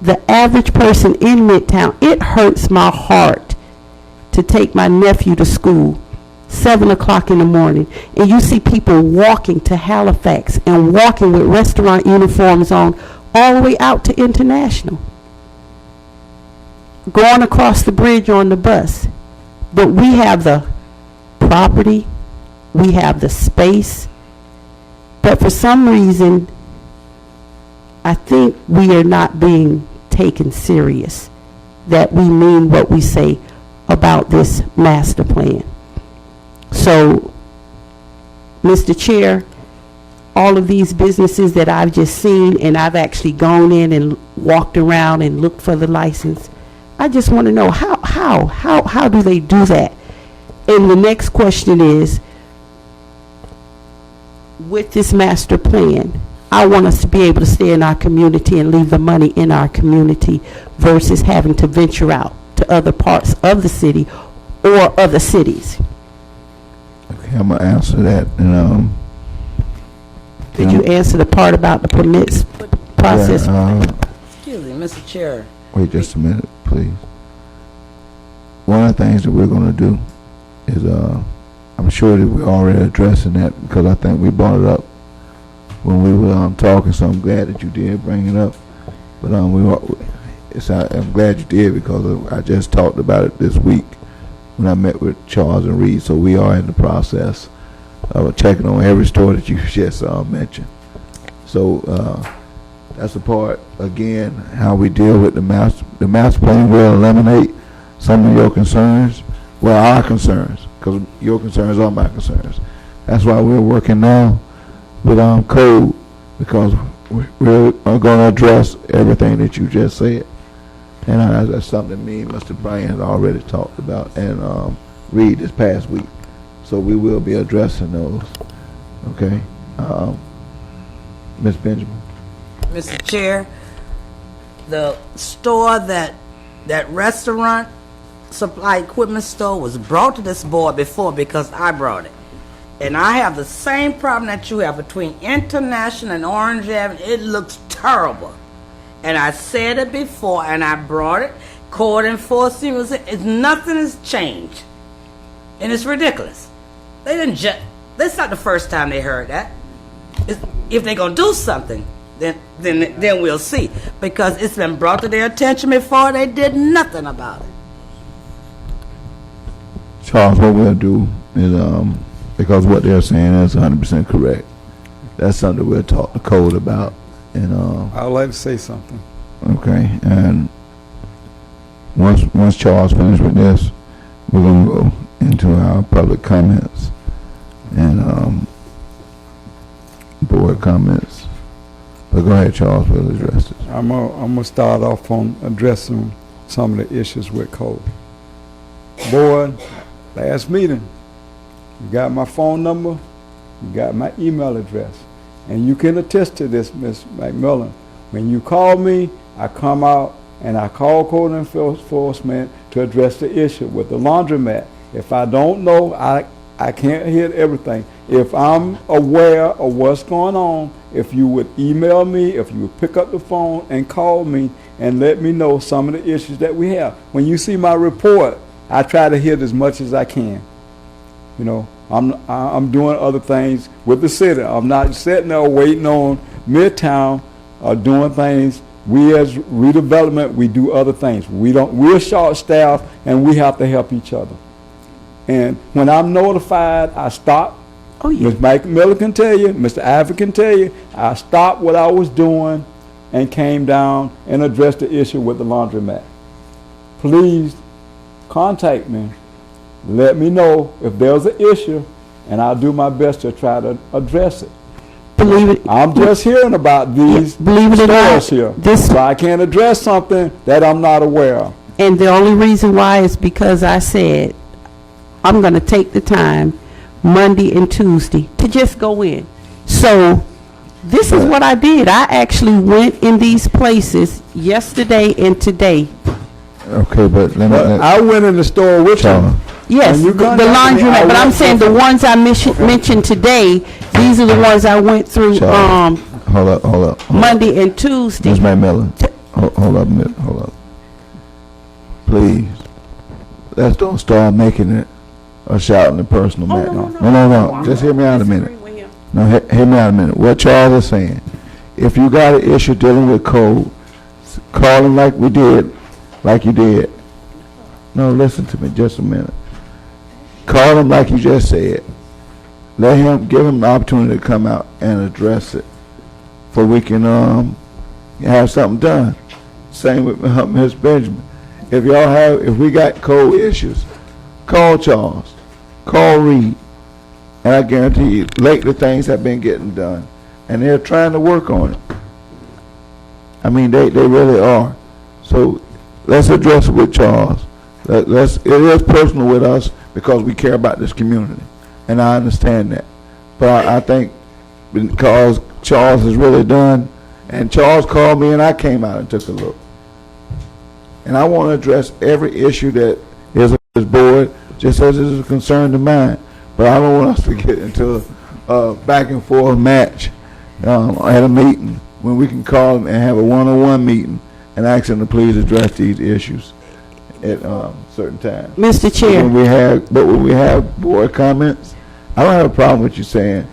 the average person in Midtown, it hurts my heart to take my nephew to school 7 o'clock in the morning, and you see people walking to Halifax and walking with restaurant uniforms on all the way out to International, going across the bridge on the bus. But we have the property, we have the space, but for some reason I think we are not being taken serious, that we mean what we say about this master plan. So, Mr. Chair, all of these businesses that I've just seen, and I've actually gone in and walked around and looked for the license, I just want to know how do they do that? And the next question is, with this master plan, I want us to be able to stay in our community and leave the money in our community versus having to venture out to other parts of the city or other cities. Okay, I'm gonna answer that. And Did you answer the part about the permits process? Excuse me, Mr. Chair. Wait just a minute, please. One of the things that we're gonna do is, I'm sure that we're already addressing that, because I think we brought it up when we were talking, so I'm glad that you did bring it up. But I'm glad you did, because I just talked about it this week when I met with Charles and Reed. So we are in the process of checking on every store that you just mentioned. So that's the part, again, how we deal with the master plan will eliminate some of your concerns, well, our concerns, because your concerns are my concerns. That's why we're working now with code, because we're going to address everything that you just said. And that's something me and Mr. Bryan had already talked about and Reed this past week. So we will be addressing those. Okay. Ms. Benjamin. Mr. Chair, the store that restaurant supply equipment store was brought to this board before because I brought it. And I have the same problem that you have between International and Orange Avenue. It looks terrible. And I said it before, and I brought it. Code enforcement was it. Nothing has changed. And it's ridiculous. They didn't just, that's not the first time they heard that. If they're going to do something, then we'll see. Because it's been brought to their attention before, they did nothing about it. Charles, what we'll do is, because what they're saying is 100% correct. That's something we'll talk to code about. And I would like to say something. okay, and once Charles finishes with this, we're gonna go into our public comments and board comments. But go ahead, Charles, we'll address this. I'm gonna start off on addressing some of the issues with code. Board, last meeting, you got my phone number, you got my email address, and you can attest to this, Ms. McMillan. When you call me, I come out and I call code enforcement to address the issue with the laundromat. If I don't know, I can't hit everything. If I'm aware of what's going on, if you would email me, if you would pick up the phone and call me and let me know some of the issues that we have. When you see my report, I try to hit as much as I can. You know, I'm doing other things with the city. I'm not sitting there waiting on Midtown doing things. We as redevelopment, we do other things. We're short staffed and we have to help each other. And when I'm notified, I stop. Oh, yeah. Ms. Mike Miller can tell you, Mr. Iver can tell you, I stopped what I was doing and came down and addressed the issue with the laundromat. Please contact me. Let me know if there's an issue, and I'll do my best to try to address it. Believe it. I'm just hearing about these Believe it or not, stores here, so I can't address something that I'm not aware of. And the only reason why is because I said I'm going to take the time Monday and Tuesday to just go in. So this is what I did. I actually went in these places yesterday and today. Okay, but I went in the store with you. Yes, the laundromat, but I'm saying the ones I mentioned today, these are the ones I went through hold up. Monday and Tuesday. Ms. McMillan, hold up. Please, let's don't start making it a shouting and personal matter. No. Just hear me out a minute. No, hear me out a minute. What Charles is saying, if you got an issue dealing with code, call him like you did. No, listen to me just a minute. Call him like you just said. Give him the opportunity to come out and address it, for we can have something done. Same with Ms. Benjamin. If we got code issues, call Charles, call Reed, and I guarantee you, lately things have been getting done, and they're trying to work on it. I mean, they really are. So let's address it with Charles. It is personal with us because we care about this community, and I understand that. But I think because Charles is really done, and Charles called me and I came out and took a look. And I want to address every issue that is on this board, just as it is a concern to mine. But I don't want us to get into a back and forth match at a meeting when we can call them and have a one-on-one meeting and ask them to please address these issues at certain times. Mr. Chair. When we have board comments, I don't have a problem with you saying,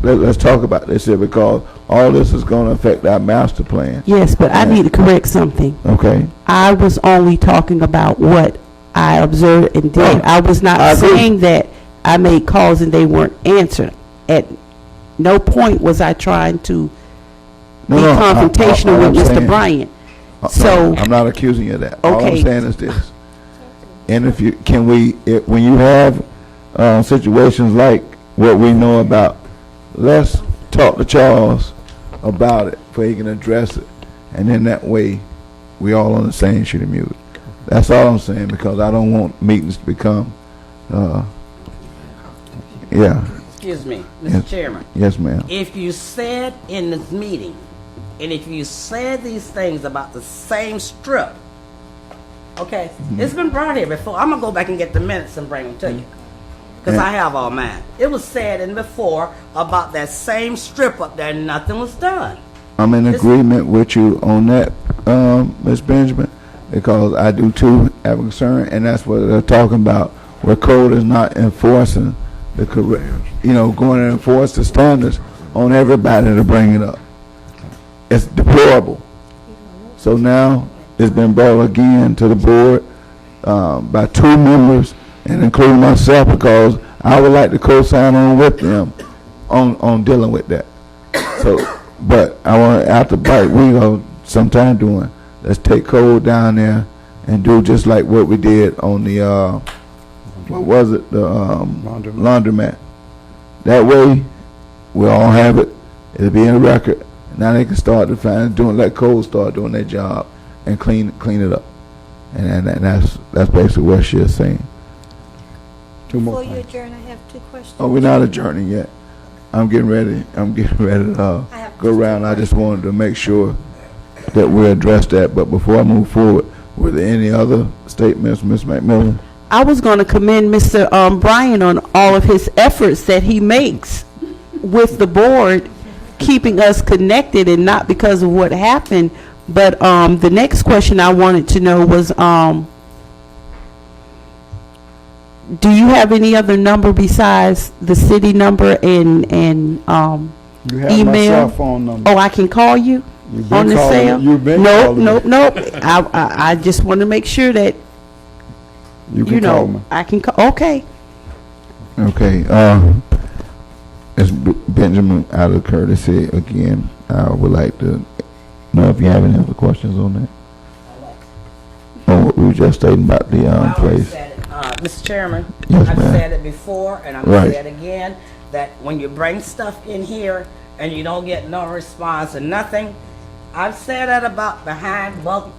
let's talk about this here, because all this is going to affect our master plan. Yes, but I need to correct something. Okay. I was only talking about what I observed and did. I was not saying that I made calls and they weren't answered. At no point was I trying to be confrontational with Mr. Bryant. So I'm not accusing you of that. Okay. All I'm saying is this. And when you have situations like what we know about, let's talk to Charles about it so he can address it. And then that way we all on the same sheet of music. That's all I'm saying, because I don't want meetings to become, yeah. Excuse me, Mr. Yes. Chairman. Yes, ma'am. If you said in this meeting, and if you said these things about the same strip, okay, it's been brought here before. I'm gonna go back and get the minutes and bring them to you, because I have all mine. It was said in before about that same strip up there, and nothing was done. I'm in agreement with you on that, Ms. Benjamin, because I do too have a concern, and that's what they're talking about, where code is not enforcing the correct, going to enforce the standards on everybody to bring it up. It's deplorable. So now it's been brought again to the board by 2 members, and including myself, because I would like to co-sign on with them on dealing with that. So, but I want to, after bite, we go sometime doing. Let's take code down there and do just like what we did on the what was it, the laundromat. That way, we all have it. It'll be in the record. Now they can start to let code start doing their job and clean it up. And that's basically what she's saying. Before you adjourn, I have 2 questions. Oh, we're not adjourning yet. I'm getting ready to go around. I just wanted to make sure that we address that. But before I move forward, were there any other statements, Ms. McMillan? I was going to commend Mr. Bryan on all of his efforts that he makes with the board, keeping us connected, and not because of what happened. But the next question I wanted to know was, do you have any other number besides the city number and You have email? my cell phone number. Oh, I can call you You've been on the calling cell? me. You've been calling me. Nope. I just want to make sure that, You can call me. I can call. Okay. Okay. As Benjamin, out of courtesy again, I would like to know if you have any other questions on that. On what we were just stating about the place. Mr. Chairman, Yes, I've ma'am. said it before, and I'm Right. going to say it again, that when you bring stuff in here and you don't get no response and nothing, I've said that about behind Buck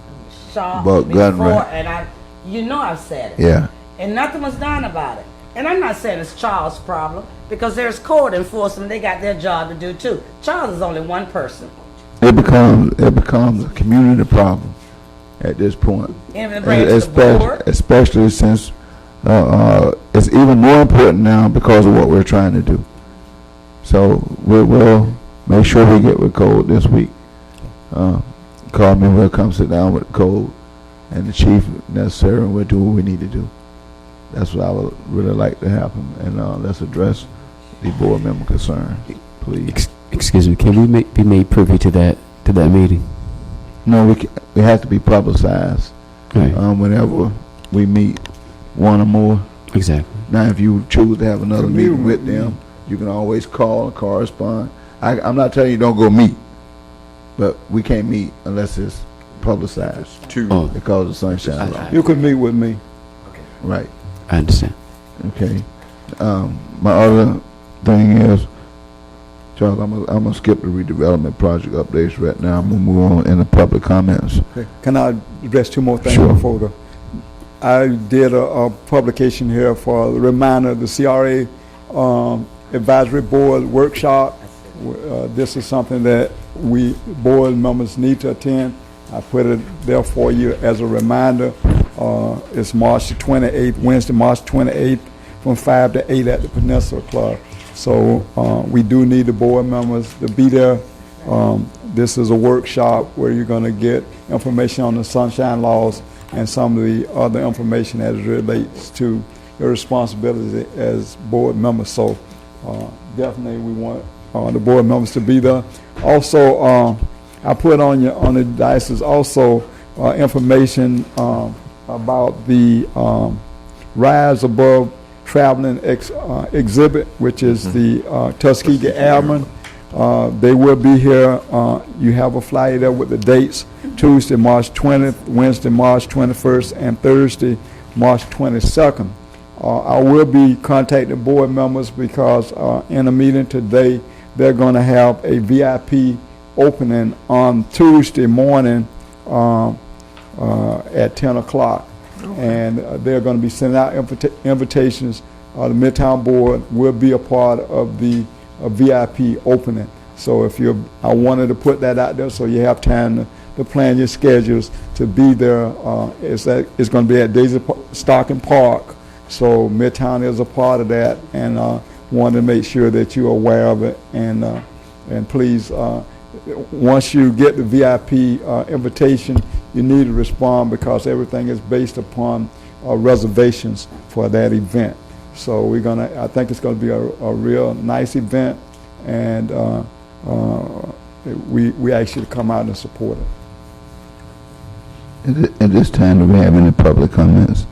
Shop Buck Gun before, Ranch. and I've said it. Yeah. And nothing was done about it. And I'm not saying it's Charles' problem, because there's code enforcement. They got their job to do too. Charles is only one person. It becomes a community problem at this point. And if they bring it to the board, Especially since it's even more important now because of what we're trying to do. So we'll make sure we get with code this week. Call me, we'll come sit down with code and the chief necessary, and we'll do what we need to do. That's what I would really like to happen, and let's address the board member concern, please. Excuse me, can we be made privy to that meeting? No, we have to be publicized. Right. Whenever we meet one or more. Exactly. Now, if you choose to have another To meeting me, with them, you can always call and correspond. I'm not telling you don't go meet, but we can't meet unless it's publicized because of sunshine law. You could meet with me. Right. I understand. Okay. My other thing is, Charles, I'm gonna skip the redevelopment project updates right now. I'm gonna move on in the public comments. Okay. Can I address 2 more things Sure. before I did a publication here for a reminder of the CRA Advisory Board Workshop. This is something that we board members need to attend. I put it there for you as a reminder. It's March the 28th, Wednesday, March 28th, from 5 to 8 at the Peninsula Club. So we do need the board members to be there. This is a workshop where you're going to get information on the sunshine laws and some of the other information as it relates to your responsibilities as board members. So definitely we want the board members to be there. Also, I put on the dice also information about the Rise Above Traveling exhibit, which is the Tuskegee Airmen. They will be here. You have a flyer there with the dates: Tuesday, March 20th, Wednesday, March 21st, and Thursday, March 22nd. I will be contacting board members because in a meeting today, they're going to have a VIP opening on Tuesday morning at 10 o'clock. And they're going to be sending out invitations. The Midtown Board will be a part of the VIP opening. So I wanted to put that out there so you have time to plan your schedules to be there. It's going to be at Daisy Stocking Park. So Midtown is a part of that, and wanted to make sure that you're aware of it. And please, once you get the VIP invitation, you need to respond because everything is based upon reservations for that event. So I think it's going to be a real nice event, and we ask you to come out and support it. At this time, do we have any public comments?